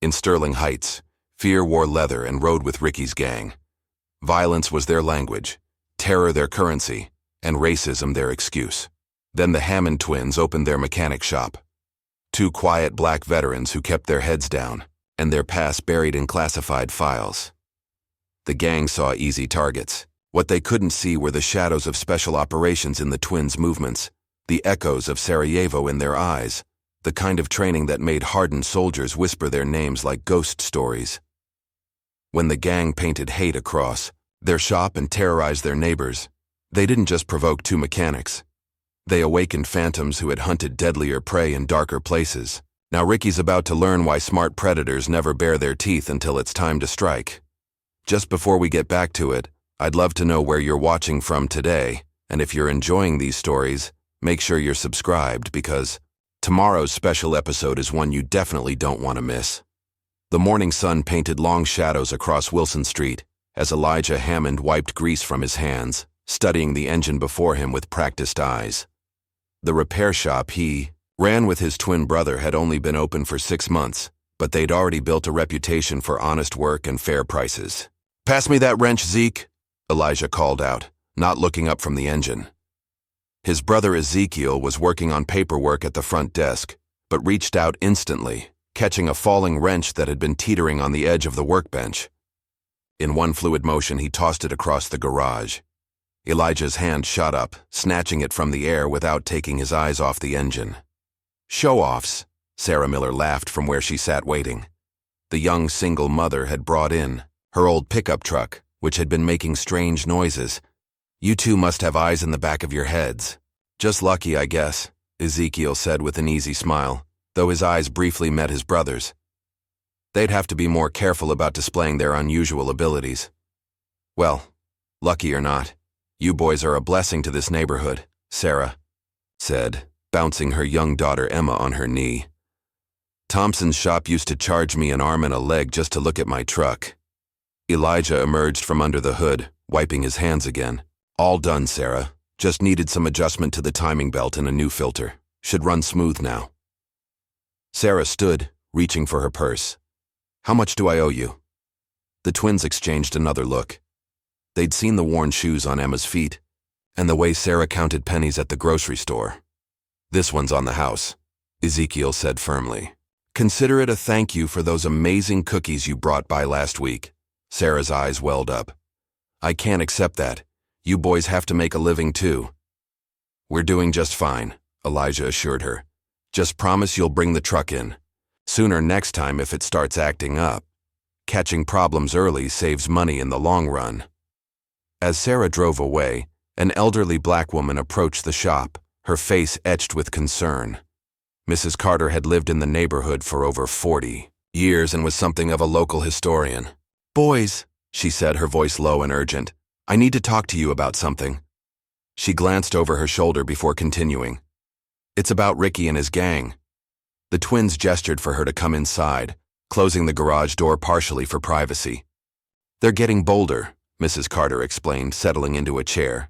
In Sterling Heights, fear wore leather and rode with Ricky's gang. Violence was their language, terror their currency, and racism their excuse. Then the Hammond twins opened their mechanic shop. Two quiet black veterans who kept their heads down, and their past buried in classified files. The gang saw easy targets. What they couldn't see were the shadows of special operations in the twins' movements, the echoes of Sarajevo in their eyes, the kind of training that made hardened soldiers whisper their names like ghost stories. When the gang painted hate across their shop and terrorized their neighbors, they didn't just provoke two mechanics. They awakened phantoms who had hunted deadlier prey in darker places. Now Ricky's about to learn why smart predators never bare their teeth until it's time to strike. Just before we get back to it, I'd love to know where you're watching from today, and if you're enjoying these stories, make sure you're subscribed because tomorrow's special episode is one you definitely don't want to miss. The morning sun painted long shadows across Wilson Street as Elijah Hammond wiped grease from his hands, studying the engine before him with practiced eyes. The repair shop he ran with his twin brother had only been open for 6 months, but they'd already built a reputation for honest work and fair prices. "Pass me that wrench, Zeke," Elijah called out, not looking up from the engine. His brother Ezekiel was working on paperwork at the front desk, but reached out instantly, catching a falling wrench that had been teetering on the edge of the workbench. In one fluid motion, he tossed it across the garage. Elijah's hand shot up, snatching it from the air without taking his eyes off the engine. "Show-offs," Sarah Miller laughed from where she sat waiting. The young single mother had brought in her old pickup truck, which had been making strange noises. "You two must have eyes in the back of your heads." "Just lucky, I guess," Ezekiel said with an easy smile, though his eyes briefly met his brother's. "They'd have to be more careful about displaying their unusual abilities." "Well, lucky or not, you boys are a blessing to this neighborhood," Sarah said, bouncing her young daughter Emma on her knee. "Thompson's shop used to charge me an arm and a leg just to look at my truck." Elijah emerged from under the hood, wiping his hands again. "All done, Sarah. Just needed some adjustment to the timing belt and a new filter. Should run smooth now." Sarah stood, reaching for her purse. "How much do I owe you?" The twins exchanged another look. They'd seen the worn shoes on Emma's feet, and the way Sarah counted pennies at the grocery store. "This one's on the house," Ezekiel said firmly. "Consider it a thank you for those amazing cookies you brought by last week." Sarah's eyes welled up. "I can't accept that. You boys have to make a living too." "We're doing just fine," Elijah assured her. "Just promise you'll bring the truck in sooner next time if it starts acting up. Catching problems early saves money in the long run." As Sarah drove away, an elderly black woman approached the shop, her face etched with concern. Mrs. Carter had lived in the neighborhood for over 40 years and was something of a local historian. "Boys," she said, her voice low and urgent, "I need to talk to you about something." She glanced over her shoulder before continuing. "It's about Ricky and his gang." The twins gestured for her to come inside, closing the garage door partially for privacy. "They're getting bolder," Mrs. Carter explained, settling into a chair.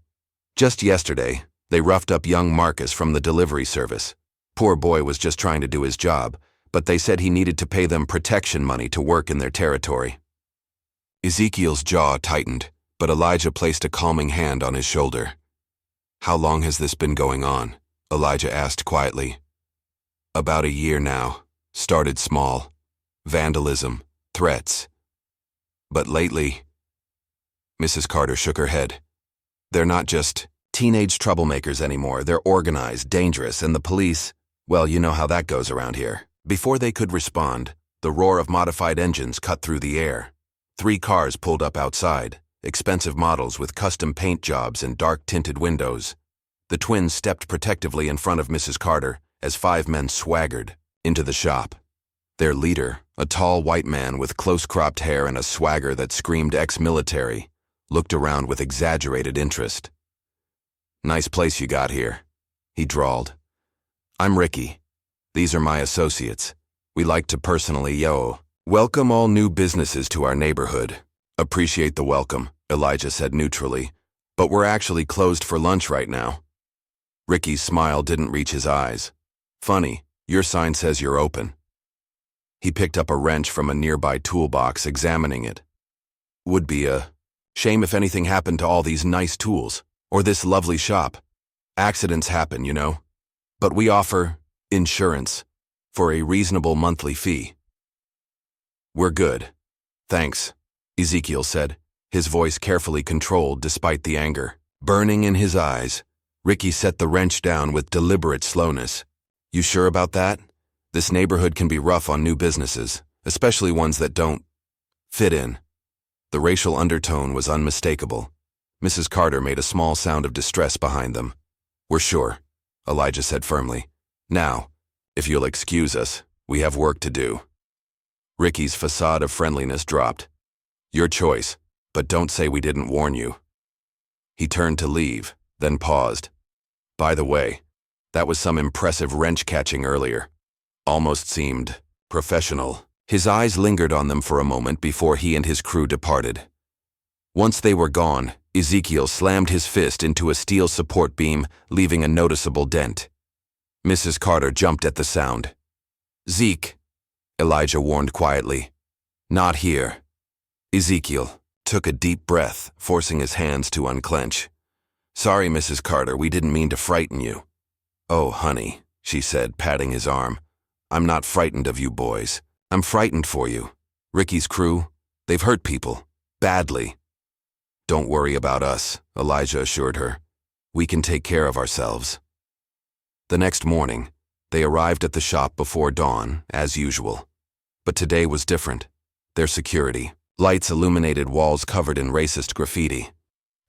"Just yesterday, they roughed up young Marcus from the delivery service. Poor boy was just trying to do his job, but they said he needed to pay them protection money to work in their territory." Ezekiel's jaw tightened, but Elijah placed a calming hand on his shoulder. "How long has this been going on?" Elijah asked quietly. "About a year now. Started small. Vandalism, threats. But lately..." Mrs. Carter shook her head. "They're not just teenage troublemakers anymore. They're organized, dangerous, and the police, well, you know how that goes around here." Before they could respond, the roar of modified engines cut through the air. 3 cars pulled up outside, expensive models with custom paint jobs and dark-tinted windows. The twins stepped protectively in front of Mrs. Carter as 5 men swaggered into the shop. Their leader, a tall white man with close-cropped hair and a swagger that screamed ex-military, looked around with exaggerated interest. "Nice place you got here," he drawled. "I'm Ricky. These are my associates. We like to personally welcome all new businesses to our neighborhood." "Appreciate the welcome," Elijah said neutrally, "but we're actually closed for lunch right now." Ricky's smile didn't reach his eyes. "Funny, your sign says you're open." He picked up a wrench from a nearby toolbox, examining it. Would be a shame if anything happened to all these nice tools, or this lovely shop. Accidents happen, you know. But we offer insurance for a reasonable monthly fee. We're good. Thanks, Ezekiel said, his voice carefully controlled despite the anger. Burning in his eyes, Ricky set the wrench down with deliberate slowness. You sure about that? This neighborhood can be rough on new businesses, especially ones that don't fit in. The racial undertone was unmistakable. Mrs. Carter made a small sound of distress behind them. We're sure, Elijah said firmly. Now, if you'll excuse us, we have work to do. Ricky's facade of friendliness dropped. Your choice, but don't say we didn't warn you. He turned to leave, then paused. By the way, that was some impressive wrench catching earlier. Almost seemed professional. His eyes lingered on them for a moment before he and his crew departed. Once they were gone, Ezekiel slammed his fist into a steel support beam, leaving a noticeable dent. Mrs. Carter jumped at the sound. Zeke, Elijah warned quietly. Not here. Ezekiel took a deep breath, forcing his hands to unclench. Sorry, Mrs. Carter, we didn't mean to frighten you. Oh, honey, she said, patting his arm. I'm not frightened of you boys. I'm frightened for you. Ricky's crew, they've hurt people. Badly. Don't worry about us, Elijah assured her. We can take care of ourselves. The next morning, they arrived at the shop before dawn, as usual. But today was different. Their security. Lights illuminated walls covered in racist graffiti.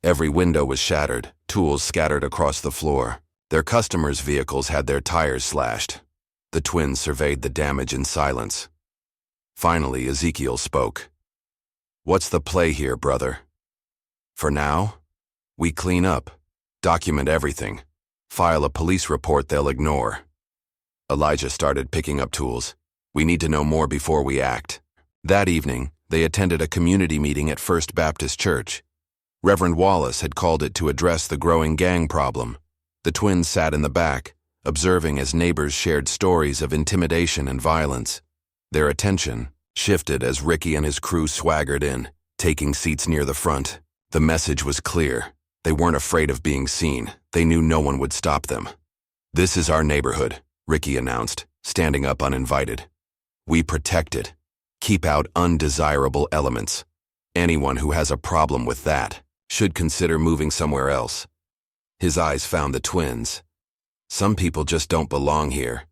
Every window was shattered, tools scattered across the floor. Their customers' vehicles had their tires slashed. The twins surveyed the damage in silence. Finally, Ezekiel spoke. What's the play here, brother? For now, we clean up, document everything, file a police report they'll ignore. Elijah started picking up tools. We need to know more before we act. That evening, they attended a community meeting at First Baptist Church. Reverend Wallace had called it to address the growing gang problem. The twins sat in the back, observing as neighbors shared stories of intimidation and violence. Their attention shifted as Ricky and his crew swaggered in, taking seats near the front. The message was clear. They weren't afraid of being seen. They knew no one would stop them. This is our neighborhood, Ricky announced, standing up uninvited. We protect it. Keep out undesirable elements. Anyone who has a problem with that should consider moving somewhere else. His eyes found the twins. Some people just don't belong here.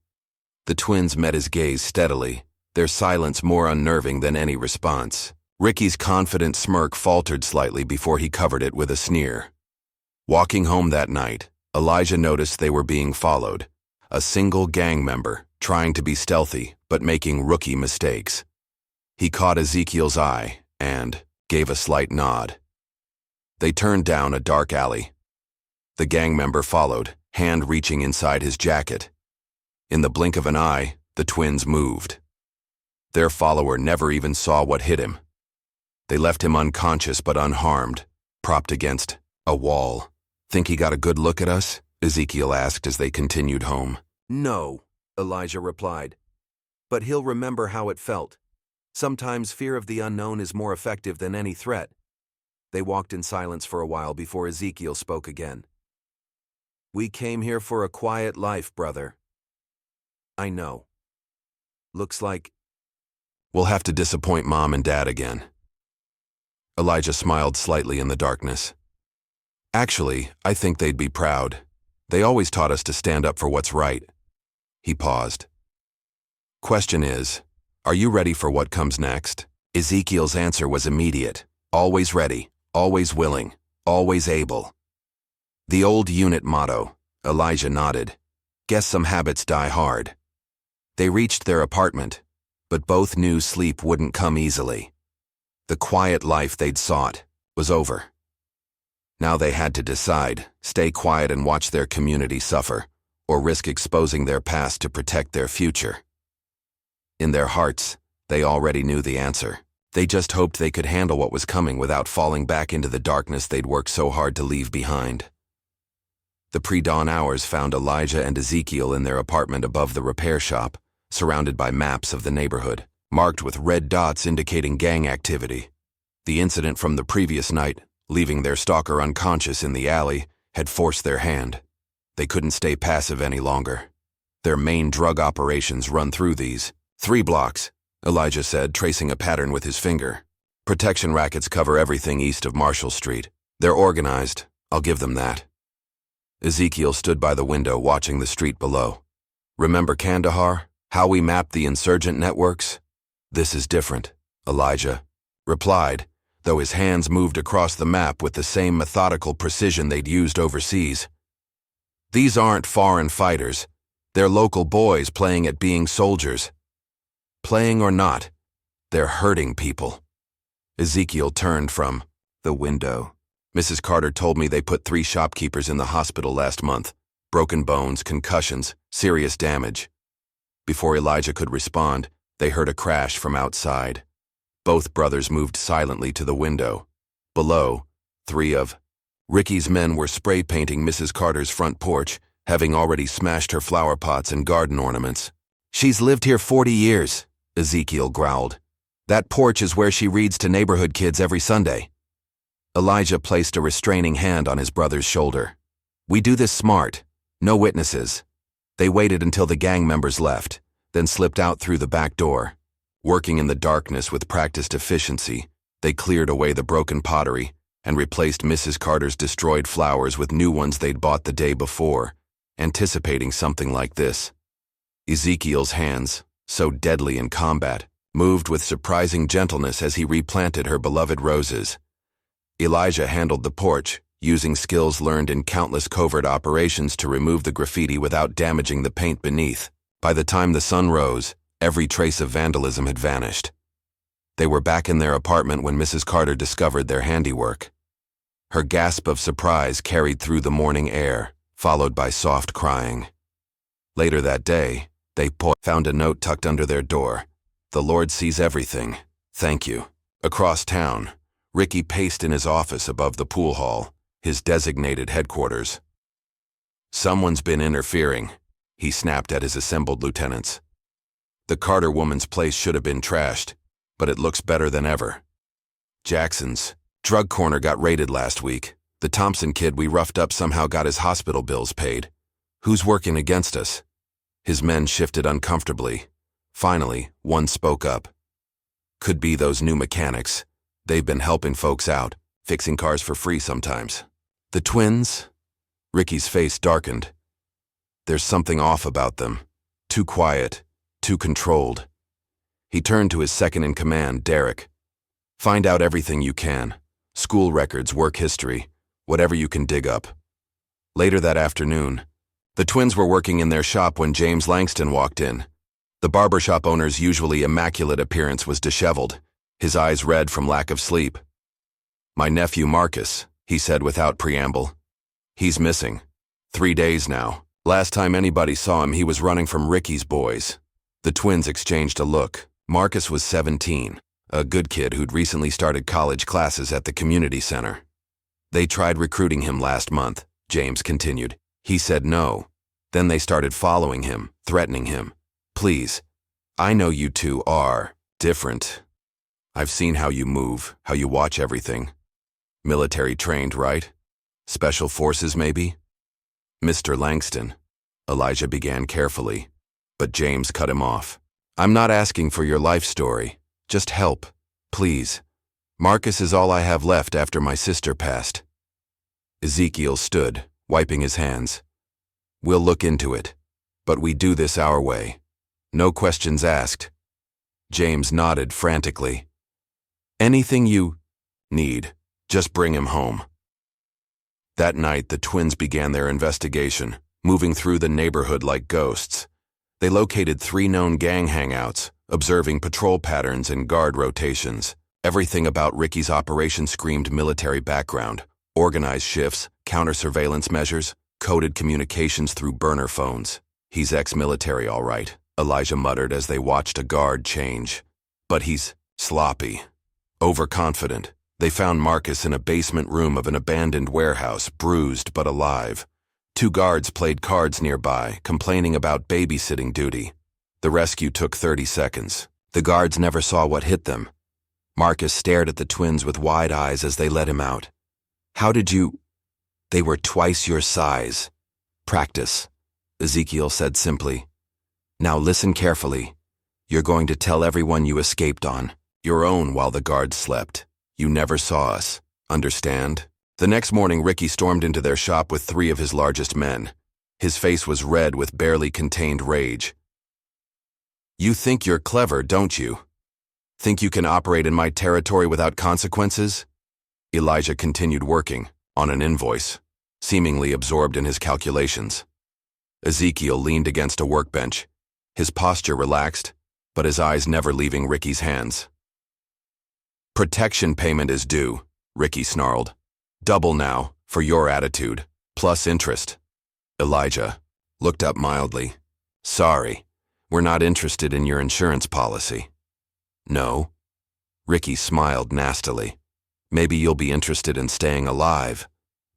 The twins met his gaze steadily, their silence more unnerving than any response. Ricky's confident smirk faltered slightly before he covered it with a sneer. Walking home that night, Elijah noticed they were being followed. A single gang member, trying to be stealthy, but making rookie mistakes. He caught Ezekiel's eye and gave a slight nod. They turned down a dark alley. The gang member followed, hand reaching inside his jacket. In the blink of an eye, the twins moved. Their follower never even saw what hit him. They left him unconscious but unharmed, propped against a wall. Think he got a good look at us? Ezekiel asked as they continued home. No, Elijah replied. But he'll remember how it felt. Sometimes fear of the unknown is more effective than any threat. They walked in silence for a while before Ezekiel spoke again. We came here for a quiet life, brother. I know. Looks like we'll have to disappoint Mom and Dad again. Elijah smiled slightly in the darkness. Actually, I think they'd be proud. They always taught us to stand up for what's right. He paused. Question is, are you ready for what comes next? Ezekiel's answer was immediate. Always ready, always willing, always able. The old unit motto, Elijah nodded. Guess some habits die hard. They reached their apartment, but both knew sleep wouldn't come easily. The quiet life they'd sought was over. Now they had to decide, stay quiet and watch their community suffer, or risk exposing their past to protect their future. In their hearts, they already knew the answer. They just hoped they could handle what was coming without falling back into the darkness they'd worked so hard to leave behind. The pre-dawn hours found Elijah and Ezekiel in their apartment above the repair shop, surrounded by maps of the neighborhood, marked with red dots indicating gang activity. The incident from the previous night, leaving their stalker unconscious in the alley, had forced their hand. They couldn't stay passive any longer. Their main drug operations run through these 3 blocks, Elijah said, tracing a pattern with his finger. Protection rackets cover everything east of Marshall Street. They're organized, I'll give them that. Ezekiel stood by the window watching the street below. Remember Kandahar? How we mapped the insurgent networks? This is different, Elijah replied, though his hands moved across the map with the same methodical precision they'd used overseas. These aren't foreign fighters. They're local boys playing at being soldiers. Playing or not, they're hurting people. Ezekiel turned from the window. Mrs. Carter told me they put 3 shopkeepers in the hospital last month. Broken bones, concussions, serious damage. Before Elijah could respond, they heard a crash from outside. Both brothers moved silently to the window. Below, 3 of Ricky's men were spray painting Mrs. Carter's front porch, having already smashed her flower pots and garden ornaments. She's lived here 40 years, Ezekiel growled. That porch is where she reads to neighborhood kids every Sunday. Elijah placed a restraining hand on his brother's shoulder. We do this smart. No witnesses. They waited until the gang members left, then slipped out through the back door. Working in the darkness with practiced efficiency, they cleared away the broken pottery and replaced Mrs. Carter's destroyed flowers with new ones they'd bought the day before, anticipating something like this. Ezekiel's hands, so deadly in combat, moved with surprising gentleness as he replanted her beloved roses. Elijah handled the porch, using skills learned in countless covert operations to remove the graffiti without damaging the paint beneath. By the time the sun rose, every trace of vandalism had vanished. They were back in their apartment when Mrs. Carter discovered their handiwork. Her gasp of surprise carried through the morning air, followed by soft crying. Later that day, they found a note tucked under their door. The Lord sees everything. Thank you. Across town, Ricky paced in his office above the pool hall, his designated headquarters. Someone's been interfering, he snapped at his assembled lieutenants. The Carter woman's place should have been trashed, but it looks better than ever. Jackson's drug corner got raided last week. The Thompson kid we roughed up somehow got his hospital bills paid. Who's working against us? His men shifted uncomfortably. Finally, one spoke up. Could be those new mechanics. They've been helping folks out, fixing cars for free sometimes. The twins? Ricky's face darkened. There's something off about them. Too quiet, too controlled. He turned to his second-in-command, Derek. Find out everything you can. School records, work history, whatever you can dig up. Later that afternoon, the twins were working in their shop when James Langston walked in. The barbershop owner's usually immaculate appearance was disheveled, his eyes red from lack of sleep. My nephew Marcus, he said without preamble. He's missing. 3 days now. Last time anybody saw him, he was running from Ricky's boys. The twins exchanged a look. Marcus was 17, a good kid who'd recently started college classes at the community center. They tried recruiting him last month, James continued. He said no. Then they started following him, threatening him. Please, I know you two are different. I've seen how you move, how you watch everything. Military trained, right? Special forces, maybe? Mr. Langston, Elijah began carefully, but James cut him off. I'm not asking for your life story. Just help, please. Marcus is all I have left after my sister passed. Ezekiel stood, wiping his hands. We'll look into it, but we do this our way. No questions asked. James nodded frantically. Anything you need, just bring him home. That night, the twins began their investigation, moving through the neighborhood like ghosts. They located 3 known gang hangouts, observing patrol patterns and guard rotations. Everything about Ricky's operation screamed military background, organized shifts, counter-surveillance measures, coded communications through burner phones. He's ex-military, all right, Elijah muttered as they watched a guard change. But he's sloppy, overconfident. They found Marcus in a basement room of an abandoned warehouse, bruised but alive. 2 guards played cards nearby, complaining about babysitting duty. The rescue took 30 seconds. The guards never saw what hit them. Marcus stared at the twins with wide eyes as they let him out. How did you... They were twice your size. Practice, Ezekiel said simply. Now listen carefully. You're going to tell everyone you escaped on. Your own while the guards slept. You never saw us. Understand? The next morning, Ricky stormed into their shop with 3 of his largest men. His face was red with barely contained rage. You think you're clever, don't you? Think you can operate in my territory without consequences? Elijah continued working on an invoice, seemingly absorbed in his calculations. Ezekiel leaned against a workbench, his posture relaxed, but his eyes never leaving Ricky's hands. Protection payment is due, Ricky snarled. Double now, for your attitude, plus interest. Elijah looked up mildly. Sorry, we're not interested in your insurance policy. No? Ricky smiled nastily. Maybe you'll be interested in staying alive.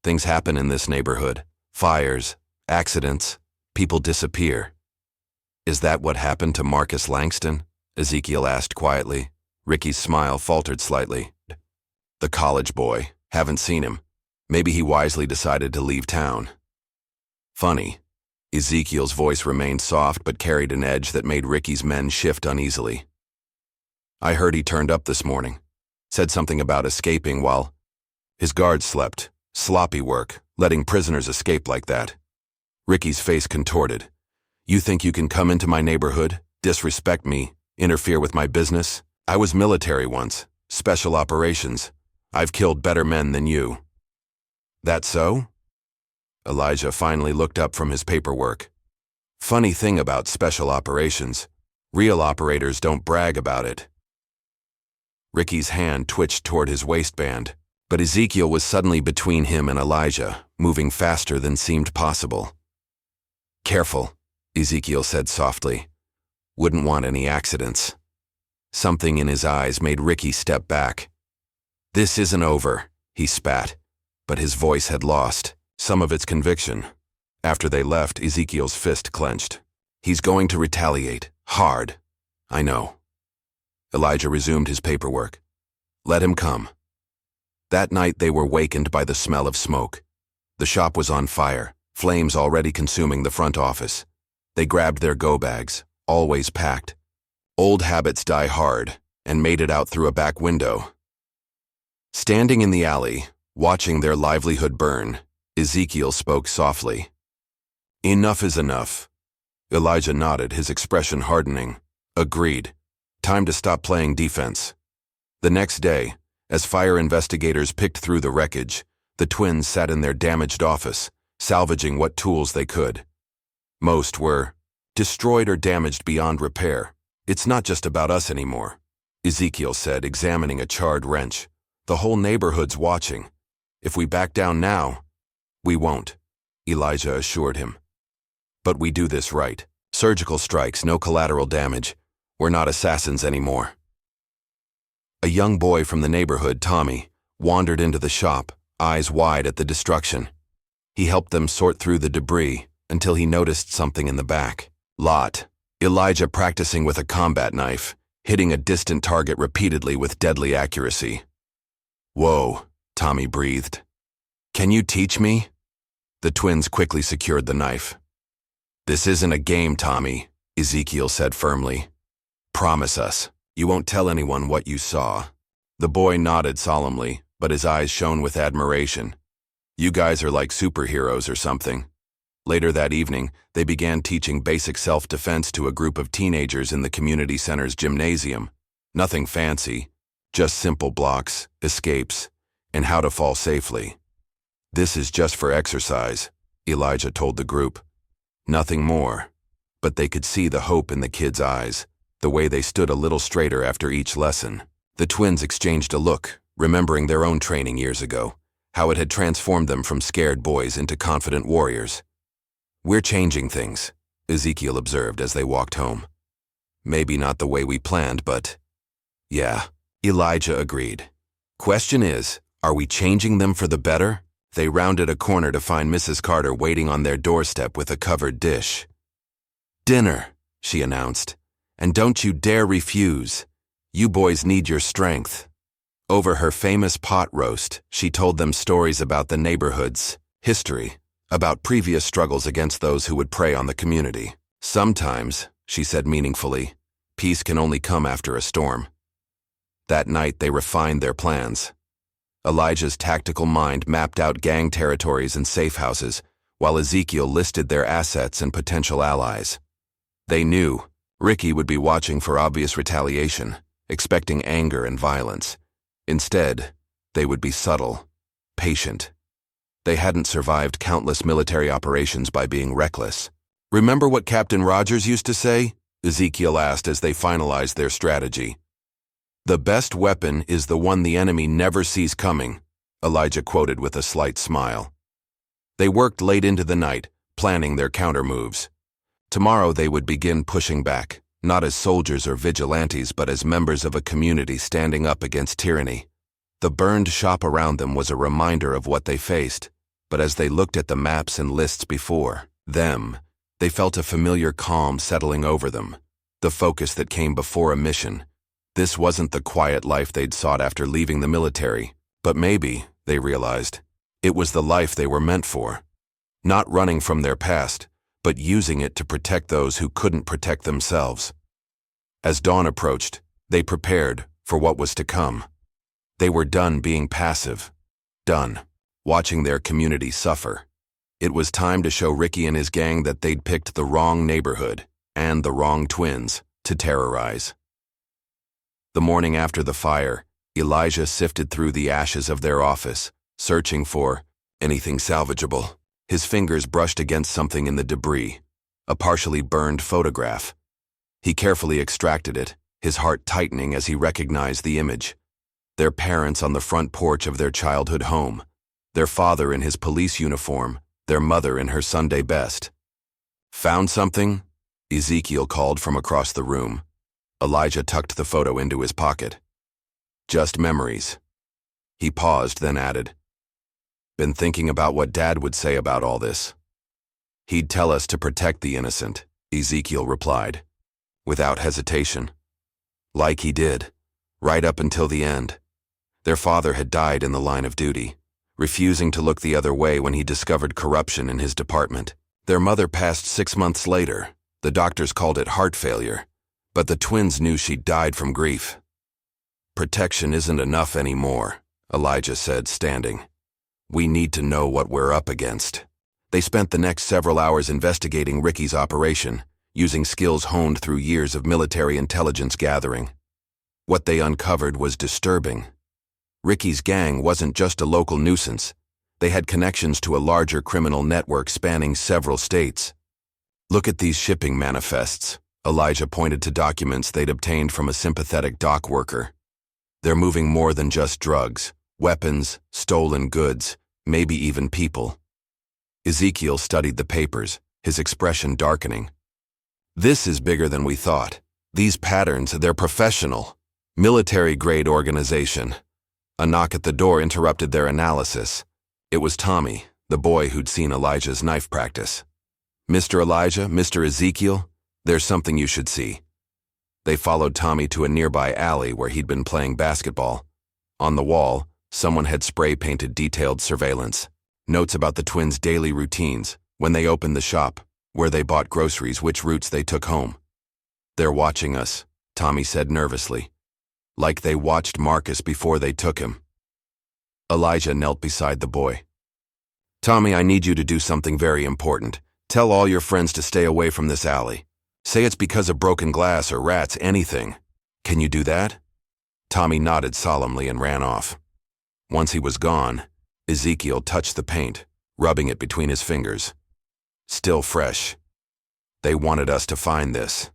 Things happen in this neighborhood. Fires, accidents, people disappear. Is that what happened to Marcus Langston? Ezekiel asked quietly. Ricky's smile faltered slightly. The college boy. Haven't seen him. Maybe he wisely decided to leave town. Funny. Ezekiel's voice remained soft but carried an edge that made Ricky's men shift uneasily. I heard he turned up this morning. Said something about escaping while his guards slept. Sloppy work, letting prisoners escape like that. Ricky's face contorted. You think you can come into my neighborhood, disrespect me, interfere with my business? I was military once, special operations. I've killed better men than you. That so? Elijah finally looked up from his paperwork. Funny thing about special operations, real operators don't brag about it. Ricky's hand twitched toward his waistband, but Ezekiel was suddenly between him and Elijah, moving faster than seemed possible. Careful, Ezekiel said softly. Wouldn't want any accidents. Something in his eyes made Ricky step back. This isn't over, he spat, but his voice had lost some of its conviction. After they left, Ezekiel's fist clenched. He's going to retaliate, hard. I know. Elijah resumed his paperwork. Let him come. That night they were wakened by the smell of smoke. The shop was on fire, flames already consuming the front office. They grabbed their go-bags, always packed. Old habits die hard, and made it out through a back window. Standing in the alley, watching their livelihood burn, Ezekiel spoke softly. Enough is enough. Elijah nodded, his expression hardening. Agreed. Time to stop playing defense. The next day, as fire investigators picked through the wreckage, the twins sat in their damaged office, salvaging what tools they could. Most were destroyed or damaged beyond repair. It's not just about us anymore, Ezekiel said, examining a charred wrench. The whole neighborhood's watching. If we back down now, we won't, Elijah assured him. But we do this right. Surgical strikes, no collateral damage. We're not assassins anymore. A young boy from the neighborhood, Tommy, wandered into the shop, eyes wide at the destruction. He helped them sort through the debris until he noticed something in the back. Lot. Elijah practicing with a combat knife, hitting a distant target repeatedly with deadly accuracy. Whoa, Tommy breathed. Can you teach me? The twins quickly secured the knife. This isn't a game, Tommy, Ezekiel said firmly. Promise us, you won't tell anyone what you saw. The boy nodded solemnly, but his eyes shone with admiration. You guys are like superheroes or something. Later that evening, they began teaching basic self-defense to a group of teenagers in the community center's gymnasium. Nothing fancy, just simple blocks, escapes, and how to fall safely. This is just for exercise, Elijah told the group. Nothing more. But they could see the hope in the kids' eyes, the way they stood a little straighter after each lesson. The twins exchanged a look, remembering their own training years ago, how it had transformed them from scared boys into confident warriors. We're changing things, Ezekiel observed as they walked home. Maybe not the way we planned, but... Yeah, Elijah agreed. Question is, are we changing them for the better? They rounded a corner to find Mrs. Carter waiting on their doorstep with a covered dish. Dinner, she announced. "And don't you dare refuse. You boys need your strength." Over her famous pot roast, she told them stories about the neighborhood's history, about previous struggles against those who would prey on the community. "Sometimes," she said meaningfully, "peace can only come after a storm." That night they refined their plans. Elijah's tactical mind mapped out gang territories and safe houses, while Ezekiel listed their assets and potential allies. They knew Ricky would be watching for obvious retaliation, expecting anger and violence. Instead, they would be subtle, patient. They hadn't survived countless military operations by being reckless. "Remember what Captain Rogers used to say?" Ezekiel asked as they finalized their strategy. "The best weapon is the one the enemy never sees coming," Elijah quoted with a slight smile. They worked late into the night, planning their counter-moves. Tomorrow they would begin pushing back, not as soldiers or vigilantes, but as members of a community standing up against tyranny. The burned shop around them was a reminder of what they faced, but as they looked at the maps and lists before them, they felt a familiar calm settling over them, the focus that came before a mission. This wasn't the quiet life they'd sought after leaving the military, but maybe, they realized, it was the life they were meant for. Not running from their past, but using it to protect those who couldn't protect themselves. As dawn approached, they prepared for what was to come. They were done being passive, done watching their community suffer. It was time to show Ricky and his gang that they'd picked the wrong neighborhood and the wrong twins to terrorize. The morning after the fire, Elijah sifted through the ashes of their office, searching for anything salvageable. His fingers brushed against something in the debris, a partially burned photograph. He carefully extracted it, his heart tightening as he recognized the image. Their parents on the front porch of their childhood home, their father in his police uniform, their mother in her Sunday best. "Found something?" Ezekiel called from across the room. Elijah tucked the photo into his pocket. "Just memories." He paused, then added, "Been thinking about what Dad would say about all this." "He'd tell us to protect the innocent," Ezekiel replied, without hesitation. Like he did, right up until the end. Their father had died in the line of duty, refusing to look the other way when he discovered corruption in his department. Their mother passed 6 months later. The doctors called it heart failure, but the twins knew she'd died from grief. "Protection isn't enough anymore," Elijah said, standing. "We need to know what we're up against." They spent the next several hours investigating Ricky's operation, using skills honed through years of military intelligence gathering. What they uncovered was disturbing. Ricky's gang wasn't just a local nuisance. They had connections to a larger criminal network spanning several states. "Look at these shipping manifests," Elijah pointed to documents they'd obtained from a sympathetic dock worker. "They're moving more than just drugs, weapons, stolen goods, maybe even people." Ezekiel studied the papers, his expression darkening. "This is bigger than we thought. These patterns, they're professional. Military-grade organization." A knock at the door interrupted their analysis. It was Tommy, the boy who'd seen Elijah's knife practice. "Mr. Elijah, Mr. Ezekiel, there's something you should see." They followed Tommy to a nearby alley where he'd been playing basketball. On the wall, someone had spray-painted detailed surveillance, notes about the twins' daily routines, when they opened the shop, where they bought groceries, which routes they took home. "They're watching us," Tommy said nervously. "Like they watched Marcus before they took him." Elijah knelt beside the boy. "Tommy, I need you to do something very important. Tell all your friends to stay away from this alley. Say it's because of broken glass or rats, anything. Can you do that?" Tommy nodded solemnly and ran off. Once he was gone, Ezekiel touched the paint, rubbing it between his fingers. "Still fresh. They wanted us to find this."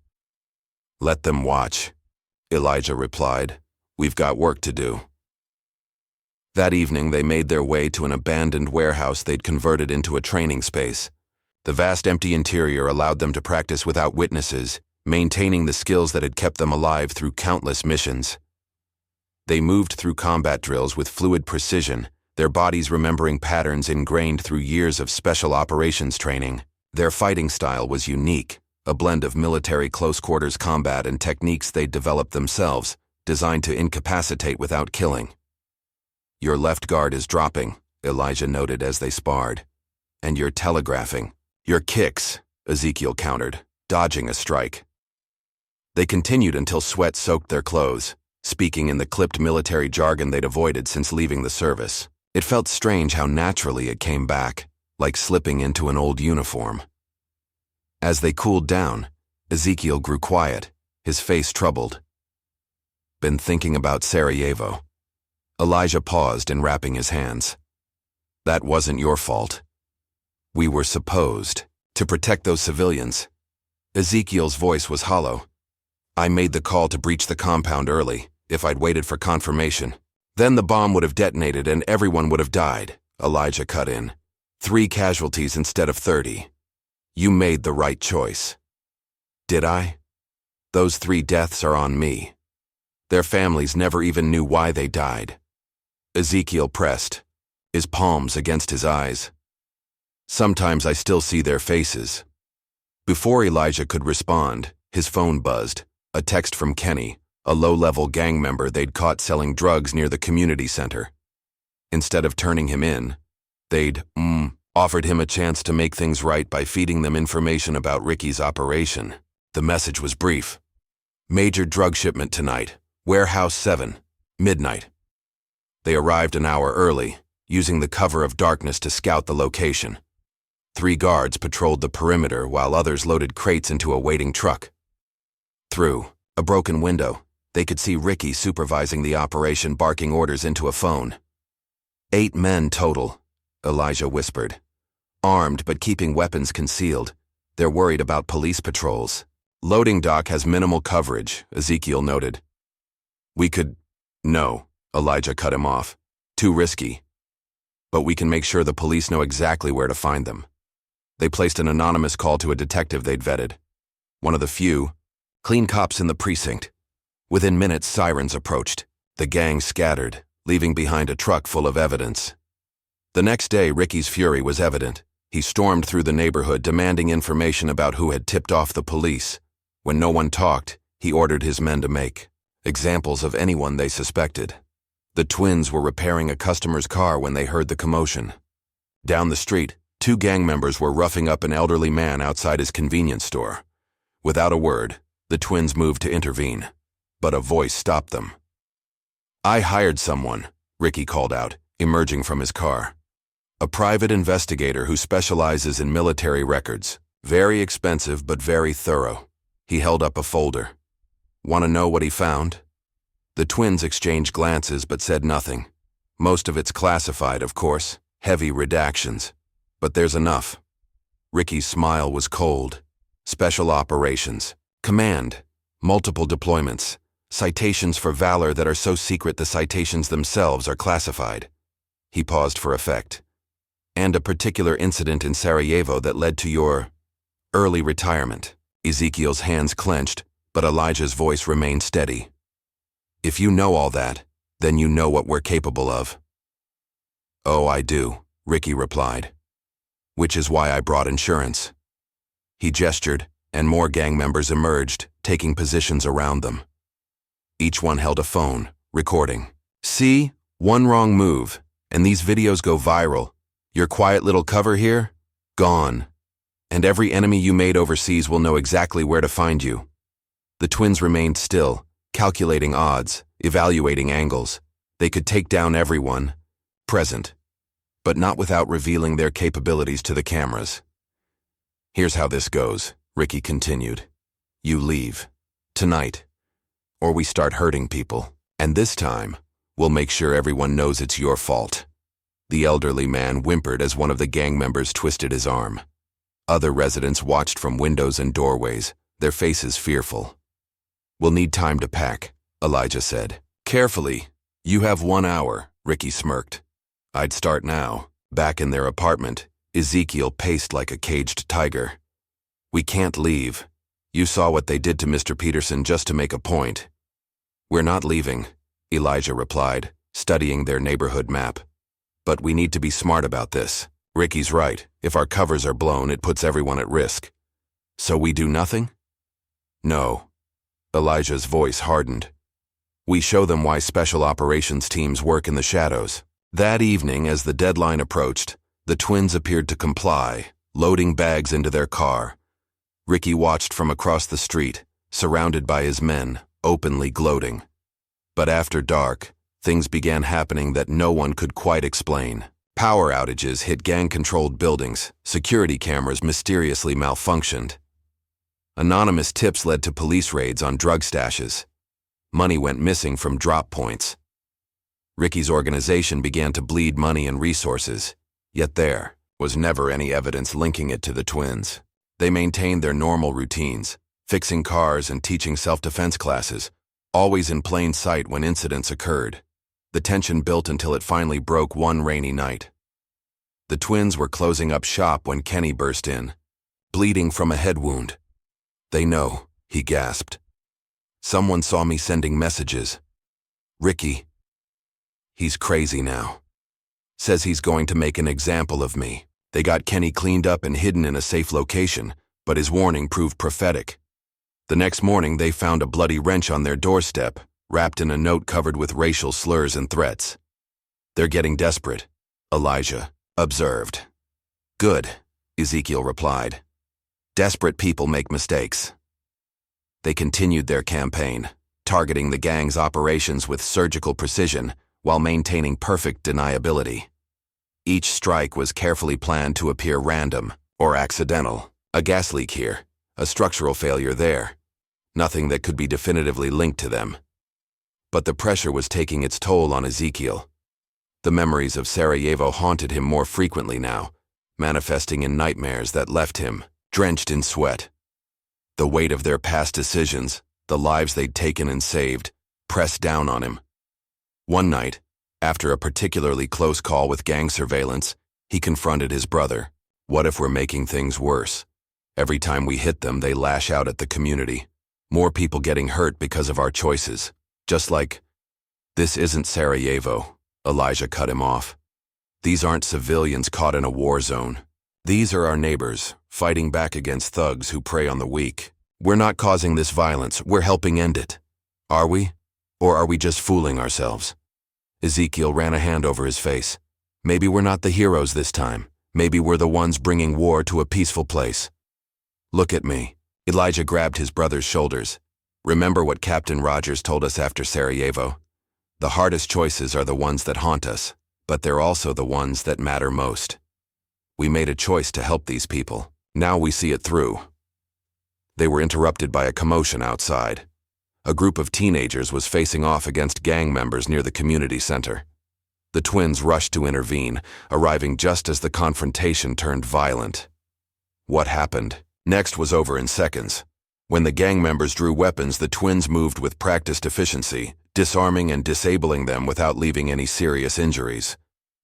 "Let them watch," Elijah replied. "We've got work to do." That evening they made their way to an abandoned warehouse they'd converted into a training space. The vast empty interior allowed them to practice without witnesses, maintaining the skills that had kept them alive through countless missions. They moved through combat drills with fluid precision, their bodies remembering patterns ingrained through years of special operations training. Their fighting style was unique, a blend of military close-quarters combat and techniques they'd developed themselves, designed to incapacitate without killing. "Your left guard is dropping," Elijah noted as they sparred. "And you're telegraphing." "Your kicks," Ezekiel countered, dodging a strike. They continued until sweat soaked their clothes, speaking in the clipped military jargon they'd avoided since leaving the service. It felt strange how naturally it came back, like slipping into an old uniform. As they cooled down, Ezekiel grew quiet, his face troubled. "Been thinking about Sarajevo." Elijah paused in wrapping his hands. "That wasn't your fault. We were supposed to protect those civilians." Ezekiel's voice was hollow. "I made the call to breach the compound early, if I'd waited for confirmation. Then the bomb would have detonated and everyone would have died," Elijah cut in. 3 casualties instead of 30. "You made the right choice." "Did I? Those 3 deaths are on me. Their families never even knew why they died." Ezekiel pressed, his palms against his eyes. "Sometimes I still see their faces." Before Elijah could respond, his phone buzzed, a text from Kenny, a low-level gang member they'd caught selling drugs near the community center. Instead of turning him in, they'd offered him a chance to make things right by feeding them information about Ricky's operation. The message was brief. "Major drug shipment tonight, Warehouse 7, midnight." They arrived an hour early, using the cover of darkness to scout the location. 3 guards patrolled the perimeter while others loaded crates into a waiting truck. Through a broken window, they could see Ricky supervising the operation, barking orders into a phone. 8 men total, Elijah whispered. "Armed but keeping weapons concealed. They're worried about police patrols." "Loading dock has minimal coverage," Ezekiel noted. "We could—" "No," Elijah cut him off. "Too risky. But we can make sure the police know exactly where to find them." They placed an anonymous call to a detective they'd vetted. One of the few, clean cops in the precinct. Within minutes, sirens approached. The gang scattered, leaving behind a truck full of evidence. The next day, Ricky's fury was evident. He stormed through the neighborhood demanding information about who had tipped off the police. When no one talked, he ordered his men to make examples of anyone they suspected. The twins were repairing a customer's car when they heard the commotion. Down the street, 2 gang members were roughing up an elderly man outside his convenience store. Without a word, the twins moved to intervene, but a voice stopped them. "I hired someone," Ricky called out, emerging from his car. "A private investigator who specializes in military records. Very expensive but very thorough." He held up a folder. "Want to know what he found?" The twins exchanged glances but said nothing. "Most of it's classified, of course, heavy redactions. But there's enough." Ricky's smile was cold. "Special operations. Command. Multiple deployments. Citations for valor that are so secret the citations themselves are classified." He paused for effect. "And a particular incident in Sarajevo that led to your early retirement." Ezekiel's hands clenched, but Elijah's voice remained steady. "If you know all that, then you know what we're capable of." "Oh, I do," Ricky replied. "Which is why I brought insurance." He gestured, and more gang members emerged, taking positions around them. Each one held a phone, recording. "See? One wrong move, and these videos go viral. Your quiet little cover here? Gone. And every enemy you made overseas will know exactly where to find you." The twins remained still, calculating odds, evaluating angles. They could take down everyone present, but not without revealing their capabilities to the cameras. "Here's how this goes," Ricky continued. "You leave. Tonight. Or we start hurting people. And this time, we'll make sure everyone knows it's your fault." The elderly man whimpered as one of the gang members twisted his arm. Other residents watched from windows and doorways, their faces fearful. "We'll need time to pack," Elijah said. "Carefully. You have 1 hour," Ricky smirked. "I'd start now." Back in their apartment, Ezekiel paced like a caged tiger. "We can't leave. You saw what they did to Mr. Peterson just to make a point." "We're not leaving," Elijah replied, studying their neighborhood map. "But we need to be smart about this. Ricky's right. If our covers are blown, it puts everyone at risk." So we do nothing? No. Elijah's voice hardened. We show them why special operations teams work in the shadows. That evening, as the deadline approached, the twins appeared to comply, loading bags into their car. Ricky watched from across the street, surrounded by his men, openly gloating. But after dark, things began happening that no one could quite explain. Power outages hit gang-controlled buildings, security cameras mysteriously malfunctioned. Anonymous tips led to police raids on drug stashes. Money went missing from drop points. Ricky's organization began to bleed money and resources, yet there was never any evidence linking it to the twins. They maintained their normal routines, fixing cars and teaching self-defense classes, always in plain sight when incidents occurred. The tension built until it finally broke one rainy night. The twins were closing up shop when Kenny burst in, bleeding from a head wound. "They know," he gasped. "Someone saw me sending messages. Ricky. He's crazy now. Says he's going to make an example of me." They got Kenny cleaned up and hidden in a safe location, but his warning proved prophetic. The next morning, they found a bloody wrench on their doorstep, wrapped in a note covered with racial slurs and threats. "They're getting desperate," Elijah observed. "Good," Ezekiel replied. "Desperate people make mistakes." They continued their campaign, targeting the gang's operations with surgical precision while maintaining perfect deniability. Each strike was carefully planned to appear random or accidental. A gas leak here, a structural failure there. Nothing that could be definitively linked to them. But the pressure was taking its toll on Ezekiel. The memories of Sarajevo haunted him more frequently now, manifesting in nightmares that left him drenched in sweat. The weight of their past decisions, the lives they'd taken and saved, pressed down on him. One night, after a particularly close call with gang surveillance, he confronted his brother. "What if we're making things worse? Every time we hit them, they lash out at the community. More people getting hurt because of our choices. Just like..." "This isn't Sarajevo," Elijah cut him off. "These aren't civilians caught in a war zone. These are our neighbors, fighting back against thugs who prey on the weak. We're not causing this violence, we're helping end it. Are we? Or are we just fooling ourselves?" Ezekiel ran a hand over his face. "Maybe we're not the heroes this time. Maybe we're the ones bringing war to a peaceful place." "Look at me." Elijah grabbed his brother's shoulders. "Remember what Captain Rogers told us after Sarajevo? The hardest choices are the ones that haunt us, but they're also the ones that matter most. We made a choice to help these people. Now we see it through." They were interrupted by a commotion outside. A group of teenagers was facing off against gang members near the community center. The twins rushed to intervene, arriving just as the confrontation turned violent. What happened next was over in seconds. When the gang members drew weapons, the twins moved with practiced efficiency, disarming and disabling them without leaving any serious injuries.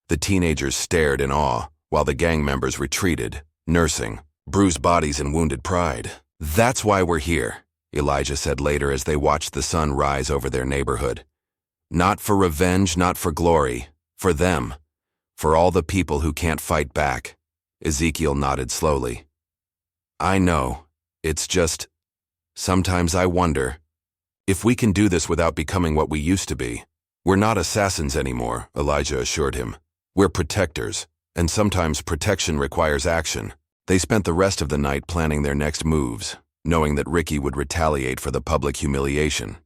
The teenagers stared in awe, while the gang members retreated, nursing bruised bodies and wounded pride. "That's why we're here," Elijah said later as they watched the sun rise over their neighborhood. "Not for revenge, not for glory. For them. For all the people who can't fight back." Ezekiel nodded slowly. "I know. It's just... sometimes I wonder if we can do this without becoming what we used to be." "We're not assassins anymore," Elijah assured him. "We're protectors, and sometimes protection requires action." They spent the rest of the night planning their next moves, knowing that Ricky would retaliate for the public humiliation.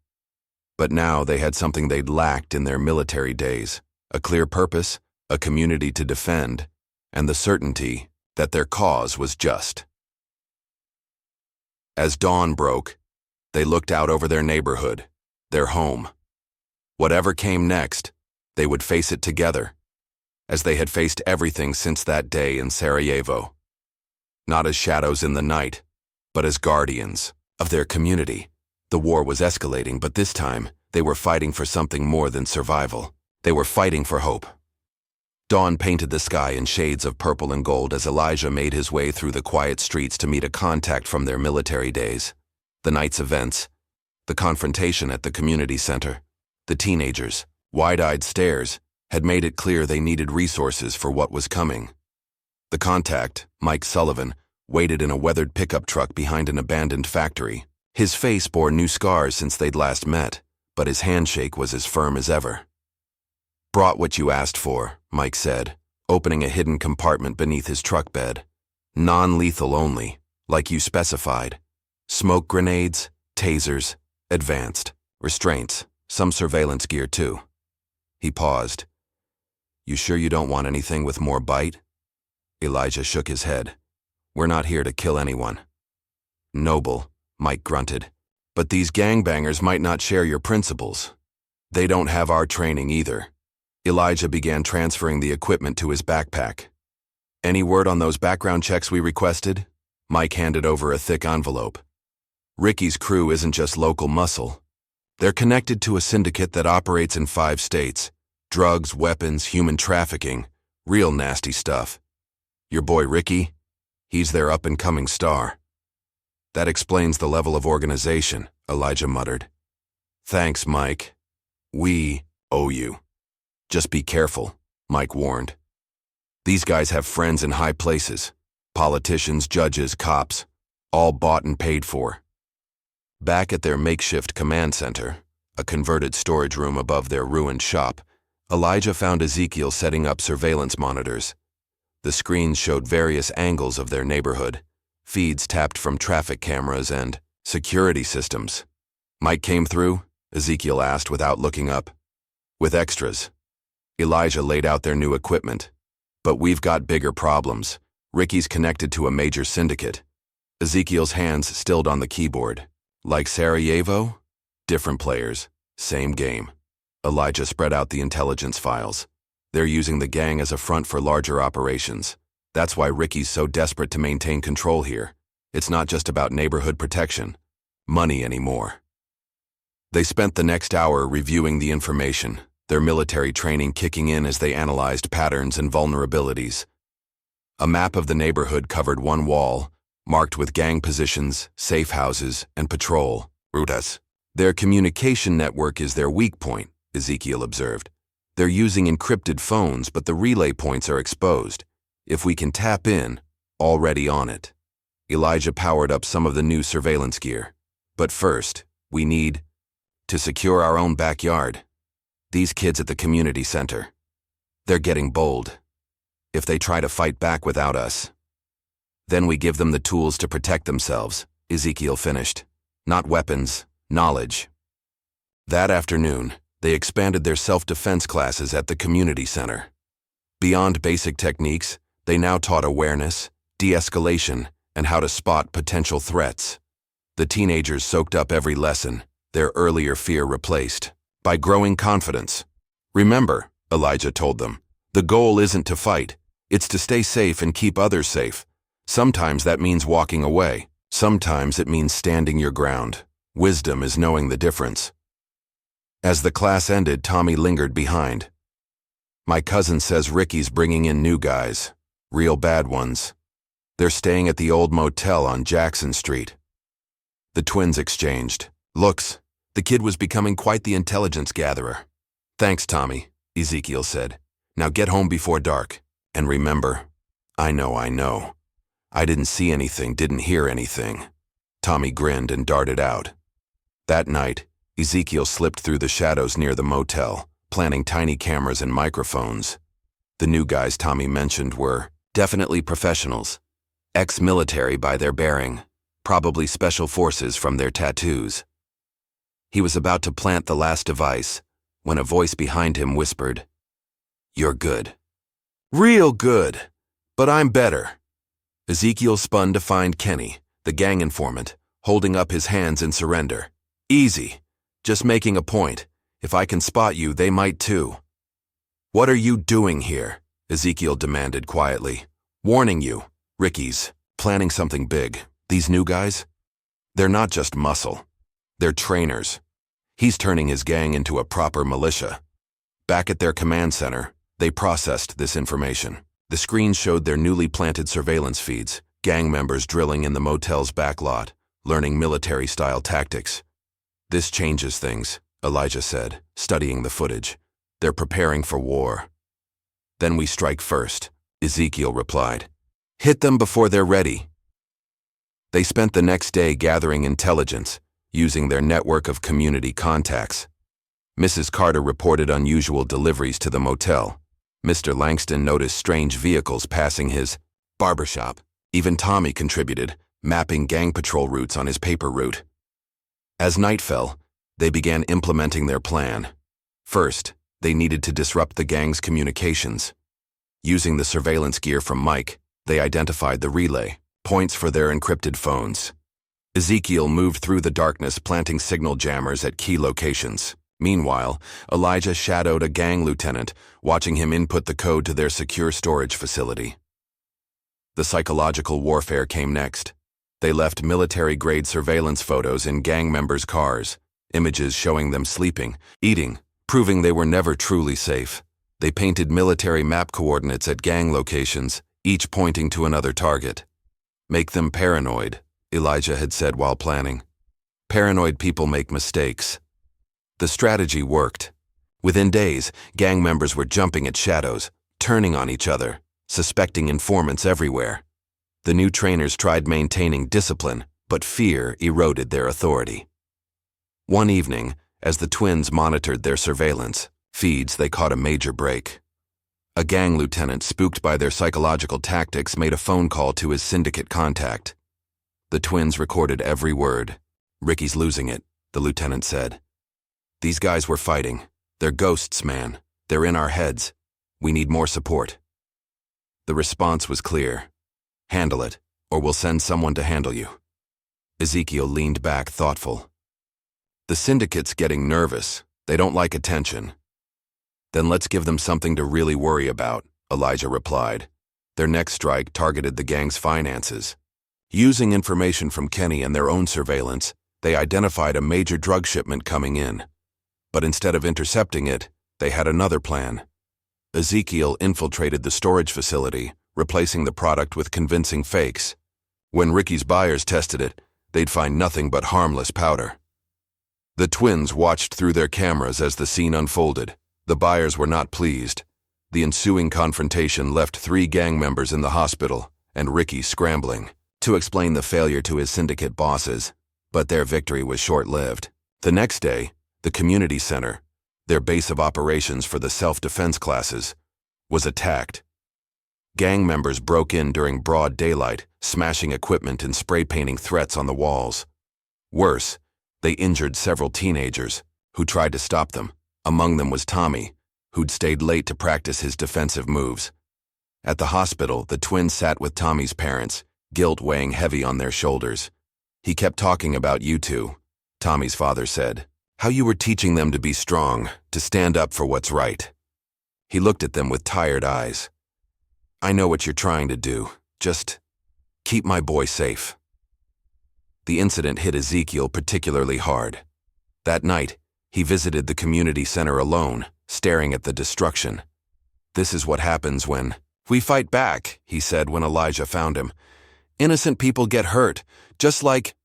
But now they had something they'd lacked in their military days: a clear purpose, a community to defend, and the certainty that their cause was just. As dawn broke, they looked out over their neighborhood, their home. Whatever came next, they would face it together, as they had faced everything since that day in Sarajevo. Not as shadows in the night, but as guardians of their community. The war was escalating, but this time, they were fighting for something more than survival. They were fighting for hope. Dawn painted the sky in shades of purple and gold as Elijah made his way through the quiet streets to meet a contact from their military days. The night's events, the confrontation at the community center, the teenagers, wide-eyed stares, had made it clear they needed resources for what was coming. The contact, Mike Sullivan, waited in a weathered pickup truck behind an abandoned factory. His face bore new scars since they'd last met, but his handshake was as firm as ever. "Brought what you asked for," Mike said, opening a hidden compartment beneath his truck bed. "Non-lethal only, like you specified. Smoke grenades, tasers, advanced, restraints, some surveillance gear too." He paused. "You sure you don't want anything with more bite?" Elijah shook his head. "We're not here to kill anyone." "Noble," Mike grunted. "But these gangbangers might not share your principles. They don't have our training either." Elijah began transferring the equipment to his backpack. "Any word on those background checks we requested?" Mike handed over a thick envelope. "Ricky's crew isn't just local muscle. They're connected to a syndicate that operates in 5 states. Drugs, weapons, human trafficking, real nasty stuff. Your boy Ricky? He's their up-and-coming star." "That explains the level of organization," Elijah muttered. "Thanks, Mike. We owe you." "Just be careful," Mike warned. "These guys have friends in high places. Politicians, judges, cops, all bought and paid for." Back at their makeshift command center, a converted storage room above their ruined shop, Elijah found Ezekiel setting up surveillance monitors. The screens showed various angles of their neighborhood, feeds tapped from traffic cameras and security systems. "Mike came through?" Ezekiel asked without looking up. "With extras." Elijah laid out their new equipment. "But we've got bigger problems. Ricky's connected to a major syndicate." Ezekiel's hands stilled on the keyboard. "Like Sarajevo? Different players, same game." Elijah spread out the intelligence files. "They're using the gang as a front for larger operations. That's why Ricky's so desperate to maintain control here. It's not just about neighborhood protection, money anymore." They spent the next hour reviewing the information, their military training kicking in as they analyzed patterns and vulnerabilities. A map of the neighborhood covered one wall, marked with gang positions, safe houses, and patrol routes. "Their communication network is their weak point," Ezekiel observed. "They're using encrypted phones, but the relay points are exposed. If we can tap in, already on it." Elijah powered up some of the new surveillance gear. "But first, we need to secure our own backyard. These kids at the community center, they're getting bold. If they try to fight back without us, then we give them the tools to protect themselves," Ezekiel finished. "Not weapons, knowledge." That afternoon, they expanded their self-defense classes at the community center. Beyond basic techniques, they now taught awareness, de-escalation, and how to spot potential threats. The teenagers soaked up every lesson, their earlier fear replaced by growing confidence. "Remember," Elijah told them, "the goal isn't to fight. It's to stay safe and keep others safe. Sometimes that means walking away. Sometimes it means standing your ground. Wisdom is knowing the difference." As the class ended, Tommy lingered behind. "My cousin says Ricky's bringing in new guys. Real bad ones. They're staying at the old motel on Jackson Street." The twins exchanged looks. The kid was becoming quite the intelligence gatherer. "Thanks, Tommy," Ezekiel said. "Now get home before dark. And remember, I know. I didn't see anything, didn't hear anything." Tommy grinned and darted out. That night, Ezekiel slipped through the shadows near the motel, planting tiny cameras and microphones. The new guys Tommy mentioned were definitely professionals, ex-military by their bearing, probably special forces from their tattoos. He was about to plant the last device when a voice behind him whispered, "You're good. Real good. But I'm better." Ezekiel spun to find Kenny, the gang informant, holding up his hands in surrender. "Easy. Just making a point. If I can spot you, they might too." "What are you doing here?" Ezekiel demanded quietly. "Warning you, Ricky's planning something big. These new guys? They're not just muscle. They're trainers. He's turning his gang into a proper militia." Back at their command center, they processed this information. The screens showed their newly planted surveillance feeds, gang members drilling in the motel's back lot, learning military-style tactics. "This changes things," Elijah said, studying the footage. "They're preparing for war." "Then we strike first," Ezekiel replied. "Hit them before they're ready." They spent the next day gathering intelligence, using their network of community contacts. Mrs. Carter reported unusual deliveries to the motel. Mr. Langston noticed strange vehicles passing his barbershop. Even Tommy contributed, mapping gang patrol routes on his paper route. As night fell, they began implementing their plan. First, they needed to disrupt the gang's communications. Using the surveillance gear from Mike, they identified the relay points for their encrypted phones. Ezekiel moved through the darkness, planting signal jammers at key locations. Meanwhile, Elijah shadowed a gang lieutenant, watching him input the code to their secure storage facility. The psychological warfare came next. They left military-grade surveillance photos in gang members' cars, images showing them sleeping, eating, proving they were never truly safe. They painted military map coordinates at gang locations, each pointing to another target. Make them paranoid, Elijah had said while planning. Paranoid people make mistakes. The strategy worked. Within days, gang members were jumping at shadows, turning on each other, suspecting informants everywhere. The new trainers tried maintaining discipline, but fear eroded their authority. One evening, as the twins monitored their surveillance feeds, they caught a major break. A gang lieutenant, spooked by their psychological tactics, made a phone call to his syndicate contact. The twins recorded every word. "Ricky's losing it," the lieutenant said. "These guys were fighting. They're ghosts, man. They're in our heads. We need more support." The response was clear. "Handle it, or we'll send someone to handle you." Ezekiel leaned back, thoughtful. "The syndicate's getting nervous. They don't like attention." "Then let's give them something to really worry about," Elijah replied. Their next strike targeted the gang's finances. Using information from Kenny and their own surveillance, they identified a major drug shipment coming in. But instead of intercepting it, they had another plan. Ezekiel infiltrated the storage facility, replacing the product with convincing fakes. When Ricky's buyers tested it, they'd find nothing but harmless powder. The twins watched through their cameras as the scene unfolded. The buyers were not pleased. The ensuing confrontation left 3 gang members in the hospital, and Ricky scrambling to explain the failure to his syndicate bosses, but their victory was short-lived. The next day, the community center, their base of operations for the self-defense classes, was attacked. Gang members broke in during broad daylight, smashing equipment and spray-painting threats on the walls. Worse, they injured several teenagers, who tried to stop them. Among them was Tommy, who'd stayed late to practice his defensive moves. At the hospital, the twins sat with Tommy's parents, guilt weighing heavy on their shoulders. "He kept talking about you two," Tommy's father said. "How you were teaching them to be strong, to stand up for what's right." He looked at them with tired eyes. "I know what you're trying to do. Just keep my boy safe." The incident hit Ezekiel particularly hard. That night, he visited the community center alone, staring at the destruction. "This is what happens when we fight back," he said when Elijah found him. "Innocent people get hurt, just like—"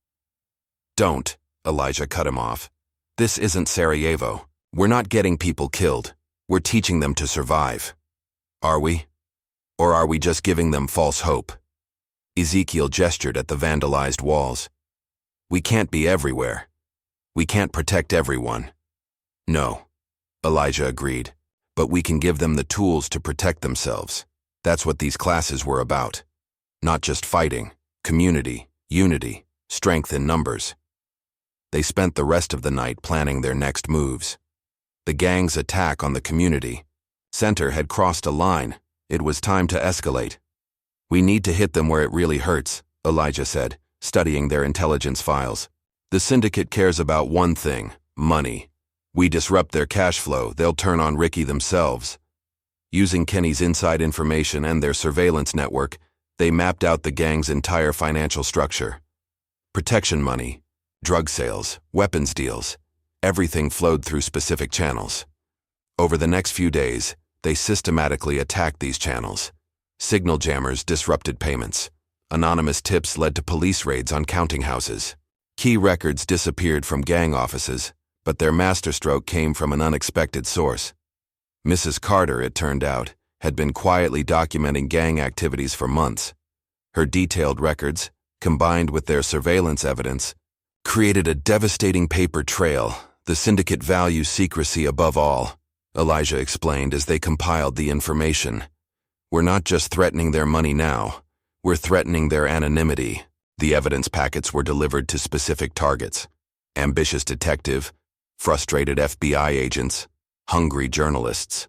"Don't," Elijah cut him off. "This isn't Sarajevo. We're not getting people killed. We're teaching them to survive. Are we? Or are we just giving them false hope?" Ezekiel gestured at the vandalized walls. "We can't be everywhere. We can't protect everyone." "No," Elijah agreed, "but we can give them the tools to protect themselves. That's what these classes were about. Not just fighting, community, unity, strength in numbers." They spent the rest of the night planning their next moves. The gang's attack on the community center had crossed a line. It was time to escalate. "We need to hit them where it really hurts," Elijah said, studying their intelligence files. "The syndicate cares about one thing: money. We disrupt their cash flow, they'll turn on Ricky themselves." Using Kenny's inside information and their surveillance network, they mapped out the gang's entire financial structure. Protection money, drug sales, weapons deals, everything flowed through specific channels. Over the next few days, they systematically attacked these channels. Signal jammers disrupted payments. Anonymous tips led to police raids on counting houses. Key records disappeared from gang offices, but their masterstroke came from an unexpected source. Mrs. Carter, it turned out, had been quietly documenting gang activities for months. Her detailed records, combined with their surveillance evidence, created a devastating paper trail. The syndicate values secrecy above all, Elijah explained as they compiled the information. We're not just threatening their money now, we're threatening their anonymity. The evidence packets were delivered to specific targets: ambitious detective, frustrated FBI agents, hungry journalists.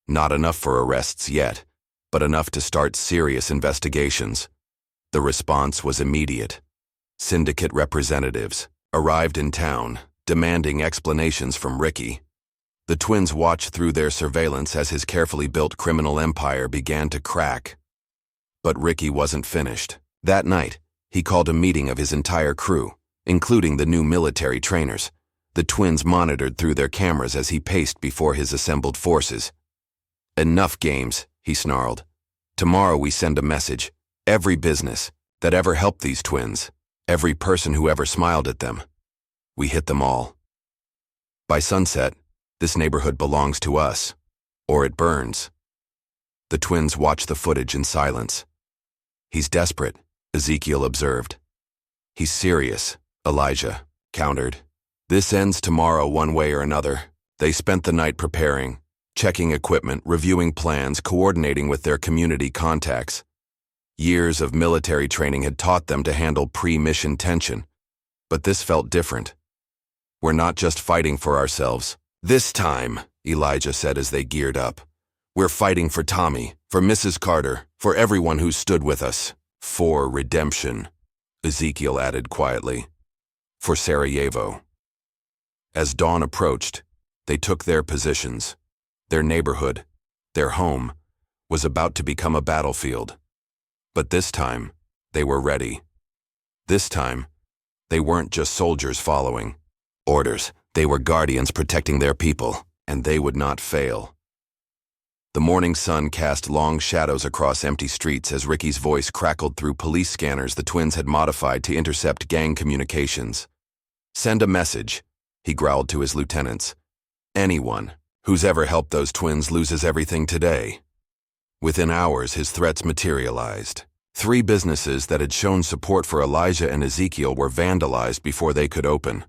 Not enough for arrests yet, but enough to start serious investigations. The response was immediate. Syndicate representatives arrived in town, demanding explanations from Ricky. The twins watched through their surveillance as his carefully built criminal empire began to crack. But Ricky wasn't finished. That night, he called a meeting of his entire crew, including the new military trainers. The twins monitored through their cameras as he paced before his assembled forces. "Enough games," he snarled. "Tomorrow we send a message. Every business that ever helped these twins, every person who ever smiled at them, we hit them all. By sunset, this neighborhood belongs to us, or it burns." The twins watched the footage in silence. "He's desperate," Ezekiel observed. "He's serious," Elijah countered. "This ends tomorrow one way or another." They spent the night preparing, checking equipment, reviewing plans, coordinating with their community contacts. Years of military training had taught them to handle pre-mission tension, but this felt different. "We're not just fighting for ourselves. This time," Elijah said as they geared up, "we're fighting for Tommy, for Mrs. Carter, for everyone who stood with us. For redemption," Ezekiel added quietly. "For Sarajevo." As dawn approached, they took their positions. Their neighborhood, their home, was about to become a battlefield. But this time, they were ready. This time, they weren't just soldiers following orders. They were guardians protecting their people, and they would not fail. The morning sun cast long shadows across empty streets as Ricky's voice crackled through police scanners the twins had modified to intercept gang communications. "Send a message," he growled to his lieutenants. "Anyone who's ever helped those twins loses everything today." Within hours, his threats materialized. 3 businesses that had shown support for Elijah and Ezekiel were vandalized before they could open.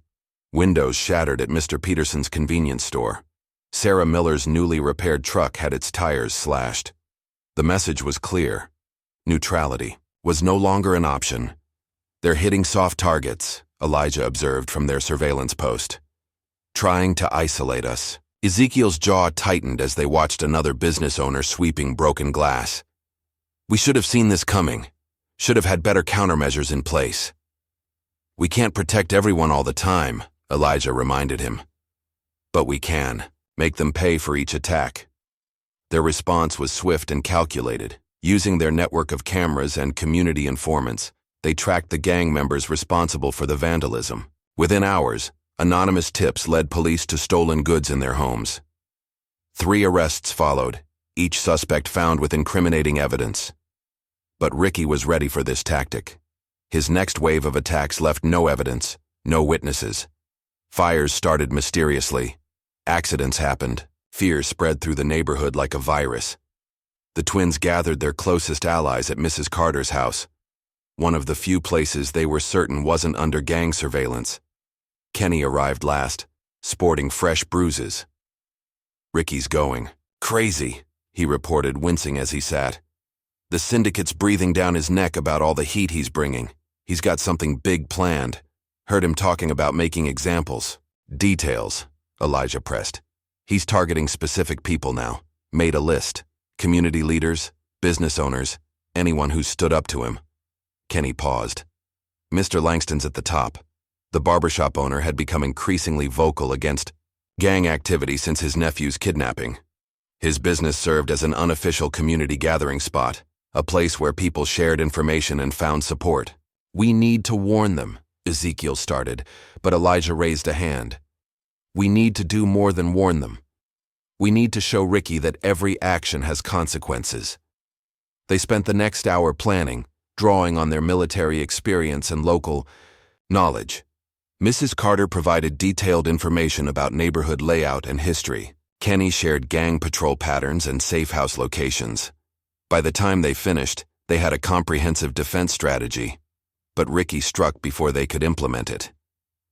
Windows shattered at Mr. Peterson's convenience store. Sarah Miller's newly repaired truck had its tires slashed. The message was clear. Neutrality was no longer an option. "They're hitting soft targets," Elijah observed from their surveillance post. "Trying to isolate us." Ezekiel's jaw tightened as they watched another business owner sweeping broken glass. "We should have seen this coming. Should have had better countermeasures in place." "We can't protect everyone all the time," Elijah reminded him. "But we can. Make them pay for each attack." Their response was swift and calculated. Using their network of cameras and community informants, they tracked the gang members responsible for the vandalism. Within hours, anonymous tips led police to stolen goods in their homes. 3 arrests followed, each suspect found with incriminating evidence. But Ricky was ready for this tactic. His next wave of attacks left no evidence, no witnesses. Fires started mysteriously. Accidents happened. Fear spread through the neighborhood like a virus. The twins gathered their closest allies at Mrs. Carter's house, one of the few places they were certain wasn't under gang surveillance. Kenny arrived last, sporting fresh bruises. "Ricky's going crazy," he reported, wincing as he sat. "The syndicate's breathing down his neck about all the heat he's bringing. He's got something big planned. Heard him talking about making examples." "Details," Elijah pressed. "He's targeting specific people now. Made a list. Community leaders, business owners, anyone who stood up to him." Kenny paused. "Mr. Langston's at the top." The barbershop owner had become increasingly vocal against gang activity since his nephew's kidnapping. His business served as an unofficial community gathering spot, a place where people shared information and found support. "We need to warn them," Ezekiel started, but Elijah raised a hand. "We need to do more than warn them. We need to show Ricky that every action has consequences." They spent the next hour planning, drawing on their military experience and local knowledge. Mrs. Carter provided detailed information about neighborhood layout and history. Kenny shared gang patrol patterns and safe house locations. By the time they finished, they had a comprehensive defense strategy. but Ricky struck before they could implement it.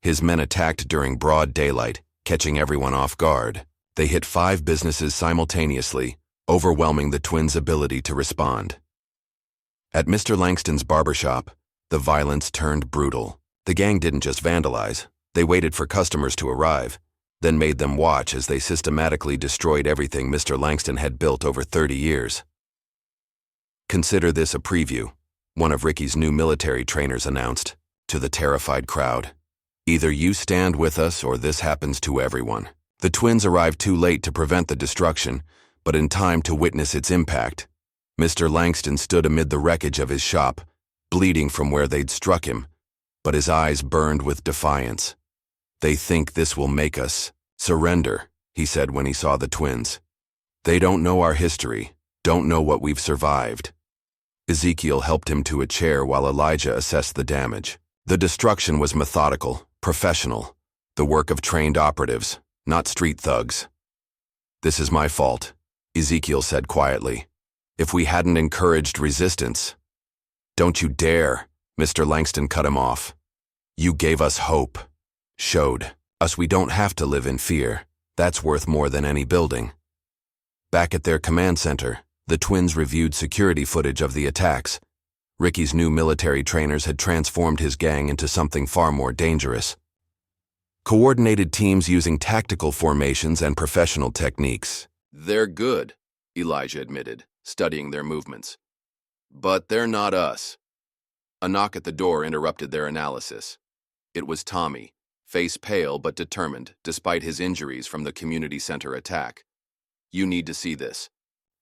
His men attacked during broad daylight, catching everyone off guard. They hit 5 businesses simultaneously, overwhelming the twins' ability to respond. At Mr. Langston's barbershop, the violence turned brutal. The gang didn't just vandalize, they waited for customers to arrive, then made them watch as they systematically destroyed everything Mr. Langston had built over 30 years. "Consider this a preview," one of Ricky's new military trainers announced to the terrified crowd. "Either you stand with us or this happens to everyone." The twins arrived too late to prevent the destruction, but in time to witness its impact. Mr. Langston stood amid the wreckage of his shop, bleeding from where they'd struck him, but his eyes burned with defiance. "They think this will make us surrender," he said when he saw the twins. "They don't know our history, don't know what we've survived." Ezekiel helped him to a chair while Elijah assessed the damage. The destruction was methodical, professional, the work of trained operatives, not street thugs. "This is my fault," Ezekiel said quietly. "If we hadn't encouraged resistance—" "Don't you dare," Mr. Langston cut him off. "You gave us hope. Showed us we don't have to live in fear. That's worth more than any building." Back at their command center, the twins reviewed security footage of the attacks. Ricky's new military trainers had transformed his gang into something far more dangerous. Coordinated teams using tactical formations and professional techniques. "They're good," Elijah admitted, studying their movements. "But they're not us." A knock at the door interrupted their analysis. It was Tommy, face pale but determined, despite his injuries from the community center attack. "You need to see this,"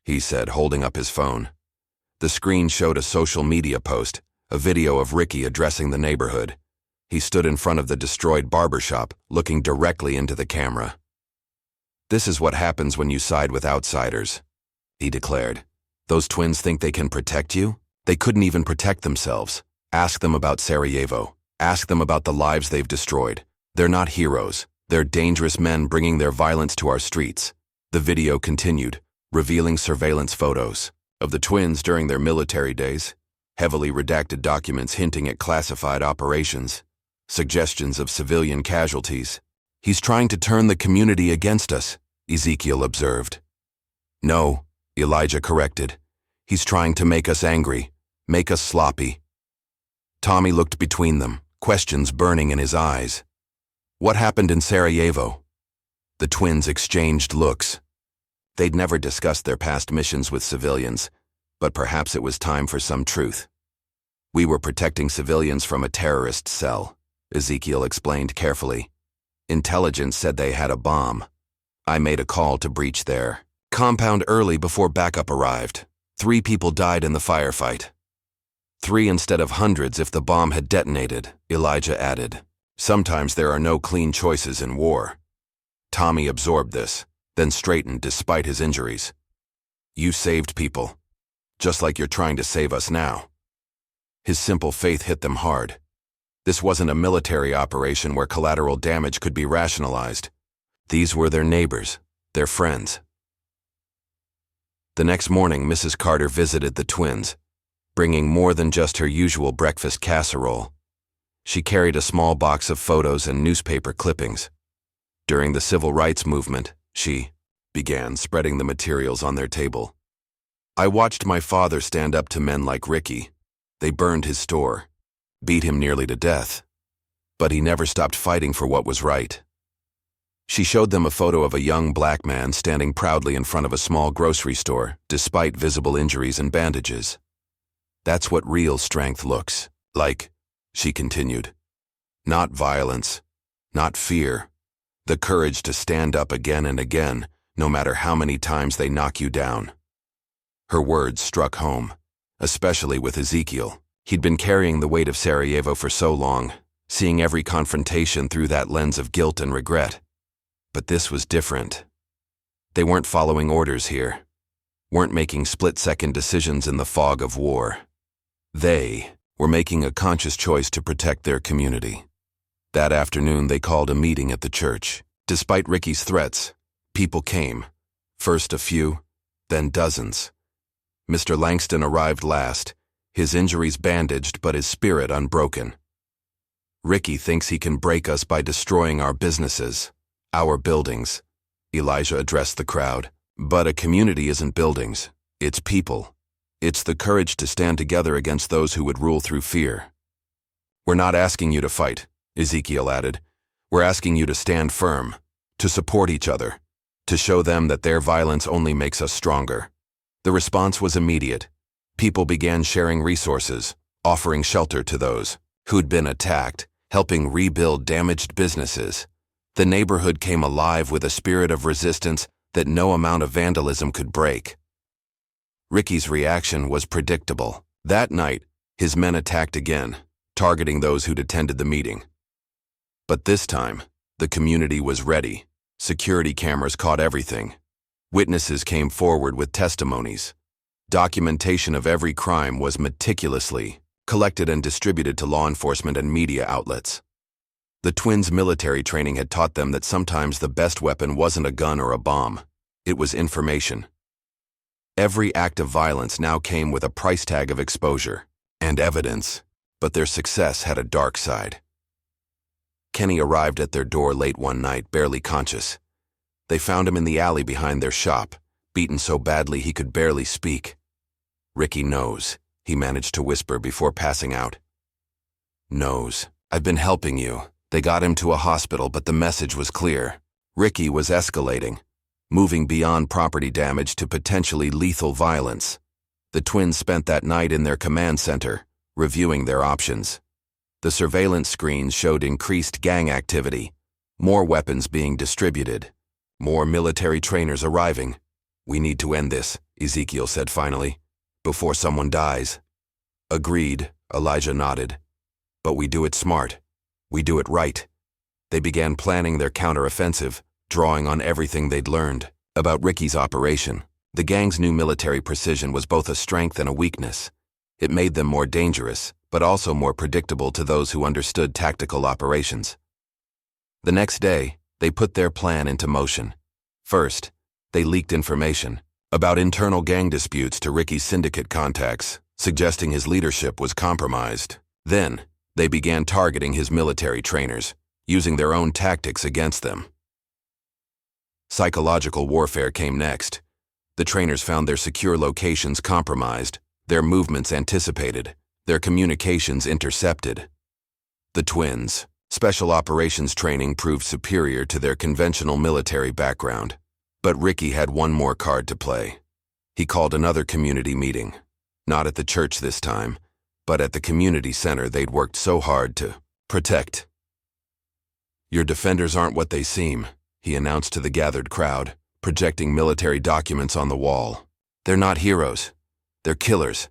he said, holding up his phone. The screen showed a social media post, a video of Ricky addressing the neighborhood. He stood in front of the destroyed barbershop, looking directly into the camera. "This is what happens when you side with outsiders," he declared. "Those twins think they can protect you? They couldn't even protect themselves. Ask them about Sarajevo. Ask them about the lives they've destroyed. They're not heroes. They're dangerous men bringing their violence to our streets." The video continued, revealing surveillance photos of the twins during their military days, heavily redacted documents hinting at classified operations, suggestions of civilian casualties. "He's trying to turn the community against us," Ezekiel observed. "No," Elijah corrected. "He's trying to make us angry, make us sloppy." Tommy looked between them, questions burning in his eyes. "What happened in Sarajevo?" The twins exchanged looks. They'd never discussed their past missions with civilians, but perhaps it was time for some truth. "We were protecting civilians from a terrorist cell," Ezekiel explained carefully. "Intelligence said they had a bomb. I made a call to breach their compound early before backup arrived. 3 people died in the firefight. 3 instead of hundreds if the bomb had detonated," Elijah added. "Sometimes there are no clean choices in war." Tommy absorbed this, then straightened despite his injuries. "You saved people, just like you're trying to save us now." His simple faith hit them hard. This wasn't a military operation where collateral damage could be rationalized. These were their neighbors, their friends. The next morning, Mrs. Carter visited the twins, bringing more than just her usual breakfast casserole. She carried a small box of photos and newspaper clippings. During the civil rights movement, she began spreading the materials on their table. "I watched my father stand up to men like Ricky. They burned his store, beat him nearly to death. But he never stopped fighting for what was right." She showed them a photo of a young black man standing proudly in front of a small grocery store, despite visible injuries and bandages. "That's what real strength looks like," she continued. "Not violence, not fear. The courage to stand up again and again, no matter how many times they knock you down." Her words struck home, especially with Ezekiel. He'd been carrying the weight of Sarajevo for so long, seeing every confrontation through that lens of guilt and regret. But this was different. They weren't following orders here, weren't making split-second decisions in the fog of war. They were making a conscious choice to protect their community. That afternoon, they called a meeting at the church. Despite Ricky's threats, people came. First a few, then dozens. Mr. Langston arrived last, his injuries bandaged but his spirit unbroken. "Ricky thinks he can break us by destroying our businesses, our buildings," Elijah addressed the crowd. "But a community isn't buildings, it's people. It's the courage to stand together against those who would rule through fear." "We're not asking you to fight," Ezekiel added. "We're asking you to stand firm, to support each other, to show them that their violence only makes us stronger." The response was immediate. People began sharing resources, offering shelter to those who'd been attacked, helping rebuild damaged businesses. The neighborhood came alive with a spirit of resistance that no amount of vandalism could break. Ricky's reaction was predictable. That night, his men attacked again, targeting those who'd attended the meeting. But this time, the community was ready. Security cameras caught everything. Witnesses came forward with testimonies. Documentation of every crime was meticulously collected and distributed to law enforcement and media outlets. The twins' military training had taught them that sometimes the best weapon wasn't a gun or a bomb. It was information. Every act of violence now came with a price tag of exposure and evidence, but their success had a dark side. Kenny arrived at their door late one night, barely conscious. They found him in the alley behind their shop, beaten so badly he could barely speak. "Ricky knows," he managed to whisper before passing out. "Knows. I've been helping you." They got him to a hospital, but the message was clear. Ricky was escalating, moving beyond property damage to potentially lethal violence. The twins spent that night in their command center, reviewing their options. The surveillance screens showed increased gang activity, more weapons being distributed, more military trainers arriving. "We need to end this," Ezekiel said finally, "before someone dies." "Agreed," Elijah nodded. "But we do it smart. We do it right." They began planning their counteroffensive, drawing on everything they'd learned about Ricky's operation. The gang's new military precision was both a strength and a weakness. It made them more dangerous, but also more predictable to those who understood tactical operations. The next day, they put their plan into motion. First, they leaked information about internal gang disputes to Ricky's syndicate contacts, suggesting his leadership was compromised. Then, they began targeting his military trainers, using their own tactics against them. Psychological warfare came next. The trainers found their secure locations compromised, their movements anticipated, their communications intercepted. The twins' special operations training proved superior to their conventional military background. But Ricky had one more card to play. He called another community meeting, not at the church this time, but at the community center they'd worked so hard to protect. "Your defenders aren't what they seem," he announced to the gathered crowd, projecting military documents on the wall. "They're not heroes. They're killers.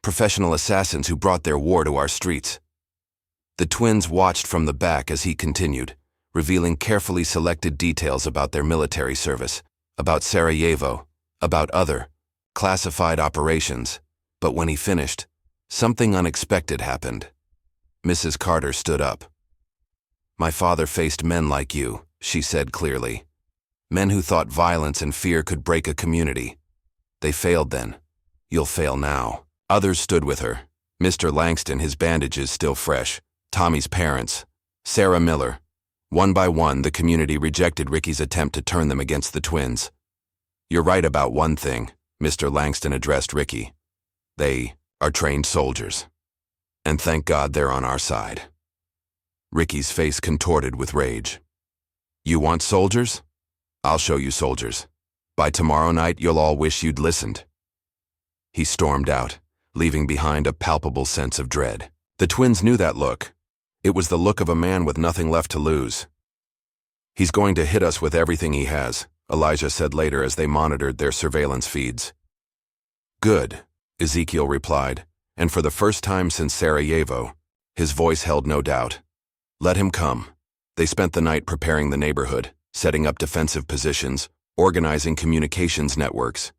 Professional assassins who brought their war to our streets." The twins watched from the back as he continued, revealing carefully selected details about their military service, about Sarajevo, about other classified operations. But when he finished, something unexpected happened. Mrs. Carter stood up. "My father faced men like you," she said clearly. "Men who thought violence and fear could break a community. They failed then. You'll fail now." Others stood with her. Mr. Langston, his bandages still fresh. Tommy's parents. Sarah Miller. One by one, the community rejected Ricky's attempt to turn them against the twins. "You're right about one thing," Mr. Langston addressed Ricky. "They are trained soldiers. And thank God they're on our side." Ricky's face contorted with rage. "You want soldiers? I'll show you soldiers. By tomorrow night, you'll all wish you'd listened." He stormed out, leaving behind a palpable sense of dread. The twins knew that look. It was the look of a man with nothing left to lose. "He's going to hit us with everything he has," Elijah said later as they monitored their surveillance feeds. "Good," Ezekiel replied, and for the first time since Sarajevo, his voice held no doubt. "Let him come." They spent the night preparing the neighborhood, setting up defensive positions, organizing communications networks.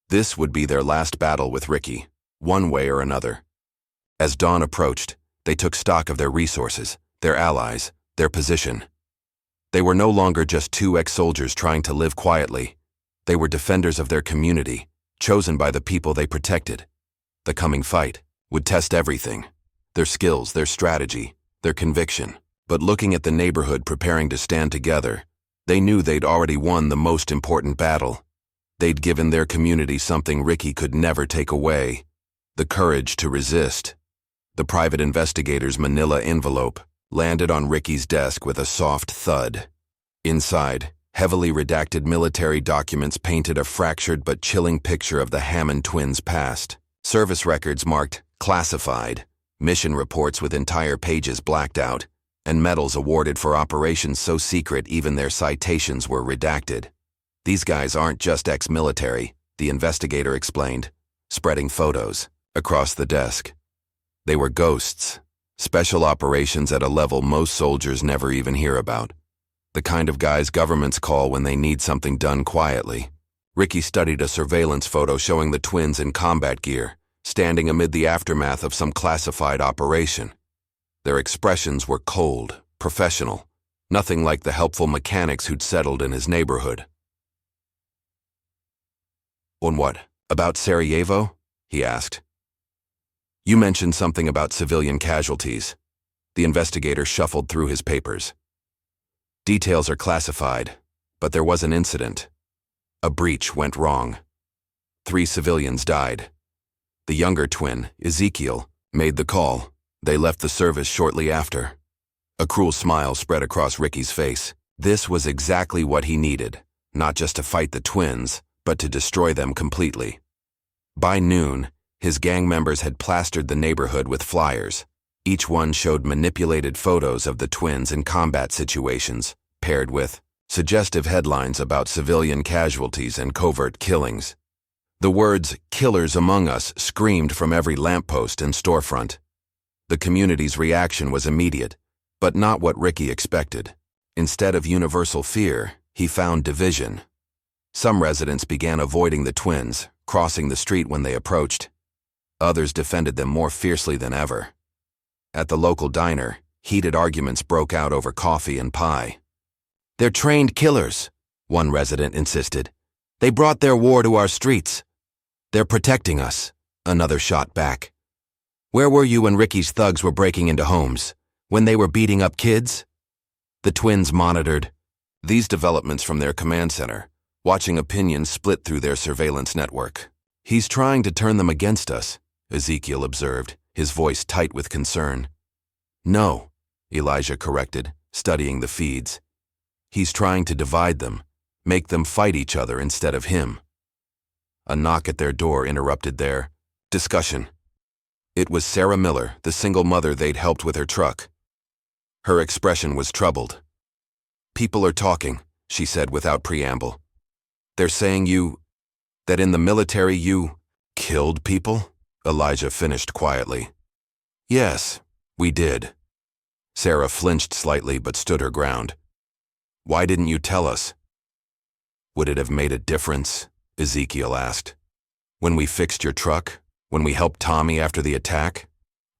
This would be their last battle with Ricky, one way or another. As dawn approached, they took stock of their resources, their allies, their position. They were no longer just two ex-soldiers trying to live quietly. They were defenders of their community, chosen by the people they protected. The coming fight would test everything. Their skills, their strategy, their conviction. But looking at the neighborhood preparing to stand together, they knew they'd already won the most important battle. They'd given their community something Ricky could never take away: the courage to resist. The private investigator's manila envelope landed on Ricky's desk with a soft thud. Inside, heavily redacted military documents painted a fractured but chilling picture of the Hammond twins' past. Service records marked classified, mission reports with entire pages blacked out, and medals awarded for operations so secret even their citations were redacted. These guys aren't just ex-military, the investigator explained, spreading photos across the desk. They were ghosts, special operations at a level most soldiers never even hear about. The kind of guys governments call when they need something done quietly. Ricky studied a surveillance photo showing the twins in combat gear, standing amid the aftermath of some classified operation. Their expressions were cold, professional, nothing like the helpful mechanics who'd settled in his neighborhood. "On what? About Sarajevo?" he asked. "You mentioned something about civilian casualties." The investigator shuffled through his papers. "Details are classified, but there was an incident. A breach went wrong. 3 civilians died. The younger twin, Ezekiel, made the call. They left the service shortly after." A cruel smile spread across Ricky's face. This was exactly what he needed, not just to fight the twins, but to destroy them completely. By noon, his gang members had plastered the neighborhood with flyers. Each one showed manipulated photos of the twins in combat situations, paired with suggestive headlines about civilian casualties and covert killings. The words "killers among us" screamed from every lamppost and storefront. The community's reaction was immediate, but not what Ricky expected. Instead of universal fear, he found division. Some residents began avoiding the twins, crossing the street when they approached. Others defended them more fiercely than ever. At the local diner, heated arguments broke out over coffee and pie. "They're trained killers," one resident insisted. "They brought their war to our streets." "They're protecting us," another shot back. "Where were you when Ricky's thugs were breaking into homes? When they were beating up kids?" The twins monitored these developments from their command center, watching opinions split through their surveillance network. "He's trying to turn them against us," Ezekiel observed, his voice tight with concern. "No," Elijah corrected, studying the feeds. "He's trying to divide them, make them fight each other instead of him." A knock at their door interrupted their discussion. It was Sarah Miller, the single mother they'd helped with her truck. Her expression was troubled. "People are talking," she said without preamble. "They're saying that in the military you killed people?" Elijah finished quietly. "Yes, we did." Sarah flinched slightly but stood her ground. "Why didn't you tell us?" "Would it have made a difference?" Ezekiel asked. "When we fixed your truck? When we helped Tommy after the attack?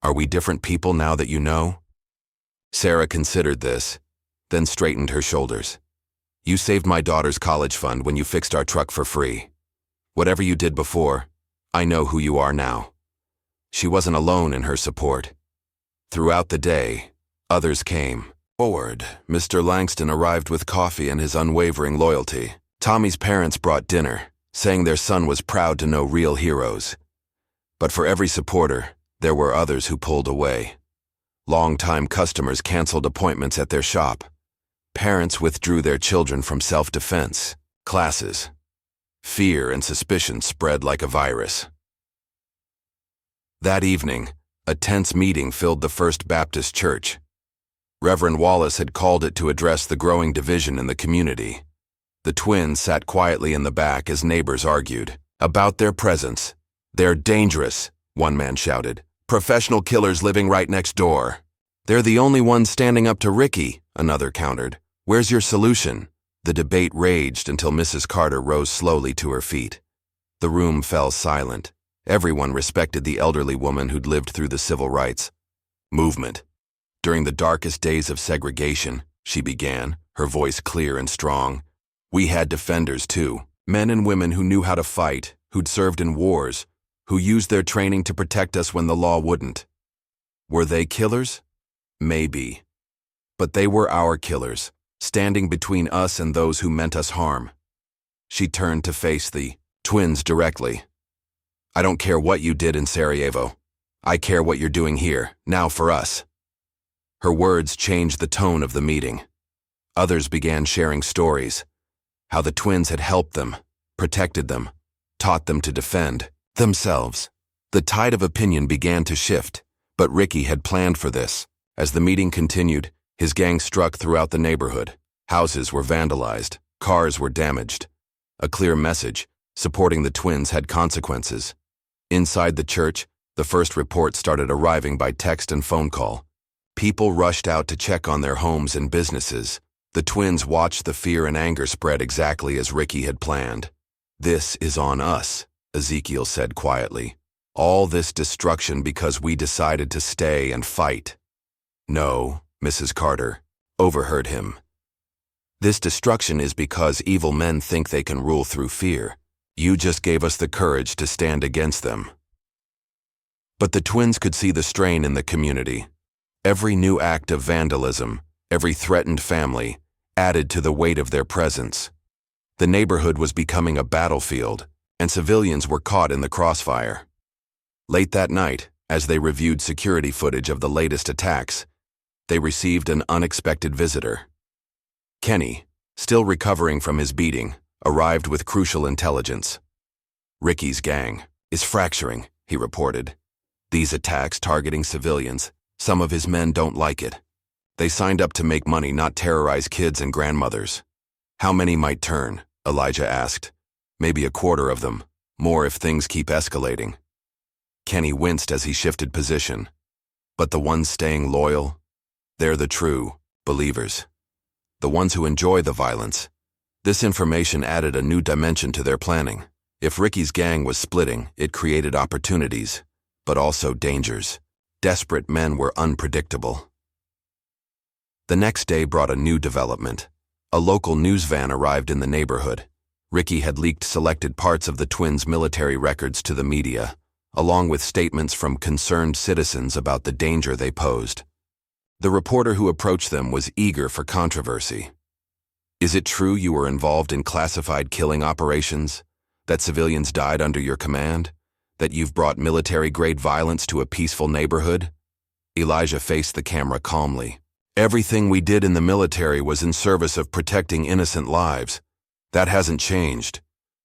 Are we different people now that you know?" Sarah considered this, then straightened her shoulders. "You saved my daughter's college fund when you fixed our truck for free. Whatever you did before, I know who you are now." She wasn't alone in her support. Throughout the day, others came forward. Mr. Langston arrived with coffee and his unwavering loyalty. Tommy's parents brought dinner, saying their son was proud to know real heroes. But for every supporter, there were others who pulled away. Long-time customers canceled appointments at their shop. Parents withdrew their children from self-defense classes. Fear and suspicion spread like a virus. That evening, a tense meeting filled the First Baptist Church. Reverend Wallace had called it to address the growing division in the community. The twins sat quietly in the back as neighbors argued about their presence. "They're dangerous," one man shouted. "Professional killers living right next door." "They're the only ones standing up to Ricky," another countered. "Where's your solution?" The debate raged until Mrs. Carter rose slowly to her feet. The room fell silent. Everyone respected the elderly woman who'd lived through the civil rights movement. "During the darkest days of segregation," she began, her voice clear and strong, "we had defenders too, men and women who knew how to fight, who'd served in wars, who used their training to protect us when the law wouldn't. Were they killers? Maybe. But they were our killers, standing between us and those who meant us harm. She turned to face the twins directly. I don't care what you did in Sarajevo. I care what you're doing here, now for us. Her words changed the tone of the meeting. Others began sharing stories, how the twins had helped them, protected them, taught them to defend themselves. The tide of opinion began to shift, but Ricky had planned for this. As the meeting continued, his gang struck throughout the neighborhood. Houses were vandalized, cars were damaged. A clear message, supporting the twins had consequences. Inside the church, the first report started arriving by text and phone call. People rushed out to check on their homes and businesses. The twins watched the fear and anger spread exactly as Ricky had planned. This is on us, Ezekiel said quietly. All this destruction because we decided to stay and fight. No, Mrs. Carter overheard him. This destruction is because evil men think they can rule through fear. You just gave us the courage to stand against them. But the twins could see the strain in the community. Every new act of vandalism, every threatened family, added to the weight of their presence. The neighborhood was becoming a battlefield, and civilians were caught in the crossfire. Late that night, as they reviewed security footage of the latest attacks, they received an unexpected visitor. Kenny, still recovering from his beating, arrived with crucial intelligence. Ricky's gang is fracturing, he reported. These attacks targeting civilians, some of his men don't like it. They signed up to make money, not terrorize kids and grandmothers. How many might turn? Elijah asked. Maybe a quarter of them, more if things keep escalating. Kenny winced as he shifted position. But the ones staying loyal? They're the true believers. The ones who enjoy the violence. This information added a new dimension to their planning. If Ricky's gang was splitting, it created opportunities, but also dangers. Desperate men were unpredictable. The next day brought a new development. A local news van arrived in the neighborhood. Ricky had leaked selected parts of the twins' military records to the media, along with statements from concerned citizens about the danger they posed. The reporter who approached them was eager for controversy. Is it true you were involved in classified killing operations? That civilians died under your command? That you've brought military-grade violence to a peaceful neighborhood? Elijah faced the camera calmly. Everything we did in the military was in service of protecting innocent lives. That hasn't changed.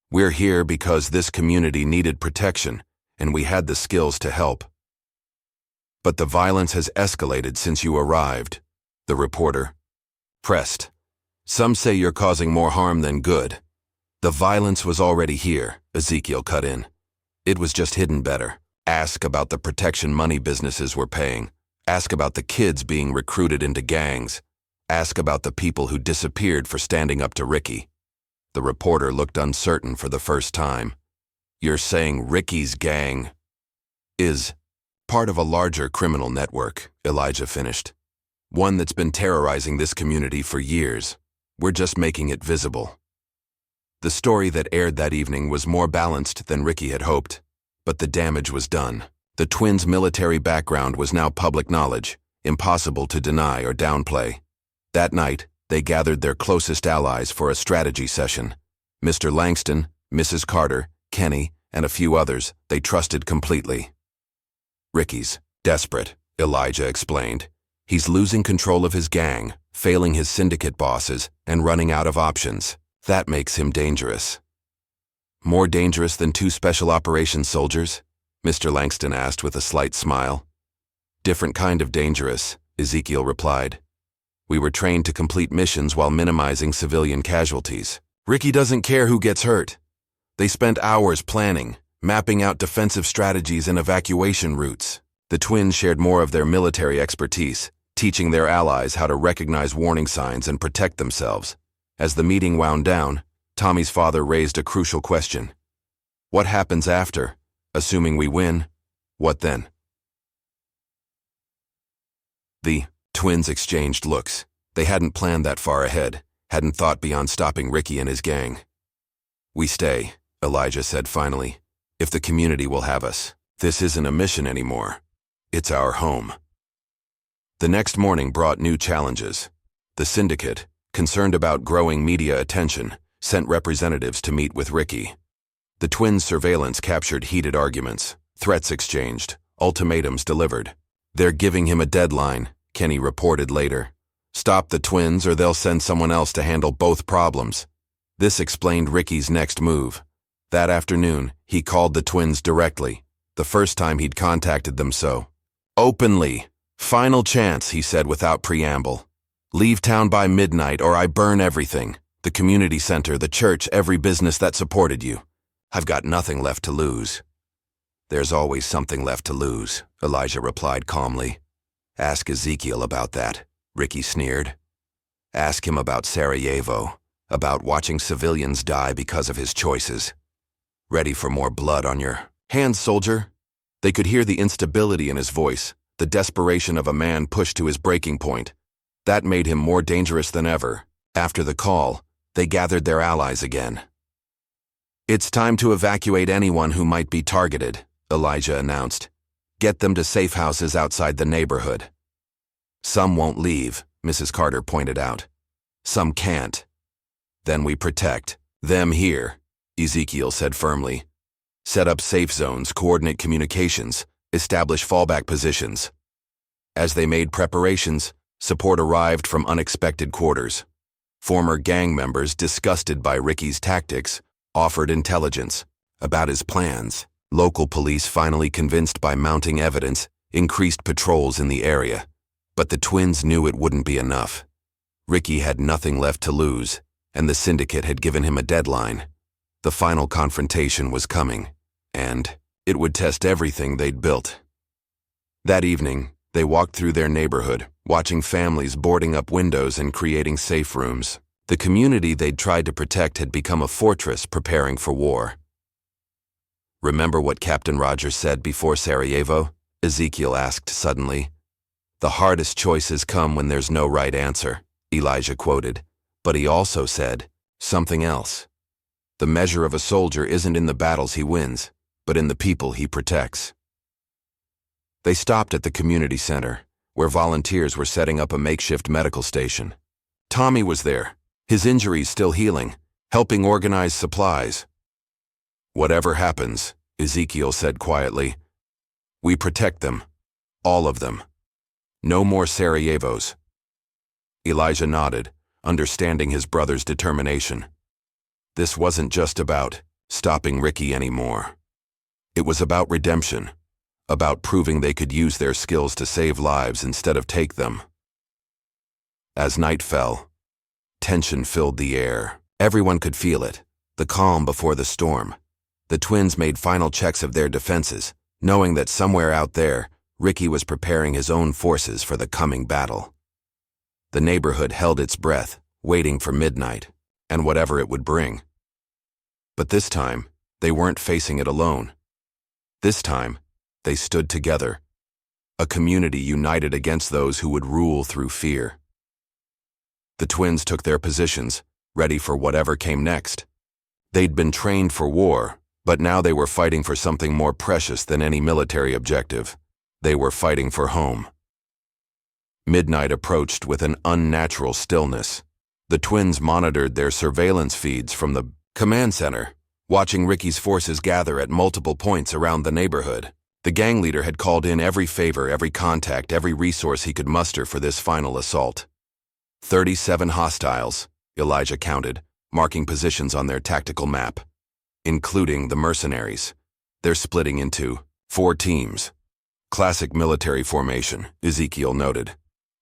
We're here because this community needed protection, and we had the skills to help. But the violence has escalated since you arrived, the reporter pressed. Some say you're causing more harm than good. The violence was already here, Ezekiel cut in. It was just hidden better. Ask about the protection money businesses were paying. Ask about the kids being recruited into gangs. Ask about the people who disappeared for standing up to Ricky. The reporter looked uncertain for the first time. You're saying Ricky's gang is part of a larger criminal network, Elijah finished. One that's been terrorizing this community for years. We're just making it visible. The story that aired that evening was more balanced than Ricky had hoped, but the damage was done. The twins' military background was now public knowledge, impossible to deny or downplay. That night, they gathered their closest allies for a strategy session. Mr. Langston, Mrs. Carter, Kenny, and a few others they trusted completely. Ricky's desperate, Elijah explained. He's losing control of his gang, failing his syndicate bosses, and running out of options. That makes him dangerous. More dangerous than 2 special operations soldiers? Mr. Langston asked with a slight smile. Different kind of dangerous, Ezekiel replied. We were trained to complete missions while minimizing civilian casualties. Ricky doesn't care who gets hurt. They spent hours planning, mapping out defensive strategies and evacuation routes. The twins shared more of their military expertise, teaching their allies how to recognize warning signs and protect themselves. As the meeting wound down, Tommy's father raised a crucial question. What happens after? Assuming we win, what then? The twins exchanged looks. They hadn't planned that far ahead, hadn't thought beyond stopping Ricky and his gang. We stay, Elijah said finally. if the community will have us. This isn't a mission anymore. It's our home. The next morning brought new challenges. The syndicate, concerned about growing media attention, sent representatives to meet with Ricky. The twins' surveillance captured heated arguments, threats exchanged, ultimatums delivered. They're giving him a deadline, Kenny reported later. Stop the twins or they'll send someone else to handle both problems. This explained Ricky's next move. That afternoon, he called the twins directly, the first time he'd contacted them so. Openly. Final chance, he said without preamble. Leave town by midnight or I burn everything. The community center, the church, every business that supported you. I've got nothing left to lose. There's always something left to lose, Elijah replied calmly. Ask Ezekiel about that, Ricky sneered. Ask him about Sarajevo, about watching civilians die because of his choices. Ready for more blood on your hands, soldier? They could hear the instability in his voice, the desperation of a man pushed to his breaking point. That made him more dangerous than ever. After the call, they gathered their allies again. It's time to evacuate anyone who might be targeted, Elijah announced. Get them to safe houses outside the neighborhood. Some won't leave, Mrs. Carter pointed out. Some can't. Then we protect them here, Ezekiel said firmly. Set up safe zones, coordinate communications, establish fallback positions. As they made preparations, support arrived from unexpected quarters. Former gang members, disgusted by Ricky's tactics, offered intelligence about his plans. Local police, finally convinced by mounting evidence, increased patrols in the area. But the twins knew it wouldn't be enough. Ricky had nothing left to lose, and the syndicate had given him a deadline. The final confrontation was coming, and it would test everything they'd built. That evening, they walked through their neighborhood, watching families boarding up windows and creating safe rooms. The community they'd tried to protect had become a fortress preparing for war. Remember what Captain Rogers said before Sarajevo? Ezekiel asked suddenly. The hardest choices come when there's no right answer, Elijah quoted. But he also said something else. The measure of a soldier isn't in the battles he wins, but in the people he protects. They stopped at the community center, where volunteers were setting up a makeshift medical station. Tommy was there, his injuries still healing, helping organize supplies. Whatever happens, Ezekiel said quietly, we protect them, all of them. No more Sarajevos. Elijah nodded, understanding his brother's determination. This wasn't just about stopping Ricky anymore. It was about redemption, about proving they could use their skills to save lives instead of take them. As night fell, tension filled the air. Everyone could feel it, the calm before the storm. The twins made final checks of their defenses, knowing that somewhere out there, Ricky was preparing his own forces for the coming battle. The neighborhood held its breath, waiting for midnight, and whatever it would bring. But this time, they weren't facing it alone. This time, they stood together, a community united against those who would rule through fear. The twins took their positions, ready for whatever came next. They'd been trained for war, but now they were fighting for something more precious than any military objective. They were fighting for home. Midnight approached with an unnatural stillness. The twins monitored their surveillance feeds from the command center, watching Ricky's forces gather at multiple points around the neighborhood. The gang leader had called in every favor, every contact, every resource he could muster for this final assault. 37 hostiles, Elijah counted, marking positions on their tactical map, including the mercenaries. They're splitting into 4 teams. Classic military formation, Ezekiel noted.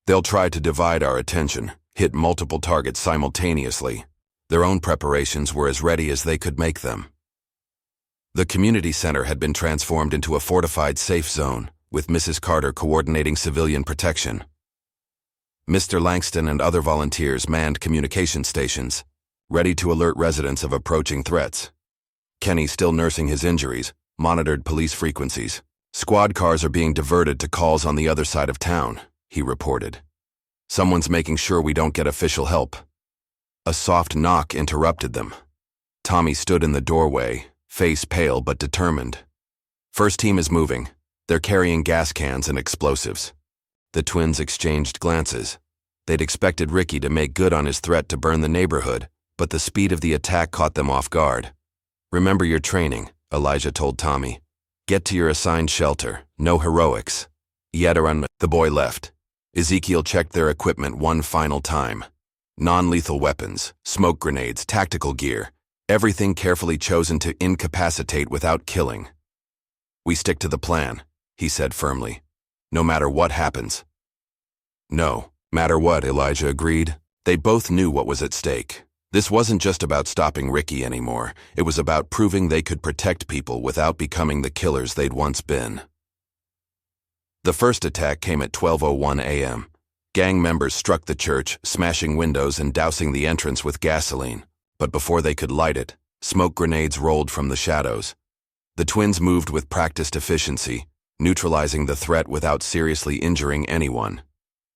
They'll try to divide our attention, hit multiple targets simultaneously. Their own preparations were as ready as they could make them. The community center had been transformed into a fortified safe zone, with Mrs. Carter coordinating civilian protection. Mr. Langston and other volunteers manned communication stations, ready to alert residents of approaching threats. Kenny, still nursing his injuries, monitored police frequencies. Squad cars are being diverted to calls on the other side of town, he reported. Someone's making sure we don't get official help. A soft knock interrupted them. Tommy stood in the doorway, face pale but determined. First team is moving. They're carrying gas cans and explosives. The twins exchanged glances. They'd expected Ricky to make good on his threat to burn the neighborhood, but the speed of the attack caught them off guard. Remember your training, Elijah told Tommy. Get to your assigned shelter. No heroics. Yet the boy left. Ezekiel checked their equipment one final time. Non-lethal weapons, smoke grenades, tactical gear, everything carefully chosen to incapacitate without killing. We stick to the plan, he said firmly. No matter what happens. No matter what, Elijah agreed. They both knew what was at stake. This wasn't just about stopping Ricky anymore. It was about proving they could protect people without becoming the killers they'd once been. The first attack came at 12:01 a.m. Gang members struck the church, smashing windows and dousing the entrance with gasoline. But before they could light it, smoke grenades rolled from the shadows. The twins moved with practiced efficiency, neutralizing the threat without seriously injuring anyone.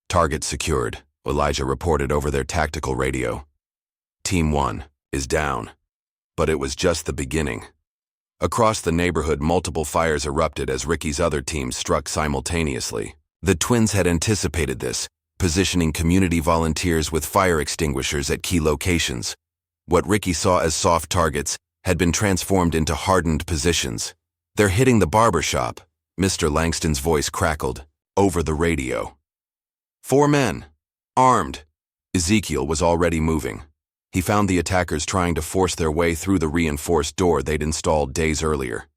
Target secured, Elijah reported over their tactical radio. Team 1 is down. But it was just the beginning. Across the neighborhood, multiple fires erupted as Ricky's other teams struck simultaneously. The twins had anticipated this, positioning community volunteers with fire extinguishers at key locations. What Ricky saw as soft targets had been transformed into hardened positions. They're hitting the barber shop, Mr. Langston's voice crackled, over the radio. 4 men, armed. Ezekiel was already moving. He found the attackers trying to force their way through the reinforced door they'd installed days earlier.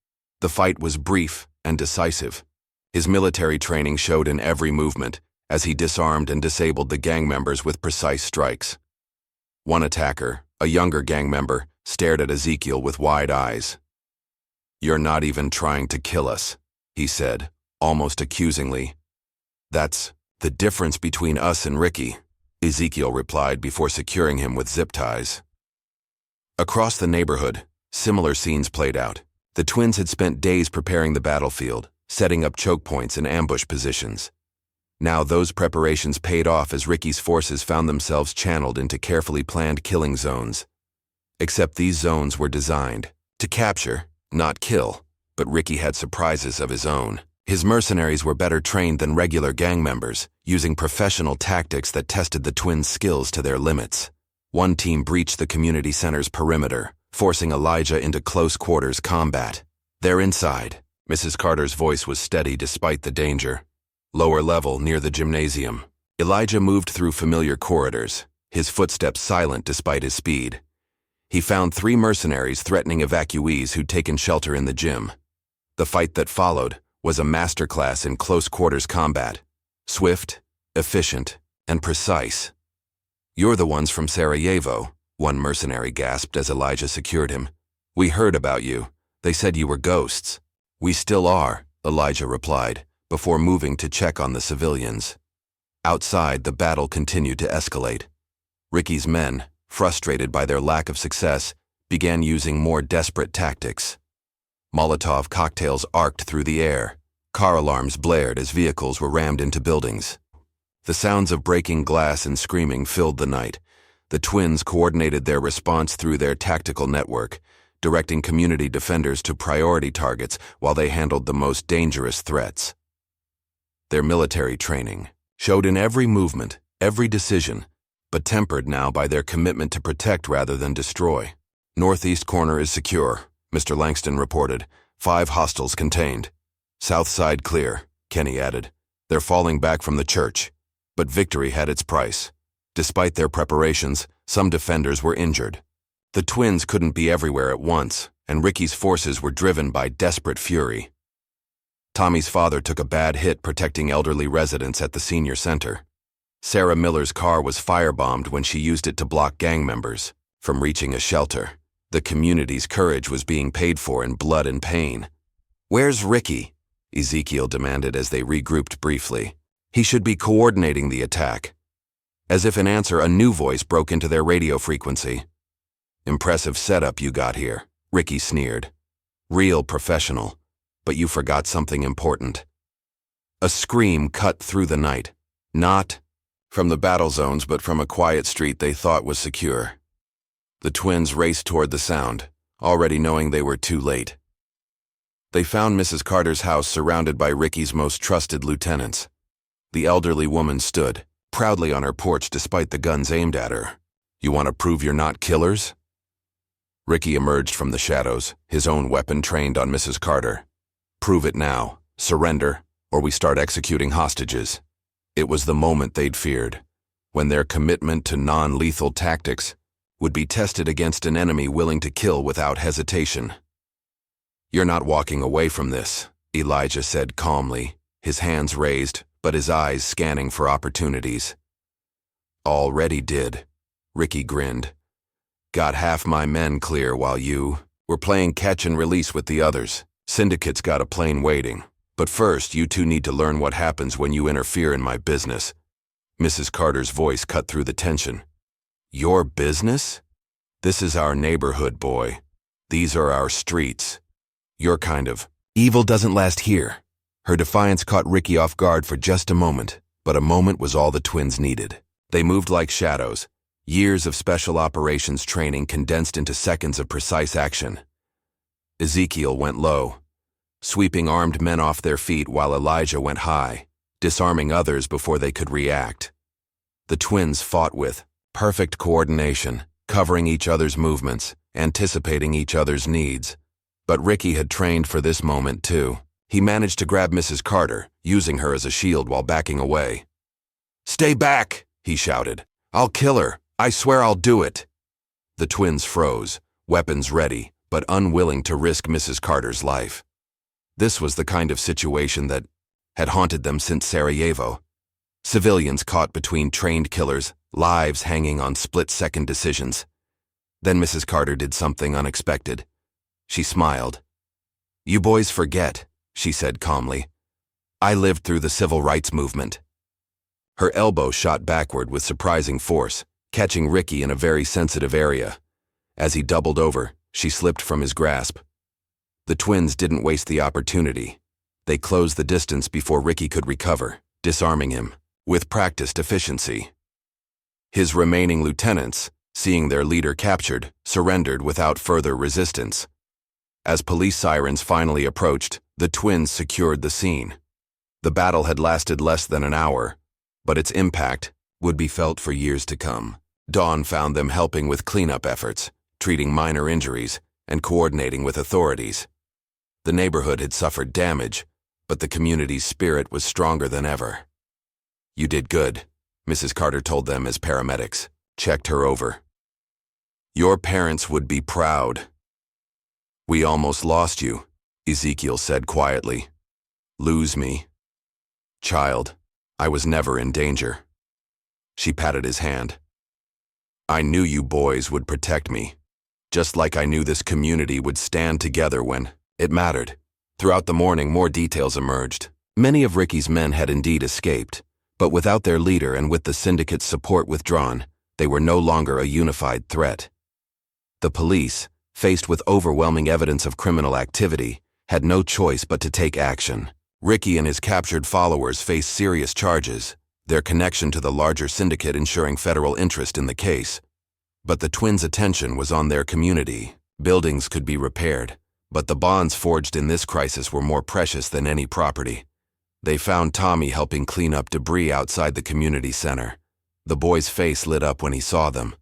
The fight was brief and decisive. His military training showed in every movement, as he disarmed and disabled the gang members with precise strikes. One attacker, a younger gang member, stared at Ezekiel with wide eyes. "You're not even trying to kill us," he said, almost accusingly. "That's the difference between us and Ricky," Ezekiel replied before securing him with zip ties. Across the neighborhood, similar scenes played out. The twins had spent days preparing the battlefield, setting up choke points and ambush positions. Now those preparations paid off as Ricky's forces found themselves channeled into carefully planned killing zones. Except these zones were designed to capture, not kill, but Ricky had surprises of his own. His mercenaries were better trained than regular gang members, using professional tactics that tested the twins' skills to their limits. One team breached the community center's perimeter, forcing Elijah into close-quarters combat. "They're inside." Mrs. Carter's voice was steady despite the danger. Lower level, near the gymnasium. Elijah moved through familiar corridors, his footsteps silent despite his speed. He found 3 mercenaries threatening evacuees who'd taken shelter in the gym. The fight that followed was a masterclass in close-quarters combat. Swift, efficient, and precise. "You're the ones from Sarajevo," one mercenary gasped as Elijah secured him. "We heard about you. They said you were ghosts." "We still are," Elijah replied, before moving to check on the civilians. Outside, the battle continued to escalate. Ricky's men, frustrated by their lack of success, began using more desperate tactics. Molotov cocktails arced through the air. Car alarms blared as vehicles were rammed into buildings. The sounds of breaking glass and screaming filled the night. The twins coordinated their response through their tactical network, directing community defenders to priority targets while they handled the most dangerous threats. Their military training showed in every movement, every decision, but tempered now by their commitment to protect rather than destroy. "Northeast corner is secure," Mr. Langston reported. 5 hostiles contained. "South side clear," Kenny added. "They're falling back from the church." But victory had its price. Despite their preparations, some defenders were injured. The twins couldn't be everywhere at once, and Ricky's forces were driven by desperate fury. Tommy's father took a bad hit protecting elderly residents at the senior center. Sarah Miller's car was firebombed when she used it to block gang members from reaching a shelter. The community's courage was being paid for in blood and pain. "Where's Ricky?" Ezekiel demanded as they regrouped briefly. "He should be coordinating the attack." As if in answer, a new voice broke into their radio frequency. "Impressive setup you got here," Ricky sneered. "Real professional, but you forgot something important." A scream cut through the night, not from the battle zones but from a quiet street they thought was secure. The twins raced toward the sound, already knowing they were too late. They found Mrs. Carter's house surrounded by Ricky's most trusted lieutenants. The elderly woman stood proudly on her porch despite the guns aimed at her. "You want to prove you're not killers?" Ricky emerged from the shadows, his own weapon trained on Mrs. Carter. "Prove it now. Surrender, or we start executing hostages." It was the moment they'd feared, when their commitment to non-lethal tactics would be tested against an enemy willing to kill without hesitation. "You're not walking away from this," Elijah said calmly, his hands raised, but his eyes scanning for opportunities. "Already did," Ricky grinned. "Got half my men clear while you were playing catch and release with the others. Syndicate's got a plane waiting. But first, you two need to learn what happens when you interfere in my business." Mrs. Carter's voice cut through the tension. "Your business? This is our neighborhood, boy. These are our streets. Your kind of evil doesn't last here." Her defiance caught Ricky off guard for just a moment, but a moment was all the twins needed. They moved like shadows, years of special operations training condensed into seconds of precise action. Ezekiel went low, sweeping armed men off their feet while Elijah went high, disarming others before they could react. The twins fought with perfect coordination, covering each other's movements, anticipating each other's needs. But Ricky had trained for this moment too. He managed to grab Mrs. Carter, using her as a shield while backing away. "Stay back," he shouted. "I'll kill her. I swear I'll do it." The twins froze, weapons ready, but unwilling to risk Mrs. Carter's life. This was the kind of situation that had haunted them since Sarajevo. Civilians caught between trained killers, lives hanging on split-second decisions. Then Mrs. Carter did something unexpected. She smiled. "You boys forget," she said calmly. "I lived through the civil rights movement." Her elbow shot backward with surprising force, catching Ricky in a very sensitive area. As he doubled over, she slipped from his grasp. The twins didn't waste the opportunity. They closed the distance before Ricky could recover, disarming him, with practiced efficiency. His remaining lieutenants, seeing their leader captured, surrendered without further resistance. As police sirens finally approached, the twins secured the scene. The battle had lasted less than an hour, but its impact would be felt for years to come. Dawn found them helping with cleanup efforts, treating minor injuries, and coordinating with authorities. The neighborhood had suffered damage, but the community's spirit was stronger than ever. "You did good," Mrs. Carter told them as paramedics checked her over. "Your parents would be proud." "We almost lost you," Ezekiel said quietly. "Lose me?" "Child, I was never in danger." She patted his hand. "I knew you boys would protect me, just like I knew this community would stand together when it mattered." Throughout the morning, more details emerged. Many of Ricky's men had indeed escaped, but without their leader and with the syndicate's support withdrawn, they were no longer a unified threat. The police, faced with overwhelming evidence of criminal activity, had no choice but to take action. Ricky and his captured followers faced serious charges, their connection to the larger syndicate ensuring federal interest in the case. But the twins' attention was on their community. Buildings could be repaired, but the bonds forged in this crisis were more precious than any property. They found Tommy helping clean up debris outside the community center. The boy's face lit up when he saw them.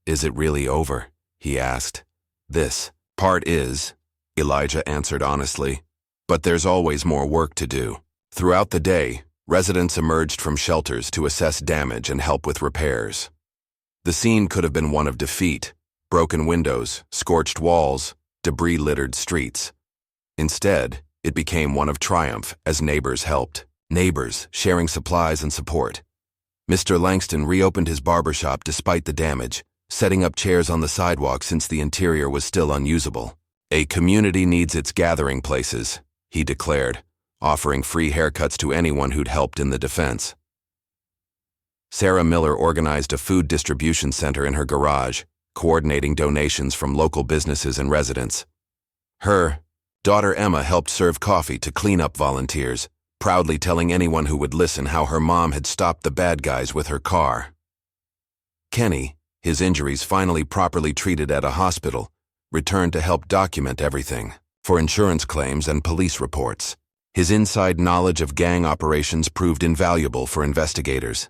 "Is it really over?" he asked. "This part is," Elijah answered honestly. "But there's always more work to do." Throughout the day, residents emerged from shelters to assess damage and help with repairs. The scene could have been one of defeat: broken windows, scorched walls, debris-littered streets. Instead, it became one of triumph as neighbors helped. Neighbors sharing supplies and support. Mr. Langston reopened his barbershop despite the damage, setting up chairs on the sidewalk since the interior was still unusable. "A community needs its gathering places," he declared, offering free haircuts to anyone who'd helped in the defense. Sarah Miller organized a food distribution center in her garage, coordinating donations from local businesses and residents. Her daughter Emma helped serve coffee to cleanup volunteers, proudly telling anyone who would listen how her mom had stopped the bad guys with her car. Kenny, his injuries finally properly treated at a hospital, returned to help document everything, for insurance claims and police reports. His inside knowledge of gang operations proved invaluable for investigators.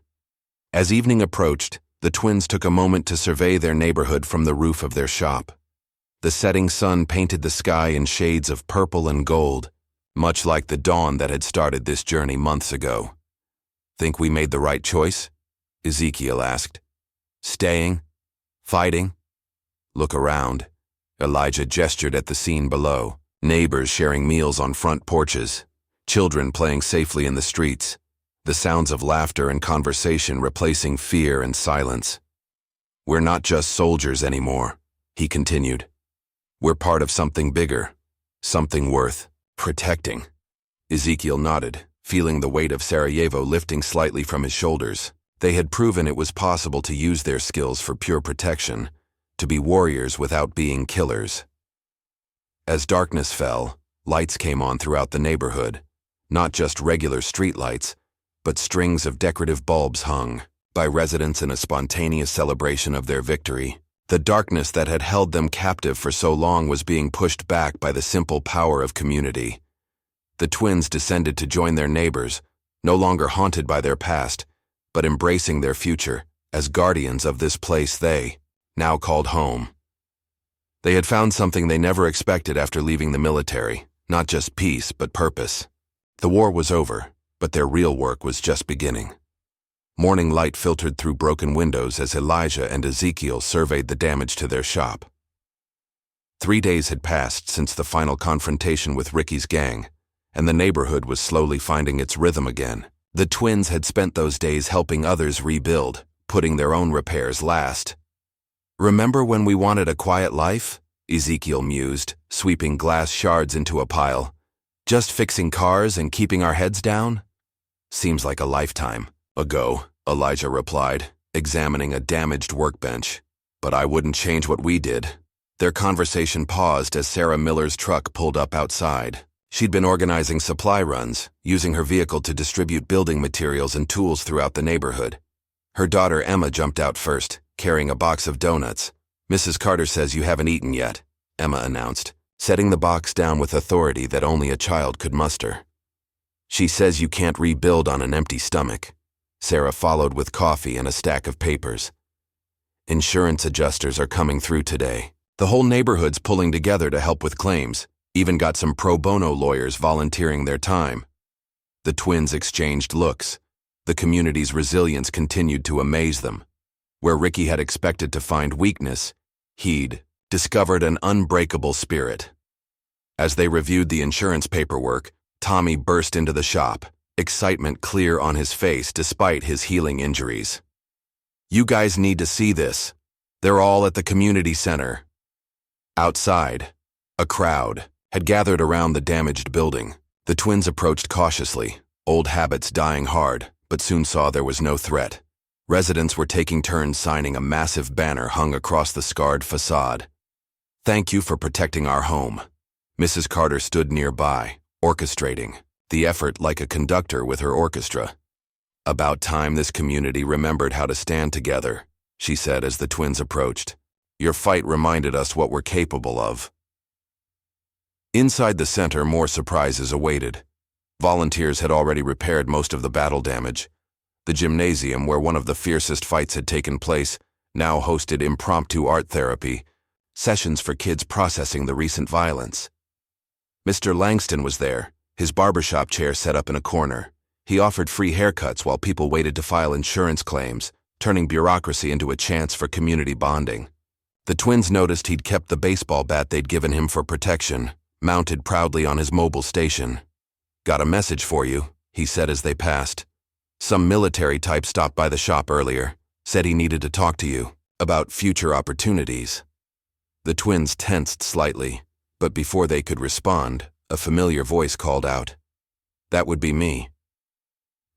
As evening approached, the twins took a moment to survey their neighborhood from the roof of their shop. The setting sun painted the sky in shades of purple and gold, much like the dawn that had started this journey months ago. "Think we made the right choice?" Ezekiel asked. "Staying? Fighting?" "Look around." Elijah gestured at the scene below. Neighbors sharing meals on front porches, children playing safely in the streets, the sounds of laughter and conversation replacing fear and silence. "We're not just soldiers anymore," he continued. "We're part of something bigger, something worth protecting." Ezekiel nodded, feeling the weight of Sarajevo lifting slightly from his shoulders. They had proven it was possible to use their skills for pure protection, to be warriors without being killers. As darkness fell, lights came on throughout the neighborhood, not just regular streetlights, but strings of decorative bulbs hung by residents in a spontaneous celebration of their victory. The darkness that had held them captive for so long was being pushed back by the simple power of community. The twins descended to join their neighbors, no longer haunted by their past, but embracing their future as guardians of this place they now called home. They had found something they never expected after leaving the military, not just peace, but purpose. The war was over, but their real work was just beginning. Morning light filtered through broken windows as Elijah and Ezekiel surveyed the damage to their shop. 3 days had passed since the final confrontation with Ricky's gang, and the neighborhood was slowly finding its rhythm again. The twins had spent those days helping others rebuild, putting their own repairs last. "Remember when we wanted a quiet life?" Ezekiel mused, sweeping glass shards into a pile. "Just fixing cars and keeping our heads down?" "Seems like a lifetime ago," Elijah replied, examining a damaged workbench. "But I wouldn't change what we did." Their conversation paused as Sarah Miller's truck pulled up outside. She'd been organizing supply runs, using her vehicle to distribute building materials and tools throughout the neighborhood. Her daughter Emma jumped out first, carrying a box of donuts. "Mrs. Carter says you haven't eaten yet," Emma announced, setting the box down with authority that only a child could muster. "She says you can't rebuild on an empty stomach." Sarah followed with coffee and a stack of papers. "Insurance adjusters are coming through today. The whole neighborhood's pulling together to help with claims, even got some pro bono lawyers volunteering their time." The twins exchanged looks. The community's resilience continued to amaze them. Where Ricky had expected to find weakness, he'd discovered an unbreakable spirit. As they reviewed the insurance paperwork, Tommy burst into the shop, excitement clear on his face despite his healing injuries. "You guys need to see this. They're all at the community center." Outside, a crowd had gathered around the damaged building. The twins approached cautiously, old habits dying hard, but soon saw there was no threat. Residents were taking turns signing a massive banner hung across the scarred facade. "Thank you for protecting our home." Mrs. Carter stood nearby, orchestrating the effort like a conductor with her orchestra. "About time this community remembered how to stand together," she said as the twins approached. "Your fight reminded us what we're capable of." Inside the center, more surprises awaited. Volunteers had already repaired most of the battle damage. The gymnasium, where one of the fiercest fights had taken place, now hosted impromptu art therapy, sessions for kids processing the recent violence. Mr. Langston was there, his barbershop chair set up in a corner. He offered free haircuts while people waited to file insurance claims, turning bureaucracy into a chance for community bonding. The twins noticed he'd kept the baseball bat they'd given him for protection, mounted proudly on his mobile station. "Got a message for you," he said as they passed. "Some military type stopped by the shop earlier, said he needed to talk to you about future opportunities." The twins tensed slightly, but before they could respond, a familiar voice called out. "That would be me."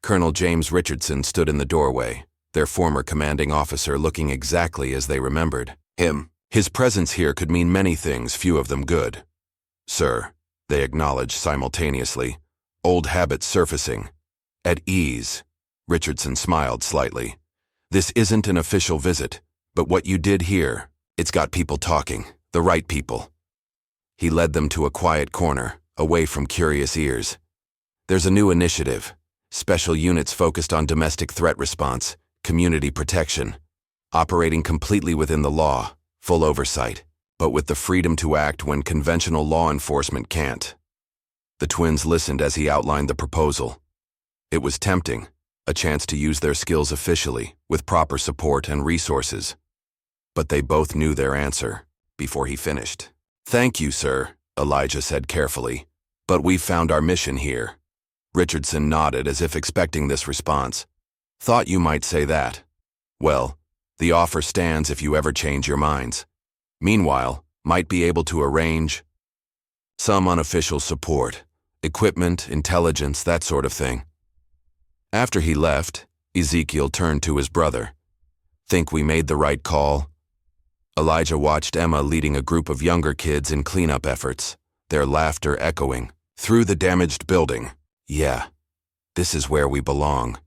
Colonel James Richardson stood in the doorway, their former commanding officer, looking exactly as they remembered him. His presence here could mean many things, few of them good. "Sir," they acknowledged simultaneously, old habits surfacing. At ease, Richardson smiled slightly. "This isn't an official visit, but what you did here, it's got people talking. The right people. He led them to a quiet corner, away from curious ears. There's a new initiative. Special units focused on domestic threat response, community protection. Operating completely within the law, full oversight, but with the freedom to act when conventional law enforcement can't. The twins listened as he outlined the proposal. It was tempting, a chance to use their skills officially, with proper support and resources. But they both knew their answer before he finished. "Thank you, sir," Elijah said carefully, "but we've found our mission here." Richardson nodded as if expecting this response. "Thought you might say that. Well, the offer stands if you ever change your minds. Meanwhile, might be able to arrange some unofficial support, equipment, intelligence, that sort of thing." After he left, Ezekiel turned to his brother. "Think we made the right call?" Elijah watched Emma leading a group of younger kids in cleanup efforts, their laughter echoing through the damaged building. "Yeah, this is where we belong."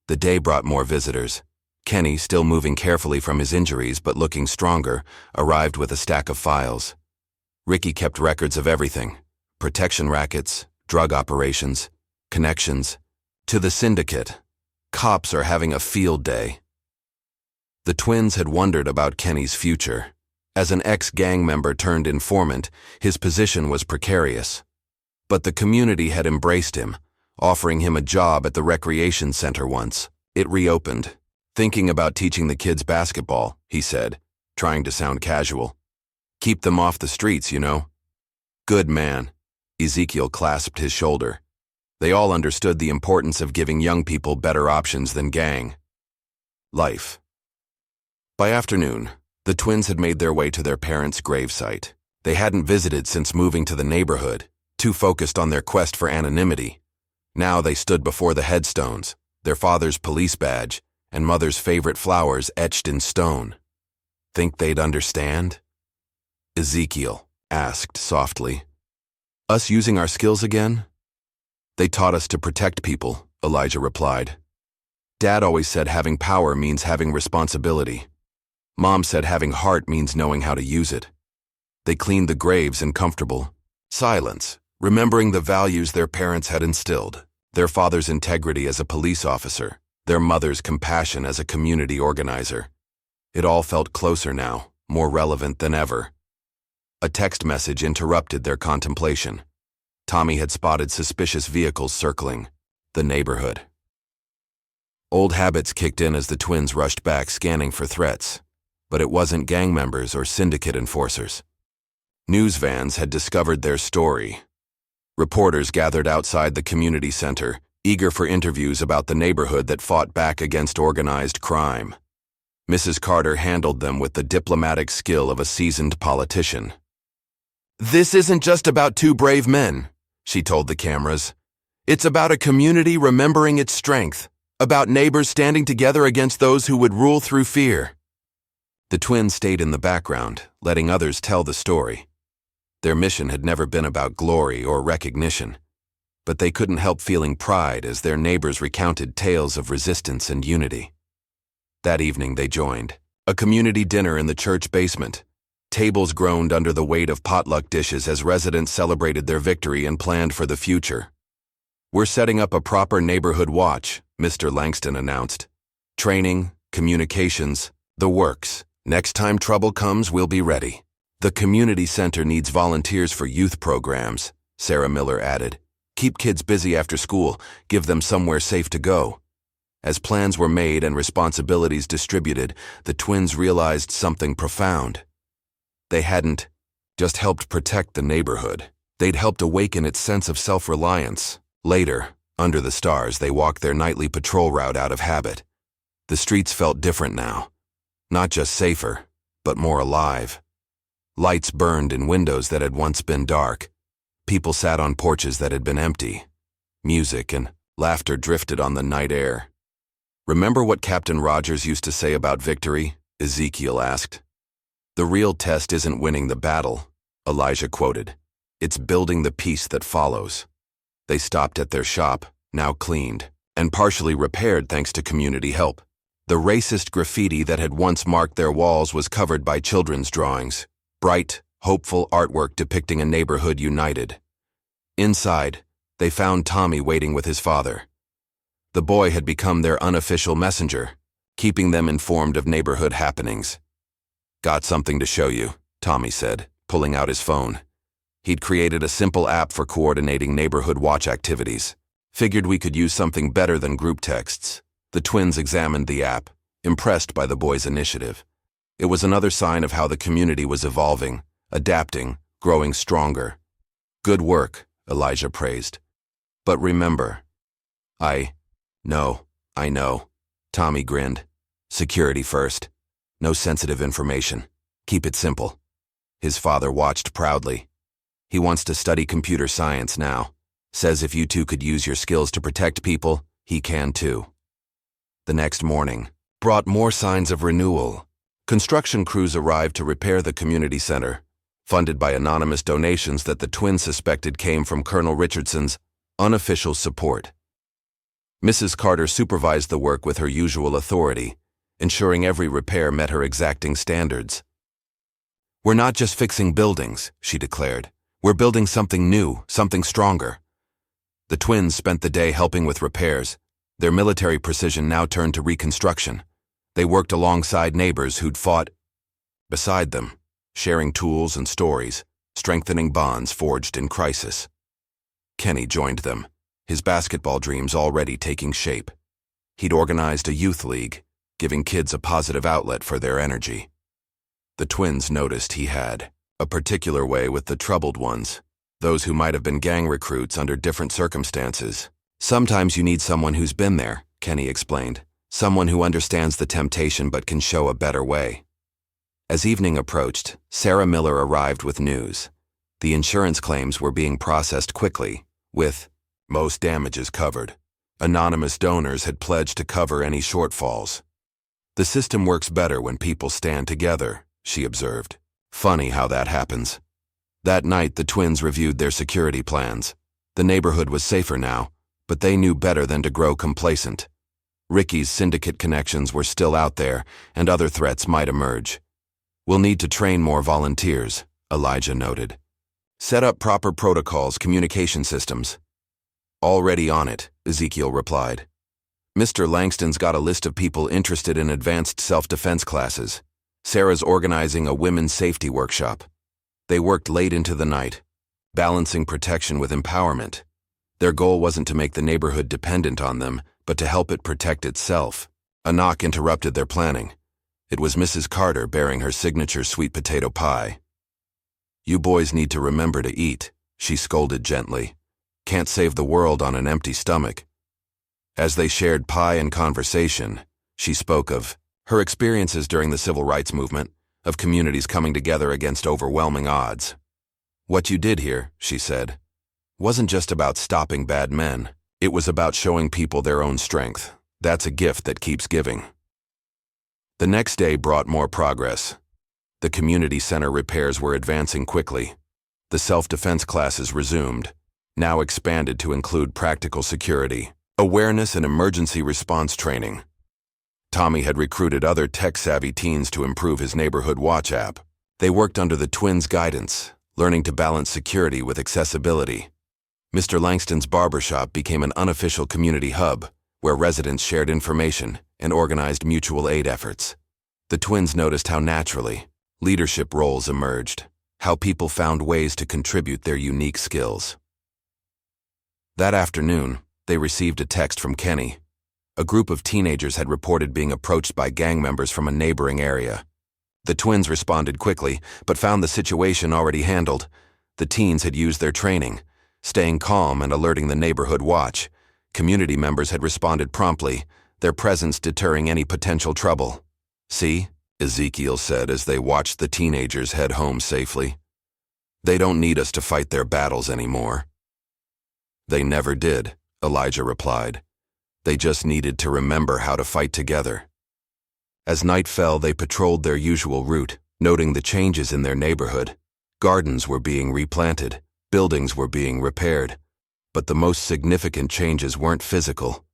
The day brought more visitors. Kenny, still moving carefully from his injuries but looking stronger, arrived with a stack of files. Ricky kept records of everything: protection rackets, drug operations, connections. To the syndicate. Cops are having a field day. The twins had wondered about Kenny's future. As an ex-gang member turned informant, his position was precarious. But the community had embraced him, offering him a job at the recreation center once. It reopened. "Thinking about teaching the kids basketball," he said, trying to sound casual. "Keep them off the streets, you know." "Good man." Ezekiel clasped his shoulder. They all understood the importance of giving young people better options than gang life. By afternoon, the twins had made their way to their parents' gravesite. They hadn't visited since moving to the neighborhood, too focused on their quest for anonymity. Now they stood before the headstones, their father's police badge and mother's favorite flowers etched in stone. "Think they'd understand?" Ezekiel asked softly. "Us using our skills again?" "They taught us to protect people," Elijah replied. "Dad always said having power means having responsibility. Mom said having heart means knowing how to use it." They cleaned the graves in comfortable silence, remembering the values their parents had instilled: their father's integrity as a police officer, their mother's compassion as a community organizer. It all felt closer now, more relevant than ever. A text message interrupted their contemplation. Tommy had spotted suspicious vehicles circling the neighborhood. Old habits kicked in as the twins rushed back, scanning for threats. But it wasn't gang members or syndicate enforcers. News vans had discovered their story. Reporters gathered outside the community center, eager for interviews about the neighborhood that fought back against organized crime. Mrs. Carter handled them with the diplomatic skill of a seasoned politician. "This isn't just about two brave men," she told the cameras. "It's about a community remembering its strength, about neighbors standing together against those who would rule through fear." The twins stayed in the background, letting others tell the story. Their mission had never been about glory or recognition, but they couldn't help feeling pride as their neighbors recounted tales of resistance and unity. That evening they joined a community dinner in the church basement. Tables groaned under the weight of potluck dishes as residents celebrated their victory and planned for the future. "We're setting up a proper neighborhood watch," Mr. Langston announced. "Training, communications, the works. Next time trouble comes, we'll be ready." "The community center needs volunteers for youth programs," Sarah Miller added. "Keep kids busy after school, give them somewhere safe to go." As plans were made and responsibilities distributed, the twins realized something profound. They hadn't just helped protect the neighborhood. They'd helped awaken its sense of self-reliance. Later, under the stars, they walked their nightly patrol route out of habit. The streets felt different now. Not just safer, but more alive. Lights burned in windows that had once been dark. People sat on porches that had been empty. Music and laughter drifted on the night air. "Remember what Captain Rogers used to say about victory?" Ezekiel asked. "The real test isn't winning the battle," Elijah quoted. "It's building the peace that follows." They stopped at their shop, now cleaned, and partially repaired thanks to community help. The racist graffiti that had once marked their walls was covered by children's drawings. bright, hopeful artwork depicting a neighborhood united. Inside, they found Tommy waiting with his father. The boy had become their unofficial messenger, keeping them informed of neighborhood happenings. "Got something to show you," Tommy said, pulling out his phone. He'd created a simple app for coordinating neighborhood watch activities. Figured we could use something better than group texts. The twins examined the app, impressed by the boy's initiative. It was another sign of how the community was evolving, adapting, growing stronger. "Good work," Elijah praised. "But remember." I know, Tommy grinned. "Security first. No sensitive information. Keep it simple." His father watched proudly. "He wants to study computer science now. Says if you two could use your skills to protect people, he can too." The next morning brought more signs of renewal. Construction crews arrived to repair the community center, funded by anonymous donations that the twins suspected came from Colonel Richardson's unofficial support. Mrs. Carter supervised the work with her usual authority, ensuring every repair met her exacting standards. "We're not just fixing buildings," she declared. "We're building something new, something stronger." The twins spent the day helping with repairs. Their military precision now turned to reconstruction. They worked alongside neighbors who'd fought beside them, sharing tools and stories, strengthening bonds forged in crisis. Kenny joined them, his basketball dreams already taking shape. He'd organized a youth league, giving kids a positive outlet for their energy. The twins noticed he had a particular way with the troubled ones, those who might have been gang recruits under different circumstances. "Sometimes you need someone who's been there," Kenny explained. "Someone who understands the temptation but can show a better way." As evening approached, Sarah Miller arrived with news. The insurance claims were being processed quickly, with most damages covered. Anonymous donors had pledged to cover any shortfalls. "The system works better when people stand together," she observed. "Funny how that happens." That night, the twins reviewed their security plans. The neighborhood was safer now, but they knew better than to grow complacent. Ricky's syndicate connections were still out there, and other threats might emerge. "We'll need to train more volunteers," Elijah noted. "Set up proper protocols, communication systems." "Already on it," Ezekiel replied. "Mr. Langston's got a list of people interested in advanced self-defense classes. Sarah's organizing a women's safety workshop." They worked late into the night, balancing protection with empowerment. Their goal wasn't to make the neighborhood dependent on them, but to help it protect itself. A knock interrupted their planning. It was Mrs. Carter bearing her signature sweet potato pie. "You boys need to remember to eat," she scolded gently. "Can't save the world on an empty stomach." As they shared pie and conversation, she spoke of her experiences during the civil rights movement, of communities coming together against overwhelming odds. "What you did here," she said, "wasn't just about stopping bad men. It was about showing people their own strength. That's a gift that keeps giving." The next day brought more progress. The community center repairs were advancing quickly. The self-defense classes resumed, now expanded to include practical security, awareness, and emergency response training. Tommy had recruited other tech-savvy teens to improve his neighborhood watch app. They worked under the twins' guidance, learning to balance security with accessibility. Mr. Langston's barbershop became an unofficial community hub, where residents shared information and organized mutual aid efforts. The twins noticed how naturally leadership roles emerged, how people found ways to contribute their unique skills. That afternoon, they received a text from Kenny. A group of teenagers had reported being approached by gang members from a neighboring area. The twins responded quickly, but found the situation already handled. The teens had used their training, staying calm and alerting the neighborhood watch. Community members had responded promptly, their presence deterring any potential trouble. "See," Ezekiel said as they watched the teenagers head home safely. "They don't need us to fight their battles anymore." "They never did," Elijah replied. "They just needed to remember how to fight together." As night fell, they patrolled their usual route, noting the changes in their neighborhood. Gardens were being replanted, buildings were being repaired. But the most significant changes weren't physical.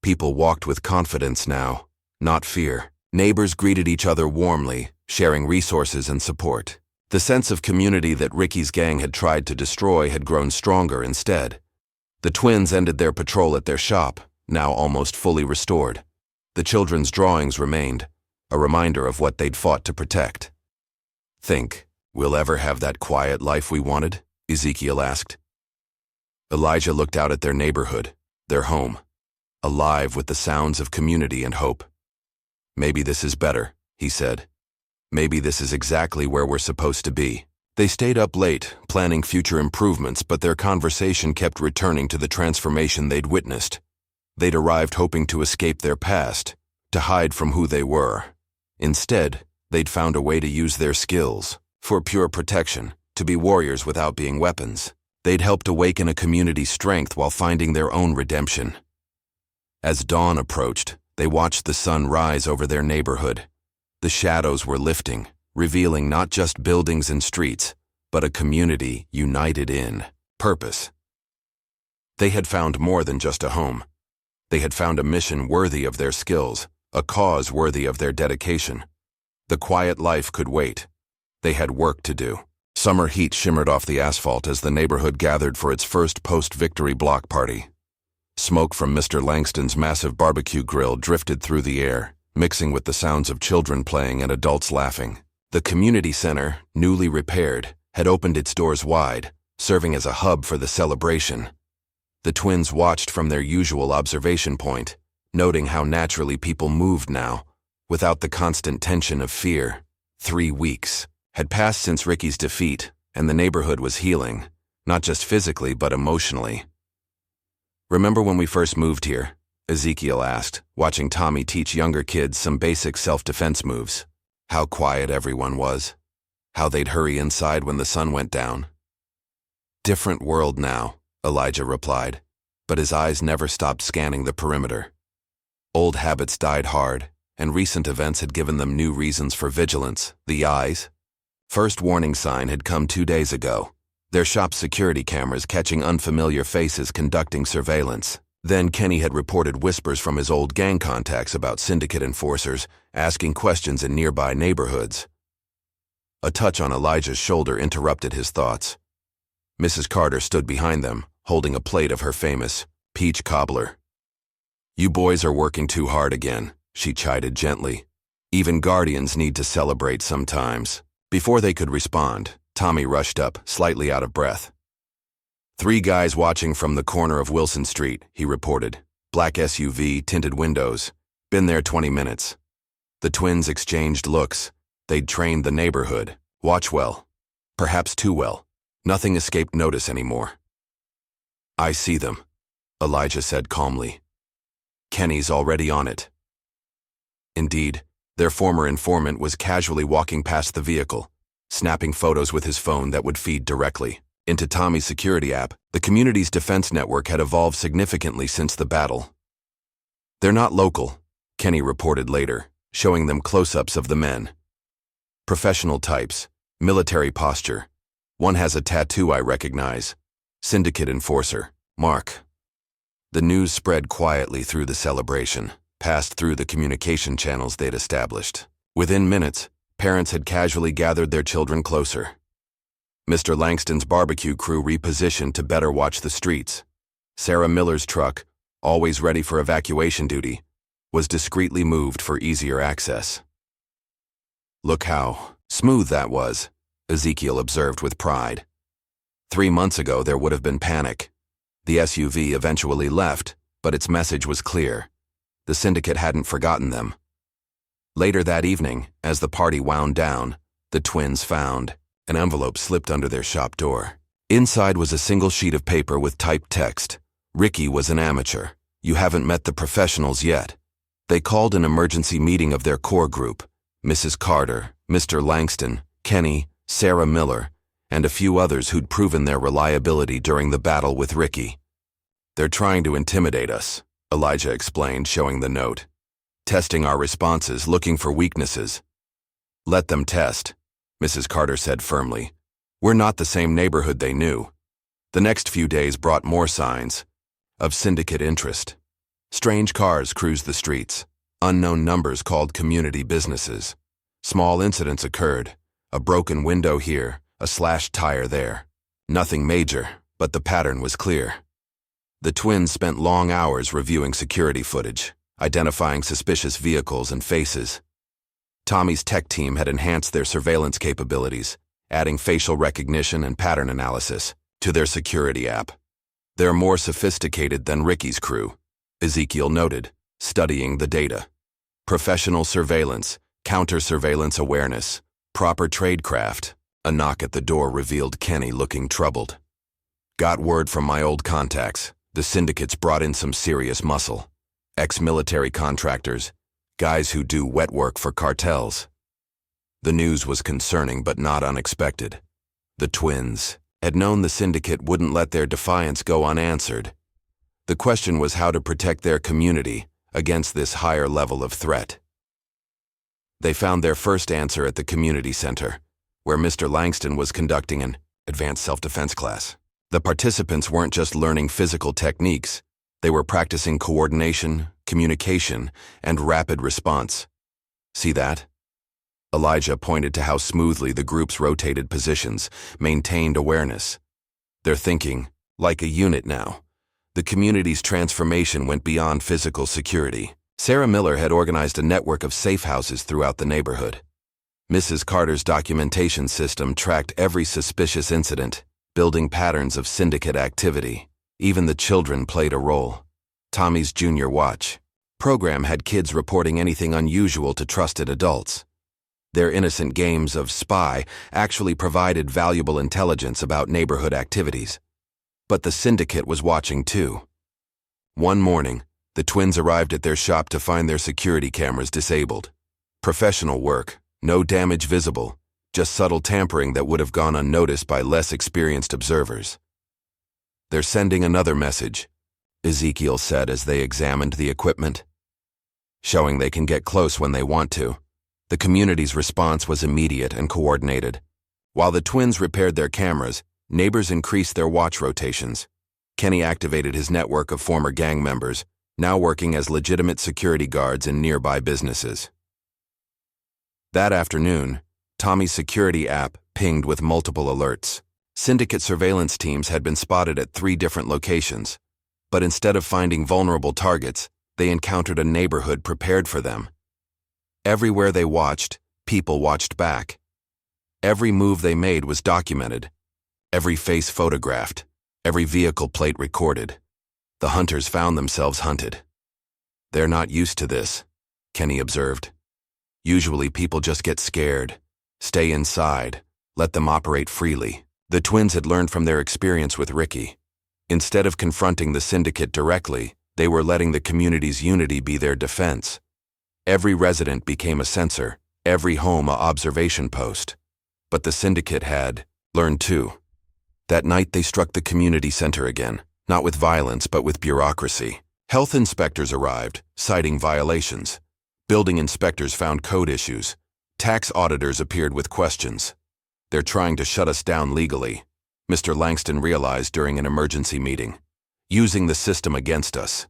People walked with confidence now, not fear. Neighbors greeted each other warmly, sharing resources and support. The sense of community that Ricky's gang had tried to destroy had grown stronger instead. The twins ended their patrol at their shop, now almost fully restored. The children's drawings remained, a reminder of what they'd fought to protect. "Think we'll ever have that quiet life we wanted?" Ezekiel asked. Elijah looked out at their neighborhood, their home, alive with the sounds of community and hope. "Maybe this is better," he said. "Maybe this is exactly where we're supposed to be." They stayed up late, planning future improvements, but their conversation kept returning to the transformation they'd witnessed. They'd arrived hoping to escape their past, to hide from who they were. Instead, they'd found a way to use their skills, for pure protection, to be warriors without being weapons. They'd helped awaken a community's strength while finding their own redemption. As dawn approached, they watched the sun rise over their neighborhood. The shadows were lifting, revealing not just buildings and streets, but a community united in purpose. They had found more than just a home. They had found a mission worthy of their skills, a cause worthy of their dedication. The quiet life could wait. They had work to do. Summer heat shimmered off the asphalt as the neighborhood gathered for its first post-victory block party. Smoke from Mr. Langston's massive barbecue grill drifted through the air, mixing with the sounds of children playing and adults laughing. The community center, newly repaired, had opened its doors wide, serving as a hub for the celebration. The twins watched from their usual observation point, noting how naturally people moved now, without the constant tension of fear. 3 weeks had passed since Ricky's defeat, and the neighborhood was healing, not just physically but emotionally. "Remember when we first moved here?" Ezekiel asked, watching Tommy teach younger kids some basic self-defense moves. How quiet everyone was. How they'd hurry inside when the sun went down. "Different world now," Elijah replied, but his eyes never stopped scanning the perimeter. Old habits died hard, and recent events had given them new reasons for vigilance. The eyes. First warning sign had come 2 days ago. Their shop's security cameras catching unfamiliar faces conducting surveillance. Then Kenny had reported whispers from his old gang contacts about syndicate enforcers asking questions in nearby neighborhoods. A touch on Elijah's shoulder interrupted his thoughts. Mrs. Carter stood behind them, holding a plate of her famous peach cobbler. "You boys are working too hard again," she chided gently. "Even guardians need to celebrate sometimes." Before they could respond, Tommy rushed up, slightly out of breath. "3 guys watching from the corner of Wilson Street," he reported. "Black SUV, tinted windows. Been there 20 minutes. The twins exchanged looks. They'd trained the neighborhood. Watch well. Perhaps too well. Nothing escaped notice anymore." "I see them," Elijah said calmly. "Kenny's already on it." Indeed, their former informant was casually walking past the vehicle, snapping photos with his phone that would feed directly into Tommy's security app. The community's defense network had evolved significantly since the battle. "They're not local," Kenny reported later, showing them close-ups of the men. "Professional types, military posture. One has a tattoo I recognize. Syndicate enforcer, Mark." The news spread quietly through the celebration, passed through the communication channels they'd established. Within minutes, parents had casually gathered their children closer. Mr. Langston's barbecue crew repositioned to better watch the streets. Sarah Miller's truck, always ready for evacuation duty, was discreetly moved for easier access. "Look how smooth that was," Ezekiel observed with pride. 3 months ago there would have been panic. The SUV eventually left, but its message was clear. The syndicate hadn't forgotten them. Later that evening, as the party wound down, the twins found an envelope slipped under their shop door. Inside was a single sheet of paper with typed text. "Ricky was an amateur. You haven't met the professionals yet." They called an emergency meeting of their core group: Mrs. Carter, Mr. Langston, Kenny, Sarah Miller, and a few others who'd proven their reliability during the battle with Ricky. "They're trying to intimidate us," Elijah explained, showing the note. "Testing our responses, looking for weaknesses." "Let them test," Mrs. Carter said firmly. "We're not the same neighborhood they knew." The next few days brought more signs of syndicate interest. Strange cars cruised the streets. Unknown numbers called community businesses. Small incidents occurred. A broken window here, a slashed tire there. Nothing major, but the pattern was clear. The twins spent long hours reviewing security footage, identifying suspicious vehicles and faces. Tommy's tech team had enhanced their surveillance capabilities, adding facial recognition and pattern analysis to their security app. They're more sophisticated than Ricky's crew, Ezekiel noted, studying the data. Professional surveillance, counter-surveillance awareness, proper tradecraft. A knock at the door revealed Kenny looking troubled. Got word from my old contacts. The syndicates brought in some serious muscle. Ex-military contractors, guys who do wet work for cartels. The news was concerning but not unexpected. The twins had known the syndicate wouldn't let their defiance go unanswered. The question was how to protect their community against this higher level of threat. They found their first answer at the community center, where Mr. Langston was conducting an advanced self-defense class. The participants weren't just learning physical techniques, they were practicing coordination, communication, and rapid response. See that? Elijah pointed to how smoothly the groups rotated positions, maintained awareness. They're thinking, like a unit now. The community's transformation went beyond physical security. Sarah Miller had organized a network of safe houses throughout the neighborhood. Mrs. Carter's documentation system tracked every suspicious incident, building patterns of syndicate activity. Even the children played a role. Tommy's Junior Watch program had kids reporting anything unusual to trusted adults. Their innocent games of spy actually provided valuable intelligence about neighborhood activities. But the syndicate was watching too. One morning, the twins arrived at their shop to find their security cameras disabled. Professional work, no damage visible, just subtle tampering that would have gone unnoticed by less experienced observers. They're sending another message, Ezekiel said as they examined the equipment. Showing they can get close when they want to. The community's response was immediate and coordinated. While the twins repaired their cameras, neighbors increased their watch rotations. Kenny activated his network of former gang members, now working as legitimate security guards in nearby businesses. That afternoon, Tommy's security app pinged with multiple alerts. Syndicate surveillance teams had been spotted at 3 different locations, but instead of finding vulnerable targets, they encountered a neighborhood prepared for them. Everywhere they watched, people watched back. Every move they made was documented, every face photographed, every vehicle plate recorded. The hunters found themselves hunted. They're not used to this, Kenny observed. Usually people just get scared, stay inside, let them operate freely. The twins had learned from their experience with Ricky. Instead of confronting the syndicate directly, they were letting the community's unity be their defense. Every resident became a sensor, every home a observation post. But the syndicate had learned too. That night they struck the community center again, not with violence but with bureaucracy. Health inspectors arrived, citing violations. Building inspectors found code issues. Tax auditors appeared with questions. They're trying to shut us down legally, Mr. Langston realized during an emergency meeting. Using the system against us.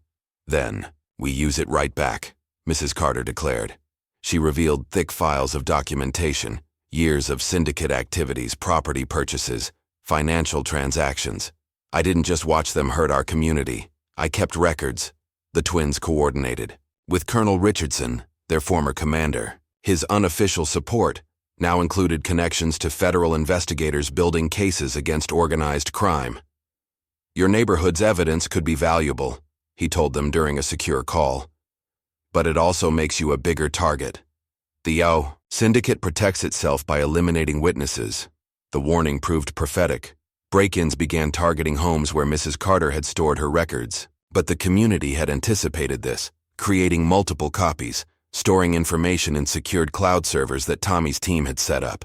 Then, we use it right back, Mrs. Carter declared. She revealed thick files of documentation, years of syndicate activities, property purchases, financial transactions. I didn't just watch them hurt our community. I kept records. The twins coordinated. With Colonel Richardson, their former commander. His unofficial support now included connections to federal investigators building cases against organized crime. Your neighborhood's evidence could be valuable, he told them during a secure call. But it also makes you a bigger target. The syndicate protects itself by eliminating witnesses. The warning proved prophetic. Break-ins began targeting homes where Mrs. Carter had stored her records. But the community had anticipated this, creating multiple copies, storing information in secured cloud servers that Tommy's team had set up.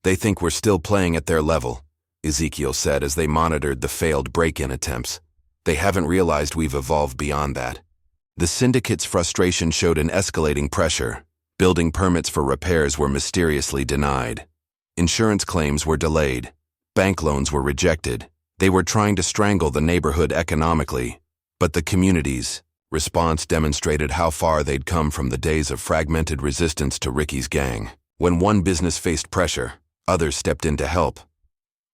They think we're still playing at their level, Ezekiel said as they monitored the failed break-in attempts. They haven't realized we've evolved beyond that. The syndicate's frustration showed an escalating pressure. Building permits for repairs were mysteriously denied. Insurance claims were delayed. Bank loans were rejected. They were trying to strangle the neighborhood economically. But the community's response demonstrated how far they'd come from the days of fragmented resistance to Ricky's gang. When one business faced pressure, others stepped in to help.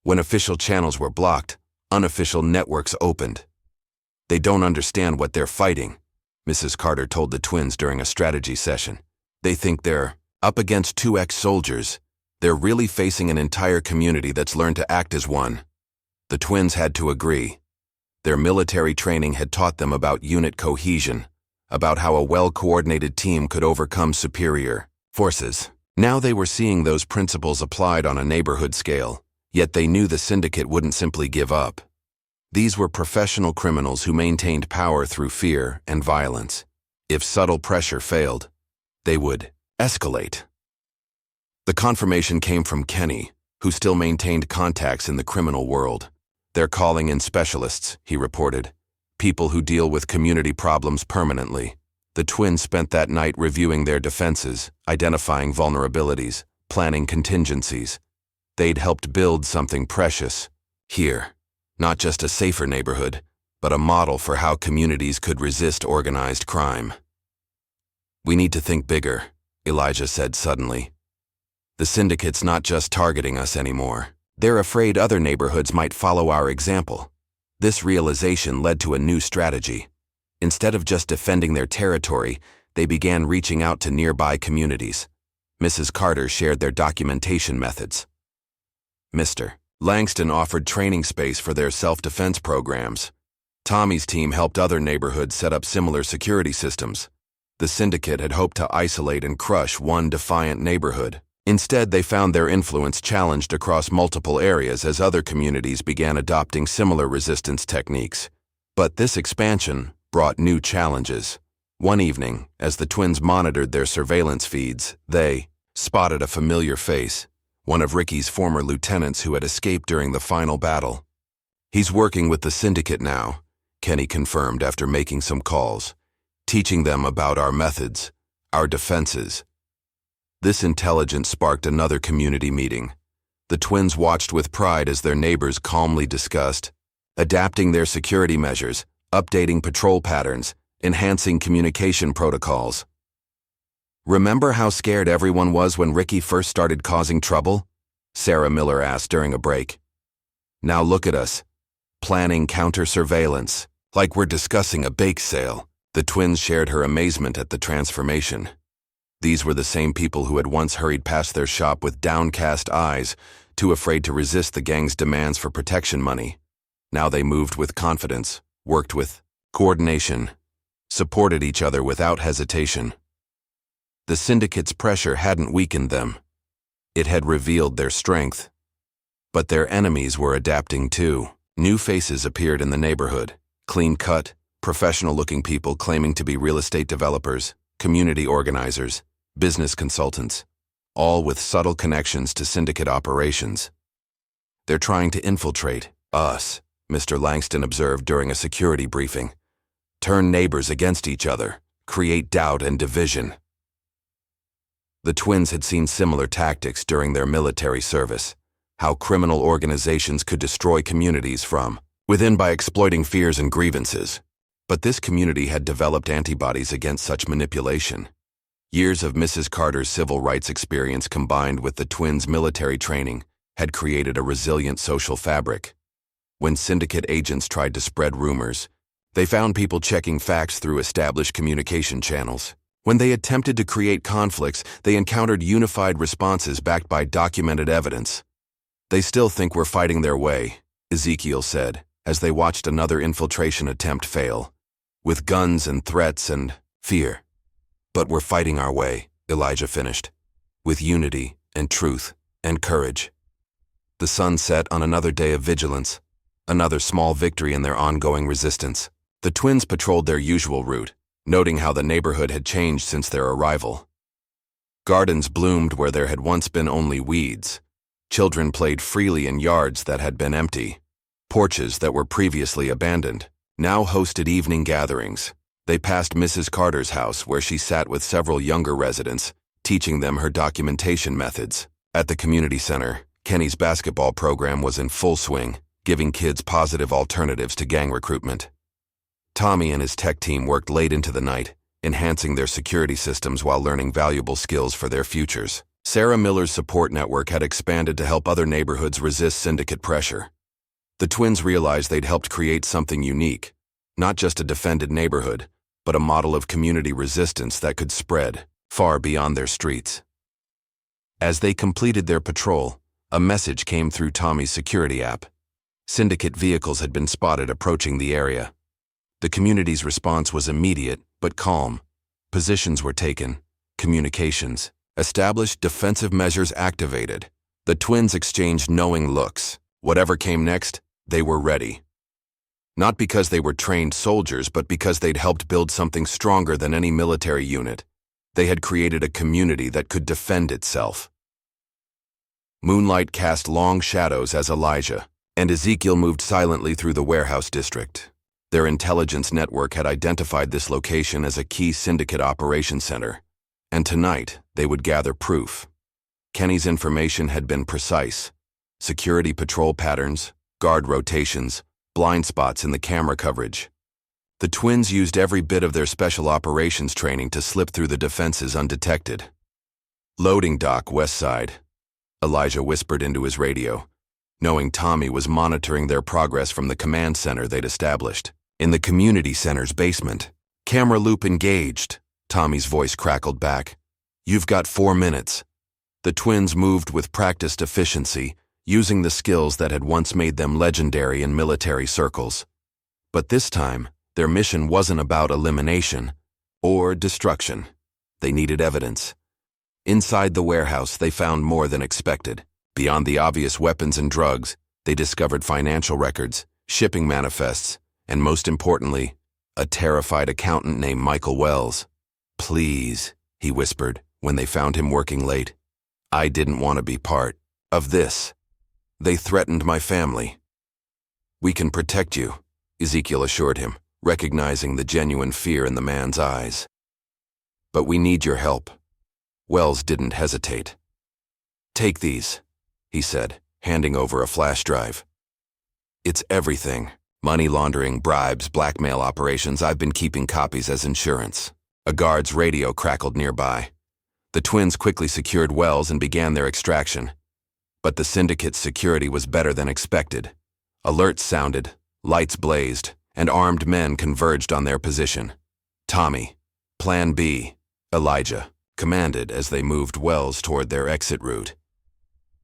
When official channels were blocked, unofficial networks opened. They don't understand what they're fighting, Mrs. Carter told the twins during a strategy session. They think they're up against two ex-soldiers. They're really facing an entire community that's learned to act as one. The twins had to agree. Their military training had taught them about unit cohesion, about how a well-coordinated team could overcome superior forces. Now they were seeing those principles applied on a neighborhood scale, yet they knew the syndicate wouldn't simply give up. These were professional criminals who maintained power through fear and violence. If subtle pressure failed, they would escalate. The confirmation came from Kenny, who still maintained contacts in the criminal world. They're calling in specialists, he reported, people who deal with community problems permanently. The twins spent that night reviewing their defenses, identifying vulnerabilities, planning contingencies. They'd helped build something precious here. Not just a safer neighborhood, but a model for how communities could resist organized crime. We need to think bigger, Elijah said suddenly. The syndicate's not just targeting us anymore. They're afraid other neighborhoods might follow our example. This realization led to a new strategy. Instead of just defending their territory, they began reaching out to nearby communities. Mrs. Carter shared their documentation methods. Mr. Langston offered training space for their self-defense programs. Tommy's team helped other neighborhoods set up similar security systems. The syndicate had hoped to isolate and crush one defiant neighborhood. Instead, they found their influence challenged across multiple areas as other communities began adopting similar resistance techniques. But this expansion brought new challenges. One evening, as the twins monitored their surveillance feeds, they spotted a familiar face, one of Ricky's former lieutenants who had escaped during the final battle. He's working with the syndicate now, Kenny confirmed after making some calls, teaching them about our methods, our defenses. This intelligence sparked another community meeting. The twins watched with pride as their neighbors calmly discussed, adapting their security measures, updating patrol patterns, enhancing communication protocols. Remember how scared everyone was when Ricky first started causing trouble? Sarah Miller asked during a break. Now look at us, planning counter-surveillance, like we're discussing a bake sale. The twins shared her amazement at the transformation. These were the same people who had once hurried past their shop with downcast eyes, too afraid to resist the gang's demands for protection money. Now they moved with confidence, worked with coordination, supported each other without hesitation. The syndicate's pressure hadn't weakened them. It had revealed their strength. But their enemies were adapting too. New faces appeared in the neighborhood, clean-cut, professional-looking people claiming to be real estate developers, community organizers, business consultants, all with subtle connections to syndicate operations. They're trying to infiltrate us, Mr. Langston observed during a security briefing. Turn neighbors against each other, create doubt and division. The twins had seen similar tactics during their military service, how criminal organizations could destroy communities from within by exploiting fears and grievances. But this community had developed antibodies against such manipulation. Years of Mrs. Carter's civil rights experience combined with the twins' military training had created a resilient social fabric. When syndicate agents tried to spread rumors, they found people checking facts through established communication channels. When they attempted to create conflicts, they encountered unified responses backed by documented evidence. They still think we're fighting their way, Ezekiel said, as they watched another infiltration attempt fail, with guns and threats and fear. But we're fighting our way, Elijah finished, with unity and truth and courage. The sun set on another day of vigilance, another small victory in their ongoing resistance. The twins patrolled their usual route, noting how the neighborhood had changed since their arrival. Gardens bloomed where there had once been only weeds. Children played freely in yards that had been empty. Porches that were previously abandoned now hosted evening gatherings. They passed Mrs. Carter's house where she sat with several younger residents, teaching them her documentation methods. At the community center, Kenny's basketball program was in full swing, giving kids positive alternatives to gang recruitment. Tommy and his tech team worked late into the night, enhancing their security systems while learning valuable skills for their futures. Sarah Miller's support network had expanded to help other neighborhoods resist syndicate pressure. The twins realized they'd helped create something unique, not just a defended neighborhood, but a model of community resistance that could spread far beyond their streets. As they completed their patrol, a message came through Tommy's security app. Syndicate vehicles had been spotted approaching the area. The community's response was immediate but calm. Positions were taken, communications established, defensive measures activated. The twins exchanged knowing looks. Whatever came next, they were ready. Not because they were trained soldiers, but because they'd helped build something stronger than any military unit. They had created a community that could defend itself. Moonlight cast long shadows as Elijah and Ezekiel moved silently through the warehouse district. Their intelligence network had identified this location as a key syndicate operation center, and tonight they would gather proof. Kenny's information had been precise. Security patrol patterns, guard rotations, blind spots in the camera coverage. The twins used every bit of their special operations training to slip through the defenses undetected. Loading dock, west side, Elijah whispered into his radio, knowing Tommy was monitoring their progress from the command center they'd established. In the community center's basement. Camera loop engaged, Tommy's voice crackled back. You've got 4 minutes. The twins moved with practiced efficiency, using the skills that had once made them legendary in military circles. But this time, their mission wasn't about elimination or destruction. They needed evidence. Inside the warehouse, they found more than expected. Beyond the obvious weapons and drugs, they discovered financial records, shipping manifests, and most importantly, a terrified accountant named Michael Wells. Please, he whispered when they found him working late. I didn't want to be part of this. They threatened my family. We can protect you, Ezekiel assured him, recognizing the genuine fear in the man's eyes. But we need your help. Wells didn't hesitate. Take these, he said, handing over a flash drive. It's everything. Money laundering, bribes, blackmail operations. I've been keeping copies as insurance. A guard's radio crackled nearby. The twins quickly secured Wells and began their extraction. But the syndicate's security was better than expected. Alerts sounded, lights blazed, and armed men converged on their position. Tommy, Plan B, Elijah, commanded as they moved Wells toward their exit route.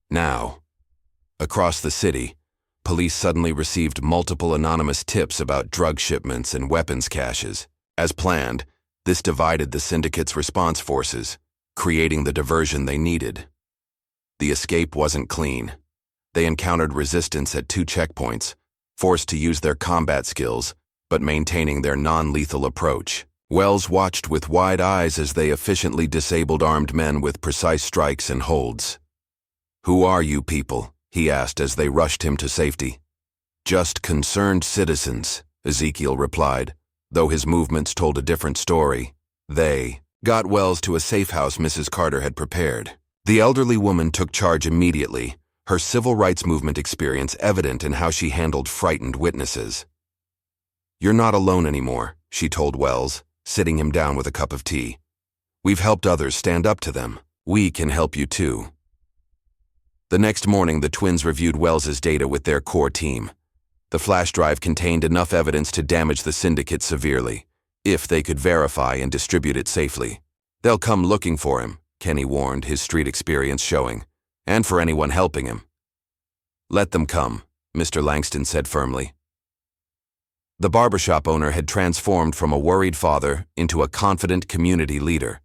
Now, across the city, police suddenly received multiple anonymous tips about drug shipments and weapons caches. As planned, this divided the syndicate's response forces, creating the diversion they needed. The escape wasn't clean. They encountered resistance at 2 checkpoints, forced to use their combat skills, but maintaining their non-lethal approach. Wells watched with wide eyes as they efficiently disabled armed men with precise strikes and holds. Who are you people? He asked as they rushed him to safety. Just concerned citizens, Ezekiel replied, though his movements told a different story. They got Wells to a safe house Mrs. Carter had prepared. The elderly woman took charge immediately, her civil rights movement experience evident in how she handled frightened witnesses. You're not alone anymore, she told Wells, sitting him down with a cup of tea. We've helped others stand up to them. We can help you too. The next morning, the twins reviewed Wells's data with their core team. The flash drive contained enough evidence to damage the syndicate severely, if they could verify and distribute it safely. They'll come looking for him, Kenny warned, his street experience showing, and for anyone helping him. Let them come, Mr. Langston said firmly. The barbershop owner had transformed from a worried father into a confident community leader.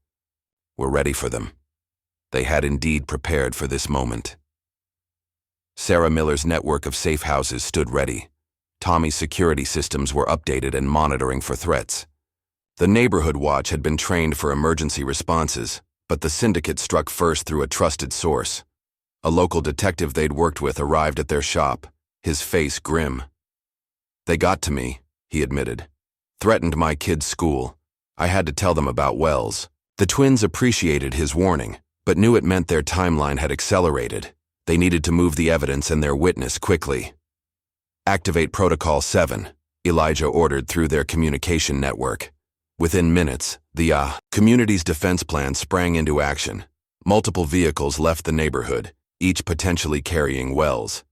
We're ready for them. They had indeed prepared for this moment. Sarah Miller's network of safe houses stood ready. Tommy's security systems were updated and monitoring for threats. The neighborhood watch had been trained for emergency responses, but the syndicate struck first through a trusted source. A local detective they'd worked with arrived at their shop, his face grim. They got to me, he admitted. Threatened my kids' school. I had to tell them about Wells. The twins appreciated his warning, but knew it meant their timeline had accelerated. They needed to move the evidence and their witness quickly. Activate Protocol 7, Elijah ordered through their communication network. Within minutes, the community's defense plan sprang into action. Multiple vehicles left the neighborhood, each potentially carrying Wells.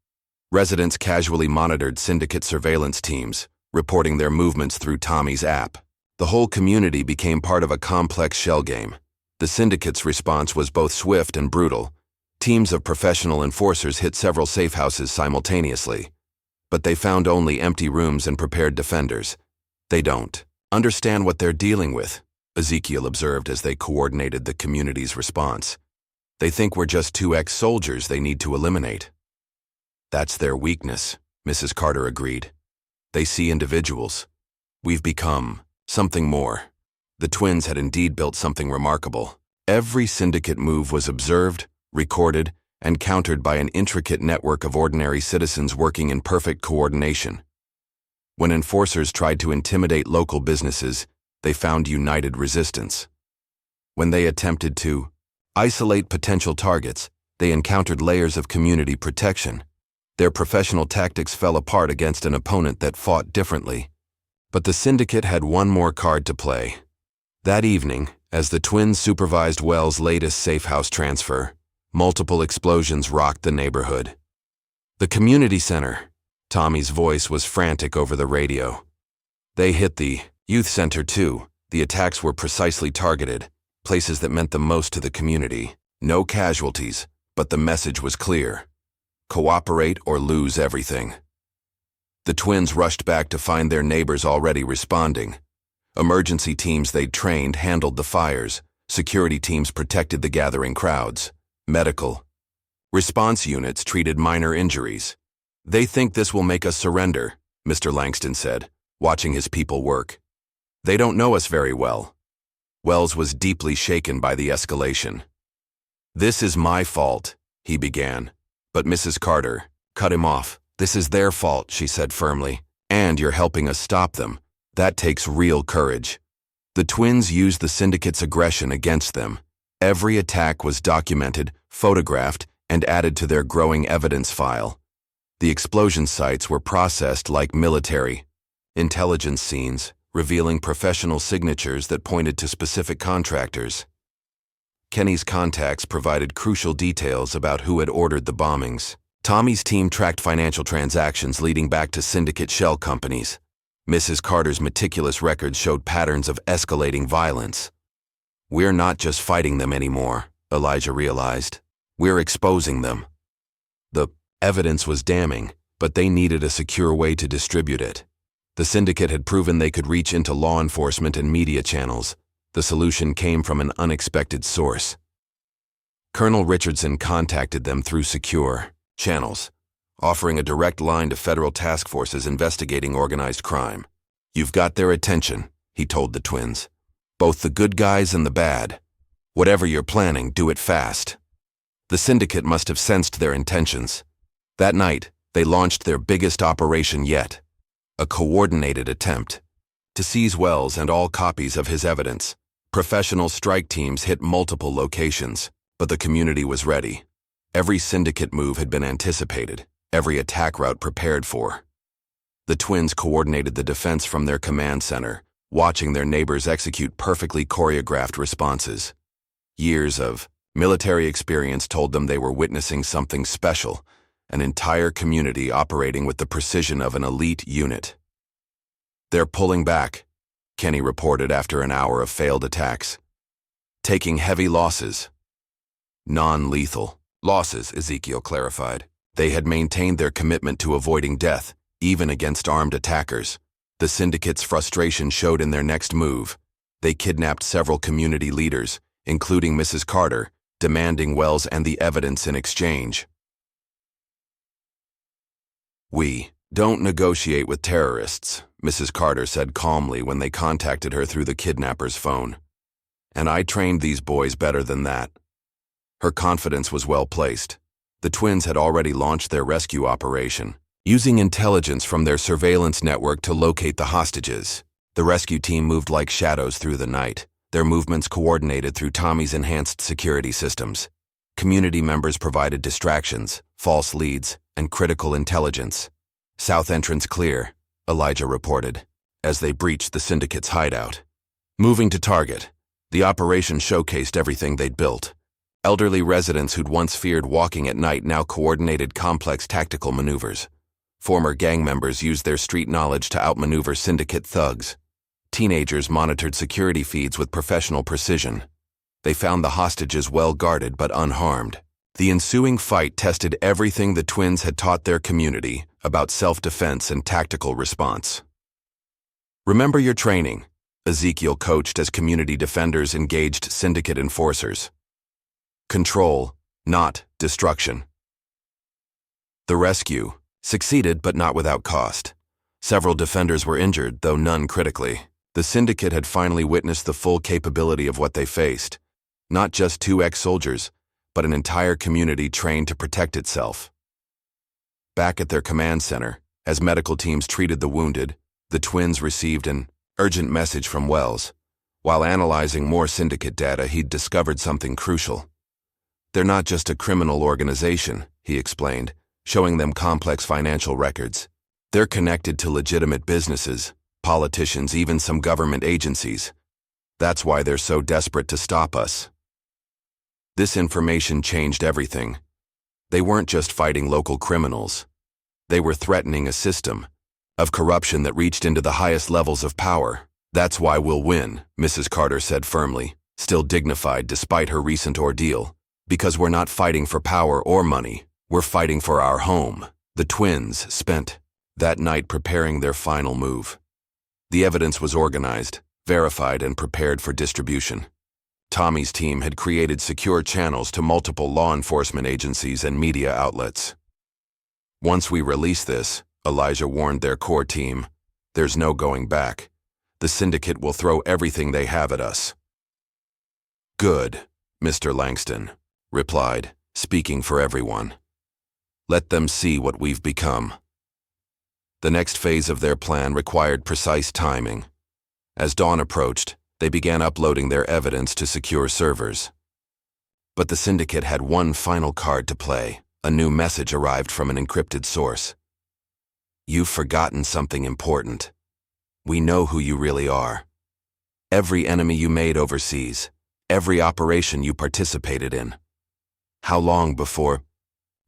Residents casually monitored syndicate surveillance teams, reporting their movements through Tommy's app. The whole community became part of a complex shell game. The syndicate's response was both swift and brutal. Teams of professional enforcers hit several safe houses simultaneously. But they found only empty rooms and prepared defenders. They don't understand what they're dealing with, Ezekiel observed as they coordinated the community's response. They think we're just two ex-soldiers they need to eliminate. That's their weakness, Mrs. Carter agreed. They see individuals. We've become something more. The twins had indeed built something remarkable. Every syndicate move was observed, recorded, and countered by an intricate network of ordinary citizens working in perfect coordination. When enforcers tried to intimidate local businesses, they found united resistance. When they attempted to isolate potential targets, they encountered layers of community protection. Their professional tactics fell apart against an opponent that fought differently. But the syndicate had one more card to play. That evening, as the twins supervised Wells' latest safe house transfer, multiple explosions rocked the neighborhood. The community center. Tommy's voice was frantic over the radio. They hit the youth center too. The attacks were precisely targeted, places that meant the most to the community. No casualties, but the message was clear. Cooperate or lose everything. The twins rushed back to find their neighbors already responding. Emergency teams they'd trained handled the fires. Security teams protected the gathering crowds. Medical response units treated minor injuries. They think this will make us surrender, Mr. Langston said, watching his people work. They don't know us very well. Wells was deeply shaken by the escalation. This is my fault, he began, but Mrs. Carter cut him off. This is their fault, she said firmly, and you're helping us stop them. That takes real courage. The twins used the syndicate's aggression against them. Every attack was documented, photographed, and added to their growing evidence file. The explosion sites were processed like military intelligence scenes, revealing professional signatures that pointed to specific contractors. Kenny's contacts provided crucial details about who had ordered the bombings. Tommy's team tracked financial transactions leading back to syndicate shell companies. Mrs. Carter's meticulous records showed patterns of escalating violence. We're not just fighting them anymore, Elijah realized. We're exposing them. The evidence was damning, but they needed a secure way to distribute it. The syndicate had proven they could reach into law enforcement and media channels. The solution came from an unexpected source. Colonel Richardson contacted them through secure channels, offering a direct line to federal task forces investigating organized crime. You've got their attention, he told the twins. Both the good guys and the bad. Whatever you're planning, do it fast. The syndicate must have sensed their intentions. That night, they launched their biggest operation yet. A coordinated attempt to seize Wells and all copies of his evidence. Professional strike teams hit multiple locations, but the community was ready. Every syndicate move had been anticipated, every attack route prepared for. The twins coordinated the defense from their command center, watching their neighbors execute perfectly choreographed responses. Years of military experience told them they were witnessing something special, an entire community operating with the precision of an elite unit. They're pulling back, Kenny reported after an hour of failed attacks. Taking heavy losses. Non-lethal losses, Ezekiel clarified. They had maintained their commitment to avoiding death, even against armed attackers. The syndicate's frustration showed in their next move. They kidnapped several community leaders, including Mrs. Carter, demanding Wells and the evidence in exchange. We don't negotiate with terrorists, Mrs. Carter said calmly when they contacted her through the kidnapper's phone. And I trained these boys better than that. Her confidence was well placed. The twins had already launched their rescue operation, using intelligence from their surveillance network to locate the hostages. The rescue team moved like shadows through the night, their movements coordinated through Tommy's enhanced security systems. Community members provided distractions, false leads, and critical intelligence. South entrance clear, Elijah reported, as they breached the syndicate's hideout. Moving to target, the operation showcased everything they'd built. Elderly residents who'd once feared walking at night now coordinated complex tactical maneuvers. Former gang members used their street knowledge to outmaneuver syndicate thugs. Teenagers monitored security feeds with professional precision. They found the hostages well guarded but unharmed. The ensuing fight tested everything the twins had taught their community about self-defense and tactical response. Remember your training, Ezekiel coached as community defenders engaged syndicate enforcers. Control, not destruction. The rescue succeeded but not without cost. Several defenders were injured, though none critically. The syndicate had finally witnessed the full capability of what they faced. Not just two ex-soldiers, but an entire community trained to protect itself. Back at their command center, as medical teams treated the wounded, the twins received an urgent message from Wells. While analyzing more syndicate data, he'd discovered something crucial. They're not just a criminal organization, he explained, showing them complex financial records. They're connected to legitimate businesses, politicians, even some government agencies. That's why they're so desperate to stop us. This information changed everything. They weren't just fighting local criminals. They were threatening a system of corruption that reached into the highest levels of power. That's why we'll win, Mrs. Carter said firmly, still dignified despite her recent ordeal. Because we're not fighting for power or money, we're fighting for our home. The twins spent that night preparing their final move. The evidence was organized, verified, and prepared for distribution. Tommy's team had created secure channels to multiple law enforcement agencies and media outlets. Once we release this, Elijah warned their core team, there's no going back. The syndicate will throw everything they have at us. Good, Mr. Langston replied, speaking for everyone. Let them see what we've become. The next phase of their plan required precise timing. As dawn approached, they began uploading their evidence to secure servers. But the syndicate had one final card to play. A new message arrived from an encrypted source. You've forgotten something important. We know who you really are. Every enemy you made overseas, every operation you participated in. How long before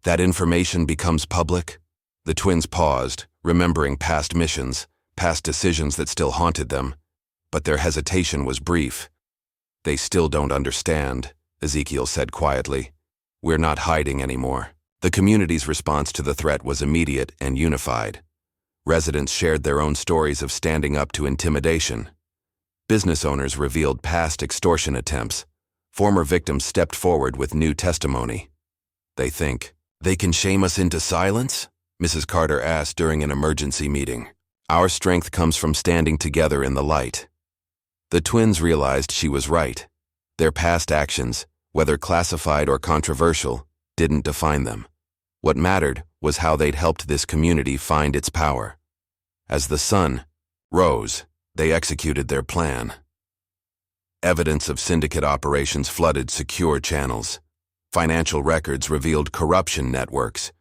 that information becomes public? The twins paused, remembering past missions, past decisions that still haunted them. But their hesitation was brief. They still don't understand, Ezekiel said quietly. We're not hiding anymore. The community's response to the threat was immediate and unified. Residents shared their own stories of standing up to intimidation. Business owners revealed past extortion attempts. Former victims stepped forward with new testimony. They think, they can shame us into silence? Mrs. Carter asked during an emergency meeting. Our strength comes from standing together in the light. The twins realized she was right. Their past actions, whether classified or controversial, didn't define them. What mattered was how they'd helped this community find its power. As the sun rose, they executed their plan. Evidence of syndicate operations flooded secure channels. Financial records revealed corruption networks.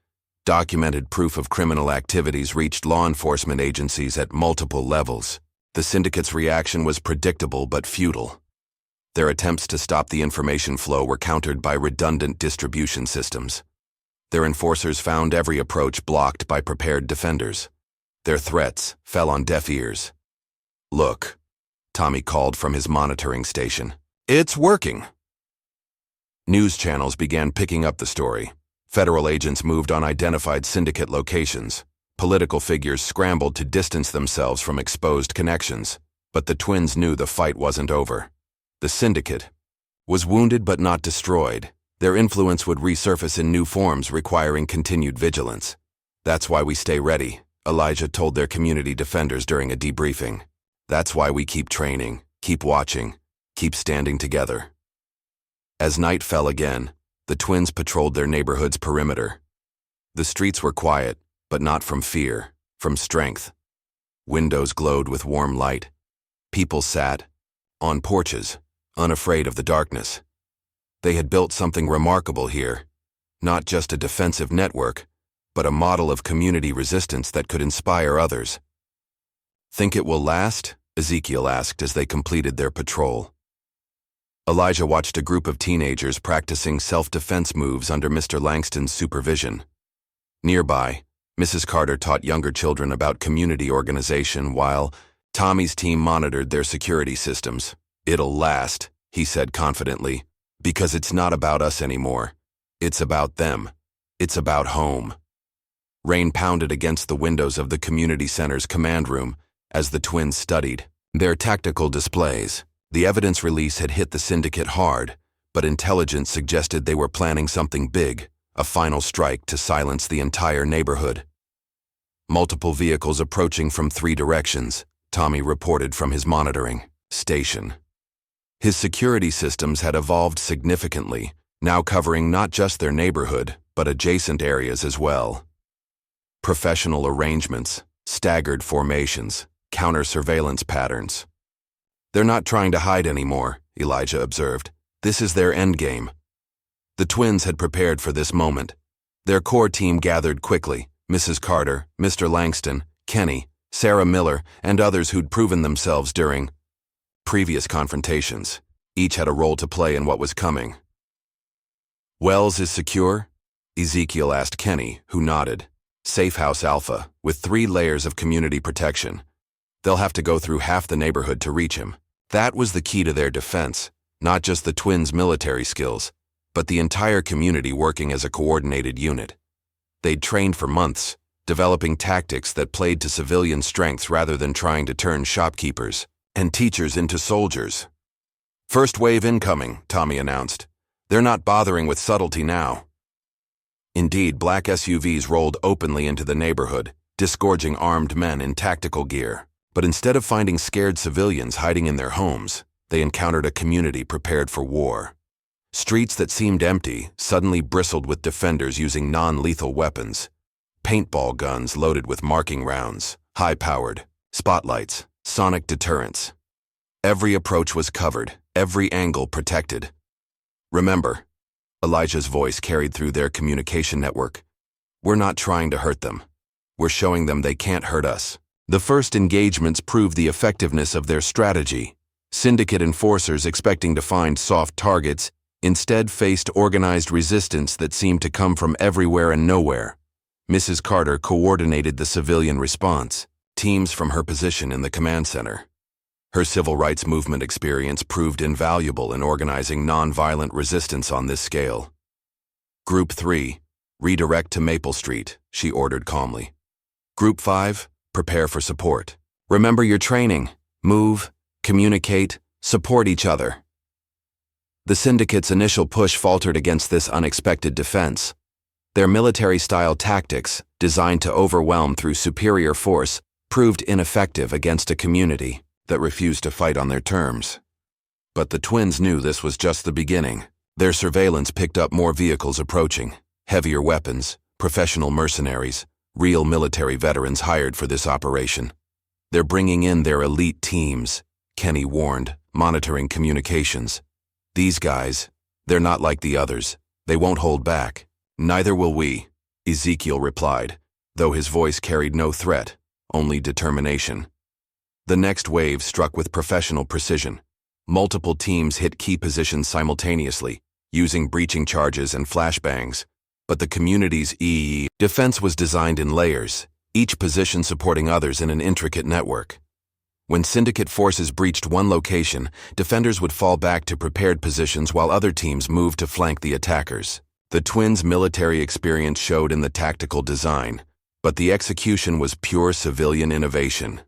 Documented proof of criminal activities reached law enforcement agencies at multiple levels. The syndicate's reaction was predictable but futile. Their attempts to stop the information flow were countered by redundant distribution systems. Their enforcers found every approach blocked by prepared defenders. Their threats fell on deaf ears. Look, Tommy called from his monitoring station. It's working. News channels began picking up the story. Federal agents moved on identified syndicate locations. Political figures scrambled to distance themselves from exposed connections. But the twins knew the fight wasn't over. The syndicate was wounded but not destroyed. Their influence would resurface in new forms, requiring continued vigilance. That's why we stay ready, Elijah told their community defenders during a debriefing. That's why we keep training, keep watching, keep standing together. As night fell again, the twins patrolled their neighborhood's perimeter. The streets were quiet, but not from fear, from strength. Windows glowed with warm light. People sat on porches, unafraid of the darkness. They had built something remarkable here, not just a defensive network, but a model of community resistance that could inspire others. Think it will last? Ezekiel asked as they completed their patrol. Elijah watched a group of teenagers practicing self-defense moves under Mr. Langston's supervision. Nearby, Mrs. Carter taught younger children about community organization while Tommy's team monitored their security systems. "It'll last," he said confidently, "because it's not about us anymore. It's about them. It's about home." Rain pounded against the windows of the community center's command room as the twins studied their tactical displays. The evidence release had hit the syndicate hard, but intelligence suggested they were planning something big, a final strike to silence the entire neighborhood. Multiple vehicles approaching from 3 directions, Tommy reported from his monitoring station. His security systems had evolved significantly, now covering not just their neighborhood, but adjacent areas as well. Professional arrangements, staggered formations, counter-surveillance patterns. "They're not trying to hide anymore," Elijah observed. "This is their endgame." The twins had prepared for this moment. Their core team gathered quickly: Mrs. Carter, Mr. Langston, Kenny, Sarah Miller, and others who'd proven themselves during previous confrontations. Each had a role to play in what was coming. "Wells is secure?" Ezekiel asked Kenny, who nodded. "Safe House Alpha, with 3 layers of community protection. They'll have to go through half the neighborhood to reach him." That was the key to their defense, not just the twins' military skills, but the entire community working as a coordinated unit. They'd trained for months, developing tactics that played to civilian strengths rather than trying to turn shopkeepers and teachers into soldiers. "First wave incoming," Tommy announced. "They're not bothering with subtlety now." Indeed, black SUVs rolled openly into the neighborhood, disgorging armed men in tactical gear. But instead of finding scared civilians hiding in their homes, they encountered a community prepared for war. Streets that seemed empty suddenly bristled with defenders using non-lethal weapons. Paintball guns loaded with marking rounds, high-powered, spotlights, sonic deterrents. Every approach was covered, every angle protected. "Remember," Elijah's voice carried through their communication network, "we're not trying to hurt them. We're showing them they can't hurt us." The first engagements proved the effectiveness of their strategy. Syndicate enforcers expecting to find soft targets instead faced organized resistance that seemed to come from everywhere and nowhere. Mrs. Carter coordinated the civilian response, teams from her position in the command center. Her civil rights movement experience proved invaluable in organizing nonviolent resistance on this scale. "Group 3, redirect to Maple Street," she ordered calmly. "Group 5, prepare for support. Remember your training. Move, communicate, support each other." The syndicate's initial push faltered against this unexpected defense. Their military-style tactics, designed to overwhelm through superior force, proved ineffective against a community that refused to fight on their terms. But the twins knew this was just the beginning. Their surveillance picked up more vehicles approaching, heavier weapons, professional mercenaries, real military veterans hired for this operation. "They're bringing in their elite teams," Kenny warned, monitoring communications. "These guys, they're not like the others. They won't hold back." "Neither will we," Ezekiel replied, though his voice carried no threat, only determination. The next wave struck with professional precision. Multiple teams hit key positions simultaneously, using breaching charges and flashbangs. But the community's defense was designed in layers, each position supporting others in an intricate network. When syndicate forces breached one location, defenders would fall back to prepared positions while other teams moved to flank the attackers. The twins' military experience showed in the tactical design, but the execution was pure civilian innovation.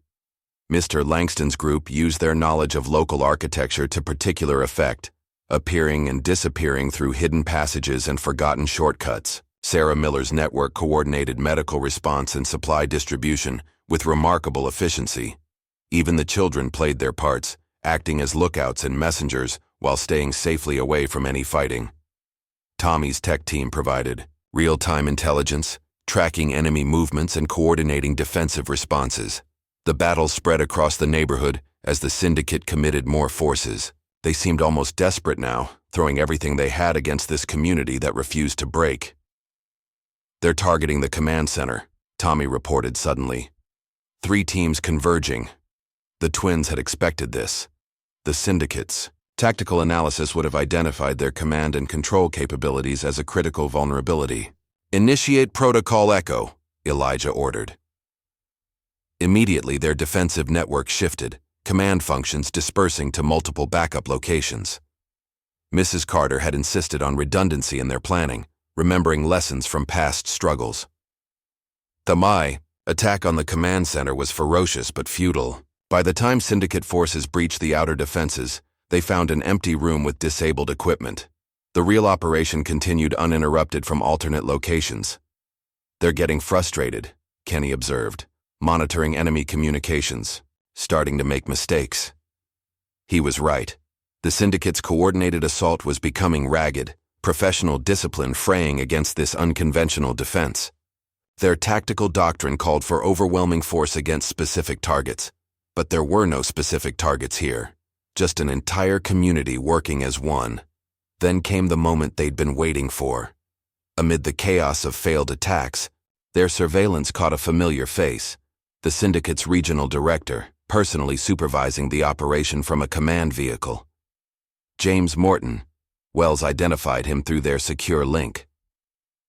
Mr. Langston's group used their knowledge of local architecture to particular effect, appearing and disappearing through hidden passages and forgotten shortcuts. Sarah Miller's network coordinated medical response and supply distribution with remarkable efficiency. Even the children played their parts, acting as lookouts and messengers while staying safely away from any fighting. Tommy's tech team provided real-time intelligence, tracking enemy movements and coordinating defensive responses. The battle spread across the neighborhood as the syndicate committed more forces. They seemed almost desperate now, throwing everything they had against this community that refused to break. "They're targeting the command center," Tommy reported suddenly. 3 teams converging. The twins had expected this. The syndicate's Tactical analysis would have identified their command and control capabilities as a critical vulnerability. "Initiate Protocol Echo," Elijah ordered. Immediately, their defensive network shifted, command functions dispersing to multiple backup locations. Mrs. Carter had insisted on redundancy in their planning, remembering lessons from past struggles. The Mai attack on the command center was ferocious but futile. By the time Syndicate forces breached the outer defenses, they found an empty room with disabled equipment. The real operation continued uninterrupted from alternate locations. "They're getting frustrated," Kenny observed, monitoring enemy communications, starting to make mistakes. He was right. The Syndicate's coordinated assault was becoming ragged, professional discipline fraying against this unconventional defense. Their tactical doctrine called for overwhelming force against specific targets, but there were no specific targets here, just an entire community working as one. Then came the moment they'd been waiting for. Amid the chaos of failed attacks, their surveillance caught a familiar face, the Syndicate's regional director, personally supervising the operation from a command vehicle. James Morton. Wells identified him through their secure link.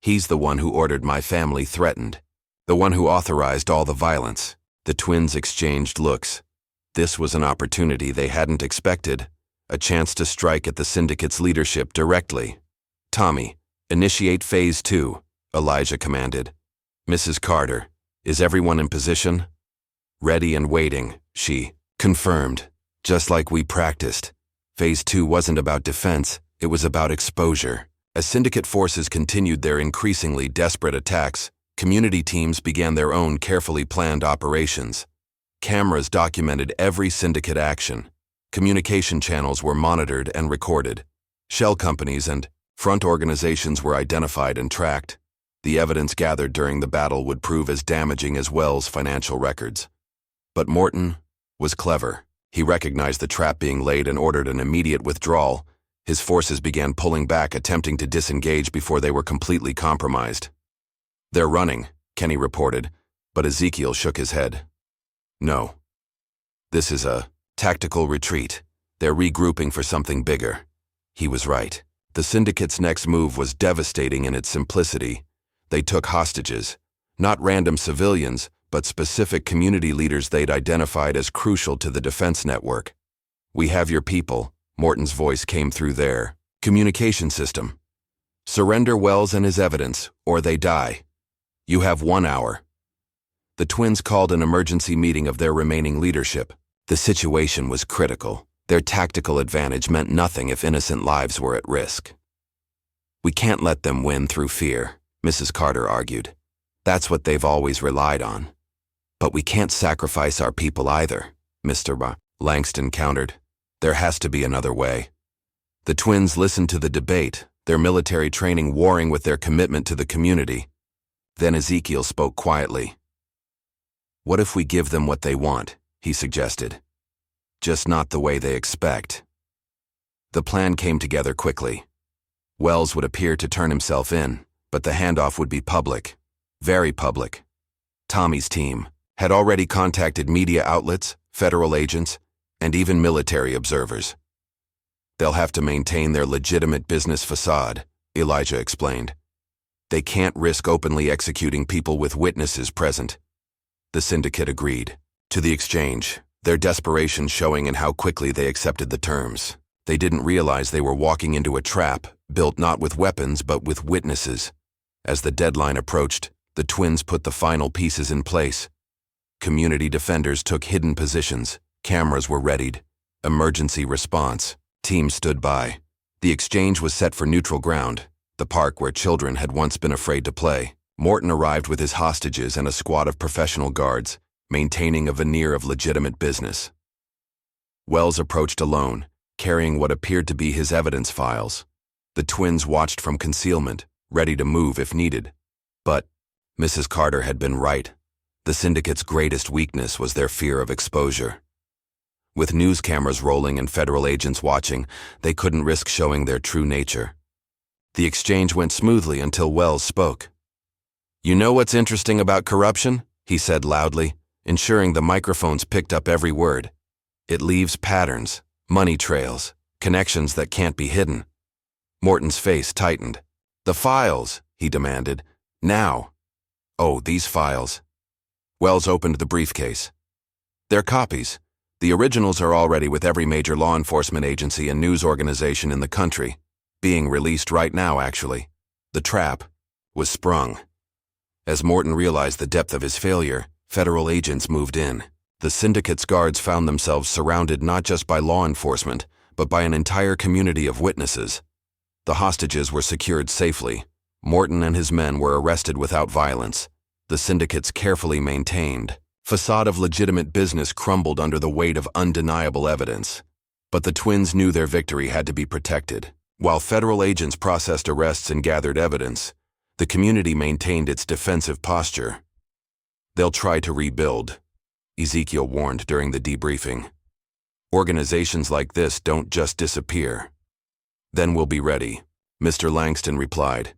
"He's the one who ordered my family threatened, the one who authorized all the violence." The twins exchanged looks. This was an opportunity they hadn't expected, a chance to strike at the Syndicate's leadership directly. "Tommy, initiate Phase 2, Elijah commanded. "Mrs. Carter, is everyone in position?" "Ready and waiting," she confirmed, "just like we practiced." Phase 2 wasn't about defense, it was about exposure. As Syndicate forces continued their increasingly desperate attacks, community teams began their own carefully planned operations. Cameras documented every Syndicate action. Communication channels were monitored and recorded. Shell companies and front organizations were identified and tracked. The evidence gathered during the battle would prove as damaging as Wells' financial records. But Morton was clever. He recognized the trap being laid and ordered an immediate withdrawal. His forces began pulling back, attempting to disengage before they were completely compromised. "They're running," Kenny reported, but Ezekiel shook his head. "No. This is a tactical retreat. They're regrouping for something bigger." He was right. The Syndicate's next move was devastating in its simplicity. They took hostages, not random civilians, but specific community leaders they'd identified as crucial to the defense network. "We have your people," Morton's voice came through their communication system. "Surrender Wells and his evidence, or they die. You have 1 hour." The twins called an emergency meeting of their remaining leadership. The situation was critical. Their tactical advantage meant nothing if innocent lives were at risk. "We can't let them win through fear," Mrs. Carter argued. "That's what they've always relied on." "But we can't sacrifice our people either," Mr. Langston countered. "There has to be another way." The twins listened to the debate, their military training warring with their commitment to the community. Then Ezekiel spoke quietly. "What if we give them what they want?" he suggested. "Just not the way they expect." The plan came together quickly. Wells would appear to turn himself in, but the handoff would be public, very public. Tommy's team had already contacted media outlets, federal agents, and even military observers. "They'll have to maintain their legitimate business facade," Elijah explained. "They can't risk openly executing people with witnesses present." The Syndicate agreed. To the exchange, their desperation showing in how quickly they accepted the terms. They didn't realize they were walking into a trap, built not with weapons but with witnesses. As the deadline approached, the twins put the final pieces in place. Community defenders took hidden positions, cameras were readied, emergency response, teams stood by. The exchange was set for neutral ground, the park where children had once been afraid to play. Morton arrived with his hostages and a squad of professional guards, maintaining a veneer of legitimate business. Wells approached alone, carrying what appeared to be his evidence files. The twins watched from concealment, ready to move if needed. But Mrs. Carter had been right. The Syndicate's greatest weakness was their fear of exposure. With news cameras rolling and federal agents watching, they couldn't risk showing their true nature. The exchange went smoothly until Wells spoke. "You know what's interesting about corruption?" he said loudly, ensuring the microphones picked up every word. "It leaves patterns, money trails, Connections that can't be hidden. Morton's face tightened. The files, he demanded. Now. Oh, these files. Wells opened the briefcase. They're copies. The originals are already with every major law enforcement agency and news organization in the country. Being released right now, actually. The trap was sprung. As Morton realized the depth of his failure, federal agents moved in. The syndicate's guards found themselves surrounded not just by law enforcement, but by an entire community of witnesses. The hostages were secured safely. Morton and his men were arrested without violence. The syndicate's carefully maintained facade of legitimate business crumbled under the weight of undeniable evidence. But the twins knew their victory had to be protected. While federal agents processed arrests and gathered evidence, the community maintained its defensive posture. They'll try to rebuild, Ezekiel warned during the debriefing. Organizations like this don't just disappear. Then we'll be ready, Mr. Langston replied.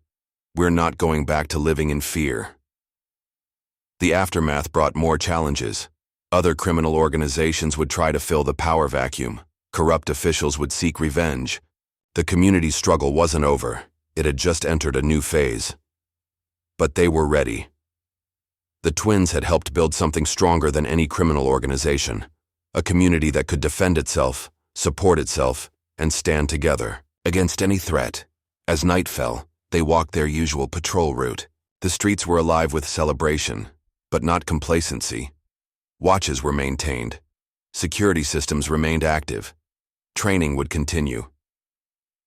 We're not going back to living in fear. The aftermath brought more challenges. Other criminal organizations would try to fill the power vacuum. Corrupt officials would seek revenge. The community's struggle wasn't over. It had just entered a new phase. But they were ready. The twins had helped build something stronger than any criminal organization. A community that could defend itself, support itself, and stand together against any threat. As night fell, they walked their usual patrol route. The streets were alive with celebration, but not complacency. Watches were maintained. Security systems remained active. Training would continue.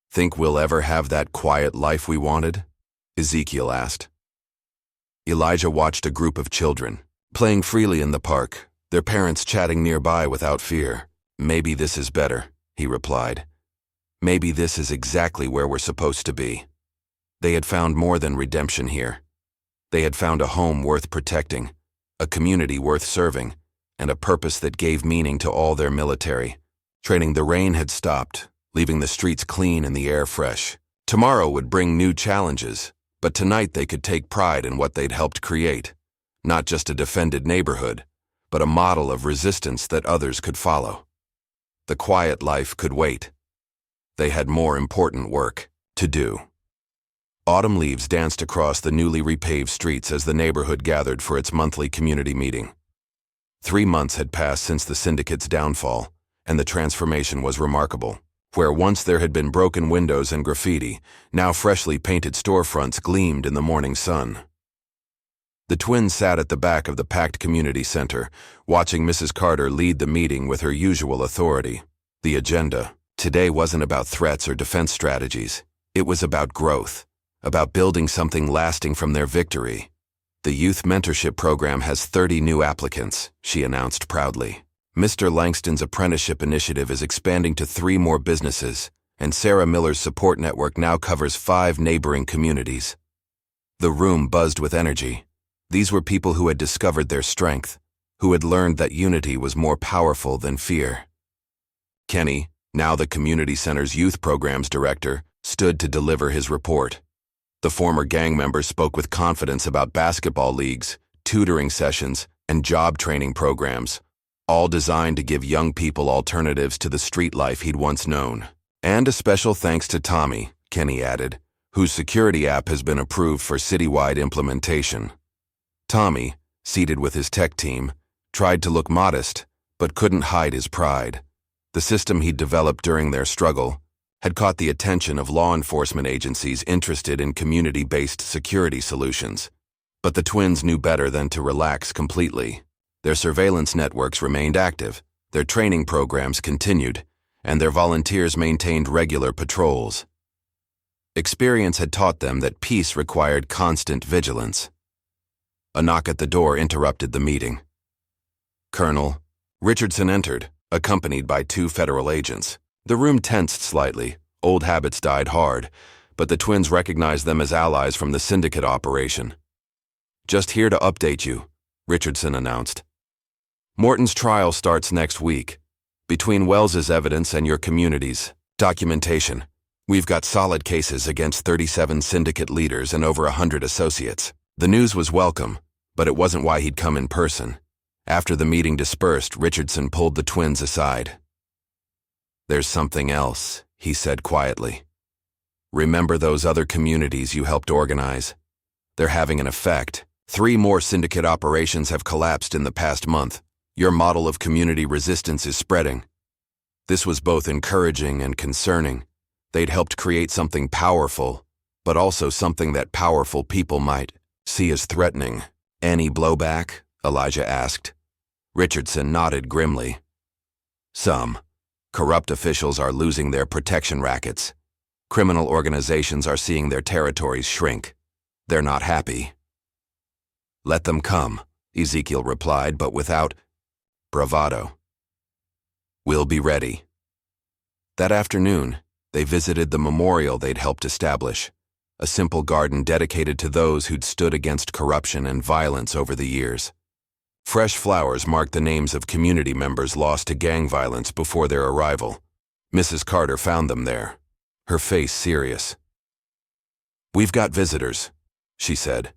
Think we'll ever have that quiet life we wanted? Ezekiel asked. Elijah watched a group of children, playing freely in the park, their parents chatting nearby without fear. Maybe this is better, he replied. Maybe this is exactly where we're supposed to be. They had found more than redemption here. They had found a home worth protecting, a community worth serving, and a purpose that gave meaning to all their military. Training. The rain had stopped, leaving the streets clean and the air fresh. Tomorrow would bring new challenges, but tonight they could take pride in what they'd helped create. Not just a defended neighborhood, but a model of resistance that others could follow. The quiet life could wait. They had more important work to do. Autumn leaves danced across the newly repaved streets as the neighborhood gathered for its monthly community meeting. 3 months had passed since the syndicate's downfall, and the transformation was remarkable. Where once there had been broken windows and graffiti, now freshly painted storefronts gleamed in the morning sun. The twins sat at the back of the packed community center, watching Mrs. Carter lead the meeting with her usual authority. The agenda today wasn't about threats or defense strategies. It was about growth, about building something lasting from their victory. The youth mentorship program has 30 new applicants, she announced proudly. Mr. Langston's apprenticeship initiative is expanding to 3 more businesses, and Sarah Miller's support network now covers 5 neighboring communities. The room buzzed with energy. These were people who had discovered their strength, who had learned that unity was more powerful than fear. Kenny, now the community center's youth programs director, stood to deliver his report. The former gang member spoke with confidence about basketball leagues, tutoring sessions, and job training programs, all designed to give young people alternatives to the street life he'd once known. And a special thanks to Tommy, Kenny added, whose security app has been approved for citywide implementation. Tommy, seated with his tech team, tried to look modest, but couldn't hide his pride. The system he'd developed during their struggle had caught the attention of law enforcement agencies interested in community-based security solutions. But the twins knew better than to relax completely. Their surveillance networks remained active, their training programs continued, and their volunteers maintained regular patrols. Experience had taught them that peace required constant vigilance. A knock at the door interrupted the meeting. Colonel Richardson entered, accompanied by 2 federal agents. The room tensed slightly. Old habits died hard, but the twins recognized them as allies from the syndicate operation. Just here to update you, Richardson announced. Morton's trial starts next week. Between Wells's evidence and your community's documentation, we've got solid cases against 37 syndicate leaders and over 100 associates. The news was welcome, but it wasn't why he'd come in person. After the meeting dispersed, Richardson pulled the twins aside. There's something else, he said quietly. Remember those other communities you helped organize? They're having an effect. 3 more syndicate operations have collapsed in the past month. Your model of community resistance is spreading. This was both encouraging and concerning. They'd helped create something powerful, but also something that powerful people might see as threatening. Any blowback? Elijah asked. Richardson nodded grimly. Some. Corrupt officials are losing their protection rackets. Criminal organizations are seeing their territories shrink. They're not happy. Let them come, Ezekiel replied, but without bravado. We'll be ready. That afternoon, they visited the memorial they'd helped establish, a simple garden dedicated to those who'd stood against corruption and violence over the years. Fresh flowers marked the names of community members lost to gang violence before their arrival. Mrs. Carter found them there, her face serious. We've got visitors, she said.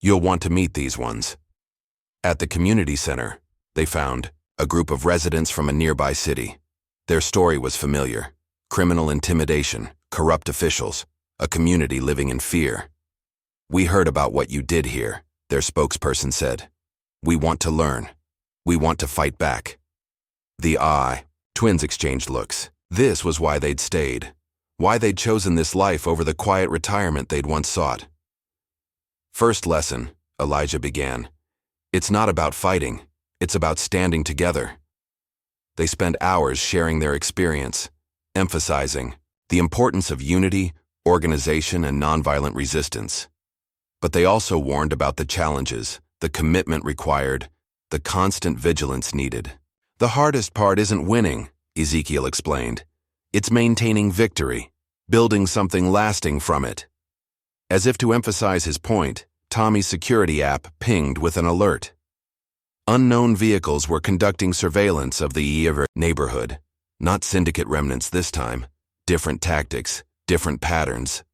You'll want to meet these ones. At the community center, they found a group of residents from a nearby city. Their story was familiar. Criminal intimidation, corrupt officials, a community living in fear. We heard about what you did here, their spokesperson said. We want to learn. We want to fight back. The twins exchanged looks. This was why they'd stayed. Why they'd chosen this life over the quiet retirement they'd once sought. First lesson, Elijah began. It's not about fighting. It's about standing together. They spent hours sharing their experience, emphasizing the importance of unity, organization, and nonviolent resistance. But they also warned about the challenges, the commitment required, the constant vigilance needed. The hardest part isn't winning, Ezekiel explained. It's maintaining victory, building something lasting from it. As if to emphasize his point, Tommy's security app pinged with an alert. Unknown vehicles were conducting surveillance of the neighborhood. Not syndicate remnants this time. Different tactics, different patterns.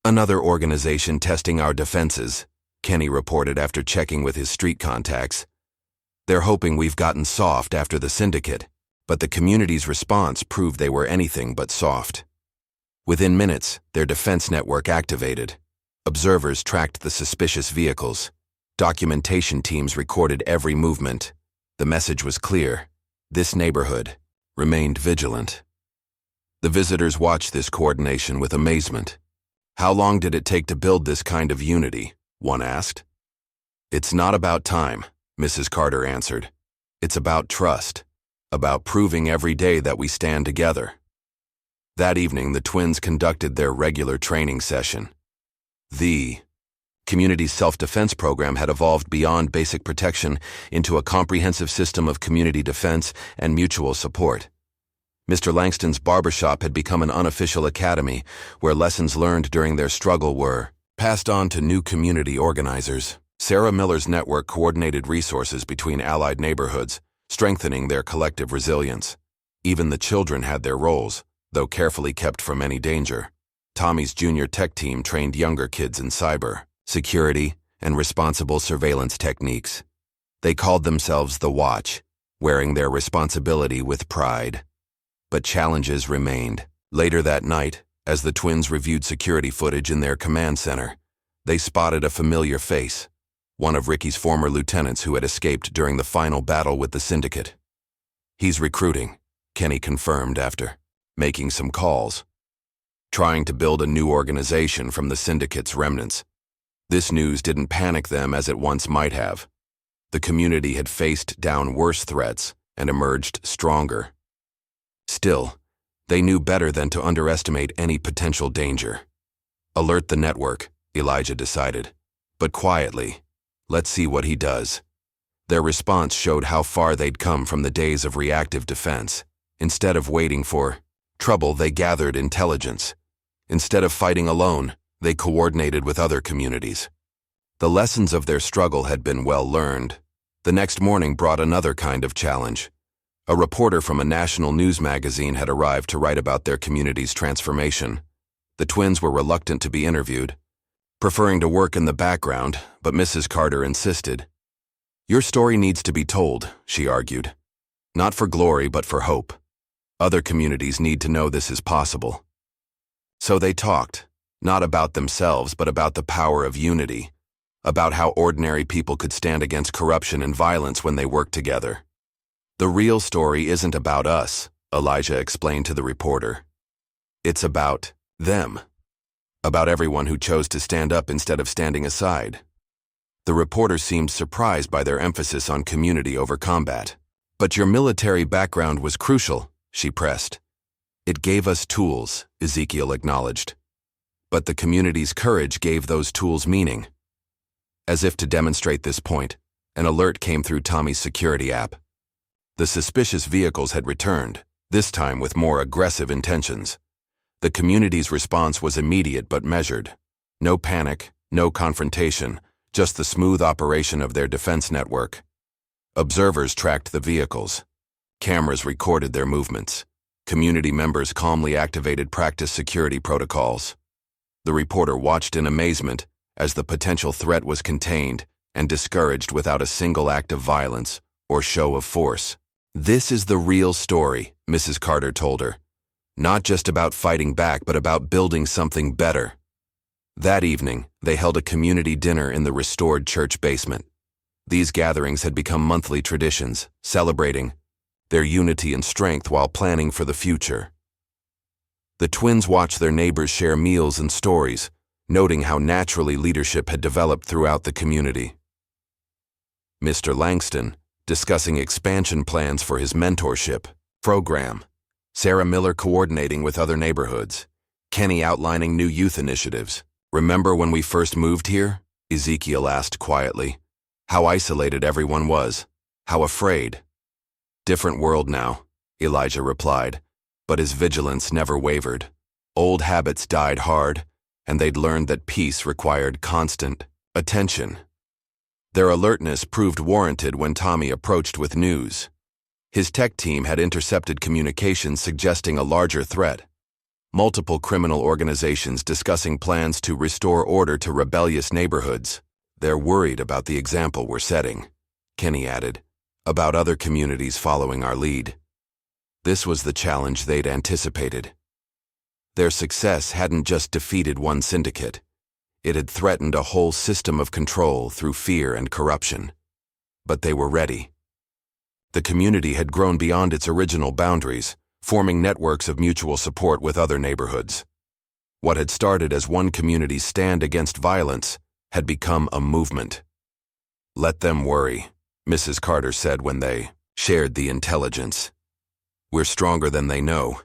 Another organization testing our defenses, Kenny reported after checking with his street contacts. They're hoping we've gotten soft after the syndicate, but the community's response proved they were anything but soft. Within minutes, their defense network activated. Observers tracked the suspicious vehicles. Documentation teams recorded every movement. The message was clear. This neighborhood remained vigilant. The visitors watched this coordination with amazement. How long did it take to build this kind of unity? One asked. It's not about time, Mrs. Carter answered. It's about trust, about proving every day that we stand together. That evening, the twins conducted their regular training session. The community's self-defense program had evolved beyond basic protection into a comprehensive system of community defense and mutual support. Mr. Langston's barbershop had become an unofficial academy where lessons learned during their struggle were passed on to new community organizers. Sarah Miller's network coordinated resources between allied neighborhoods, strengthening their collective resilience. Even the children had their roles, though carefully kept from any danger. Tommy's junior tech team trained younger kids in cyber, security, and responsible surveillance techniques. They called themselves the Watch, wearing their responsibility with pride. But challenges remained. Later that night, as the twins reviewed security footage in their command center, they spotted a familiar face, one of Ricky's former lieutenants who had escaped during the final battle with the syndicate. He's recruiting, Kenny confirmed after making some calls, trying to build a new organization from the syndicate's remnants. This news didn't panic them as it once might have. The community had faced down worse threats and emerged stronger. Still, they knew better than to underestimate any potential danger. Alert the network, Elijah decided, but quietly. Let's see what he does. Their response showed how far they'd come from the days of reactive defense. Instead of waiting for trouble, they gathered intelligence. Instead of fighting alone, they coordinated with other communities. The lessons of their struggle had been well learned. The next morning brought another kind of challenge. A reporter from a national news magazine had arrived to write about their community's transformation. The twins were reluctant to be interviewed, preferring to work in the background, but Mrs. Carter insisted. Your story needs to be told, she argued. Not for glory, but for hope. Other communities need to know this is possible. So they talked, not about themselves but about the power of unity, about how ordinary people could stand against corruption and violence when they worked together. The real story isn't about us, Elijah explained to the reporter. It's about them. About everyone who chose to stand up instead of standing aside. The reporter seemed surprised by their emphasis on community over combat. But your military background was crucial, she pressed. It gave us tools, Ezekiel acknowledged. But the community's courage gave those tools meaning. As if to demonstrate this point, an alert came through Tommy's security app. The suspicious vehicles had returned, this time with more aggressive intentions. The community's response was immediate but measured. No panic, no confrontation, just the smooth operation of their defense network. Observers tracked the vehicles. Cameras recorded their movements. Community members calmly activated practice security protocols. The reporter watched in amazement as the potential threat was contained and discouraged without a single act of violence or show of force. This is the real story, Mrs. Carter told her. Not just about fighting back, but about building something better. That evening, they held a community dinner in the restored church basement. These gatherings had become monthly traditions, celebrating their unity and strength while planning for the future. The twins watched their neighbors share meals and stories, noting how naturally leadership had developed throughout the community. Mr. Langston, discussing expansion plans for his mentorship program. Sarah Miller coordinating with other neighborhoods. Kenny outlining new youth initiatives. Remember when we first moved here? Ezekiel asked quietly. How isolated everyone was. How afraid. Different world now, Elijah replied, but his vigilance never wavered. Old habits died hard, and they'd learned that peace required constant attention. Their alertness proved warranted when Tommy approached with news. His tech team had intercepted communications suggesting a larger threat. Multiple criminal organizations discussing plans to restore order to rebellious neighborhoods. They're worried about the example we're setting, Kenny added, about other communities following our lead. This was the challenge they'd anticipated. Their success hadn't just defeated one syndicate. It had threatened a whole system of control through fear and corruption. But they were ready. The community had grown beyond its original boundaries, forming networks of mutual support with other neighborhoods. What had started as one community's stand against violence had become a movement. Let them worry, Mrs. Carter said when they shared the intelligence. We're stronger than they know.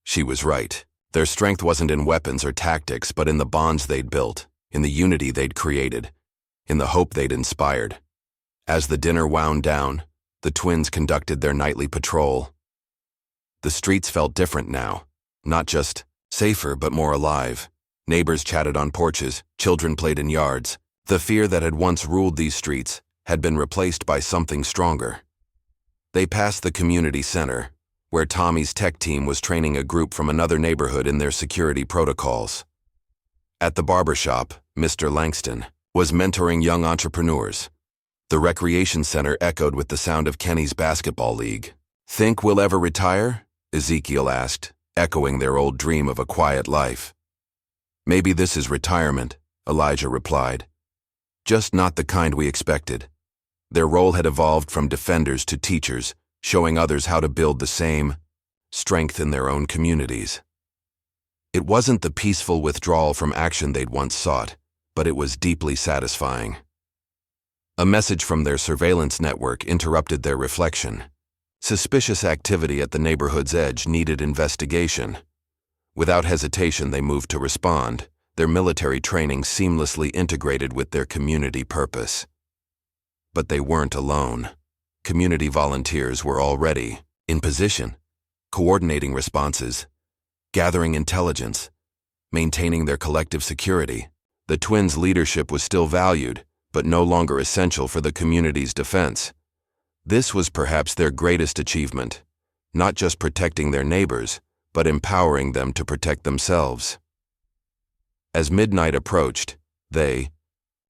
She was right. Their strength wasn't in weapons or tactics, but in the bonds they'd built, in the unity they'd created, in the hope they'd inspired. As the dinner wound down, the twins conducted their nightly patrol. The streets felt different now, not just safer but more alive. Neighbors chatted on porches, children played in yards. The fear that had once ruled these streets had been replaced by something stronger. They passed the community center, where Tommy's tech team was training a group from another neighborhood in their security protocols. At the barbershop, Mr. Langston was mentoring young entrepreneurs. The recreation center echoed with the sound of Kenny's basketball league. Think we'll ever retire? Ezekiel asked, echoing their old dream of a quiet life. Maybe this is retirement, Elijah replied. Just not the kind we expected. Their role had evolved from defenders to teachers, showing others how to build the same strength in their own communities. It wasn't the peaceful withdrawal from action they'd once sought, but it was deeply satisfying. A message from their surveillance network interrupted their reflection. Suspicious activity at the neighborhood's edge needed investigation. Without hesitation, they moved to respond, their military training seamlessly integrated with their community purpose. But they weren't alone. Community volunteers were already in position, coordinating responses, gathering intelligence, maintaining their collective security. The twins' leadership was still valued, but no longer essential for the community's defense. This was perhaps their greatest achievement, not just protecting their neighbors, but empowering them to protect themselves. As midnight approached, they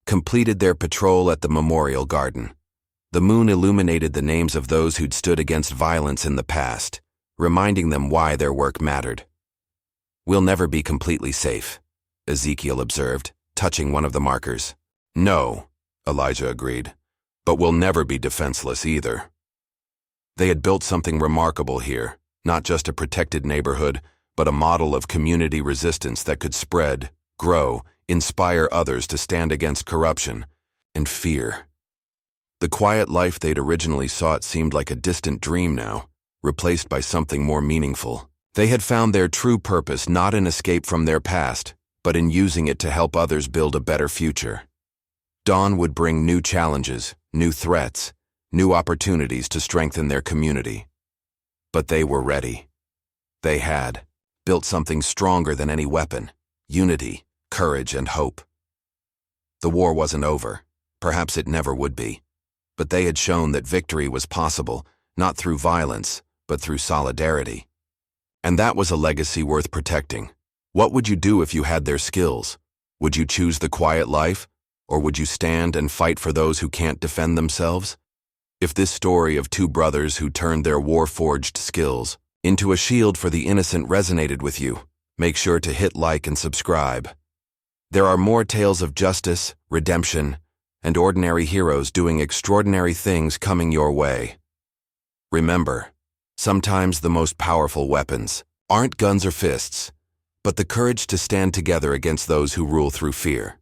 completed their patrol at the memorial garden. The moon illuminated the names of those who'd stood against violence in the past, reminding them why their work mattered. "We'll never be completely safe," Ezekiel observed, touching one of the markers. "No," Elijah agreed, "but we'll never be defenseless either." They had built something remarkable here, not just a protected neighborhood, but a model of community resistance that could spread, grow, inspire others to stand against corruption and fear. The quiet life they'd originally sought seemed like a distant dream now, replaced by something more meaningful. They had found their true purpose not in escape from their past, but in using it to help others build a better future. Dawn would bring new challenges, new threats, new opportunities to strengthen their community. But they were ready. They had built something stronger than any weapon: unity, courage, and hope. The war wasn't over. Perhaps it never would be. But they had shown that victory was possible, not through violence, but through solidarity. And that was a legacy worth protecting. What would you do if you had their skills? Would you choose the quiet life, or would you stand and fight for those who can't defend themselves? If this story of two brothers who turned their war-forged skills into a shield for the innocent resonated with you, make sure to hit like and subscribe. There are more tales of justice, redemption, and ordinary heroes doing extraordinary things coming your way. Remember, sometimes the most powerful weapons aren't guns or fists, but the courage to stand together against those who rule through fear.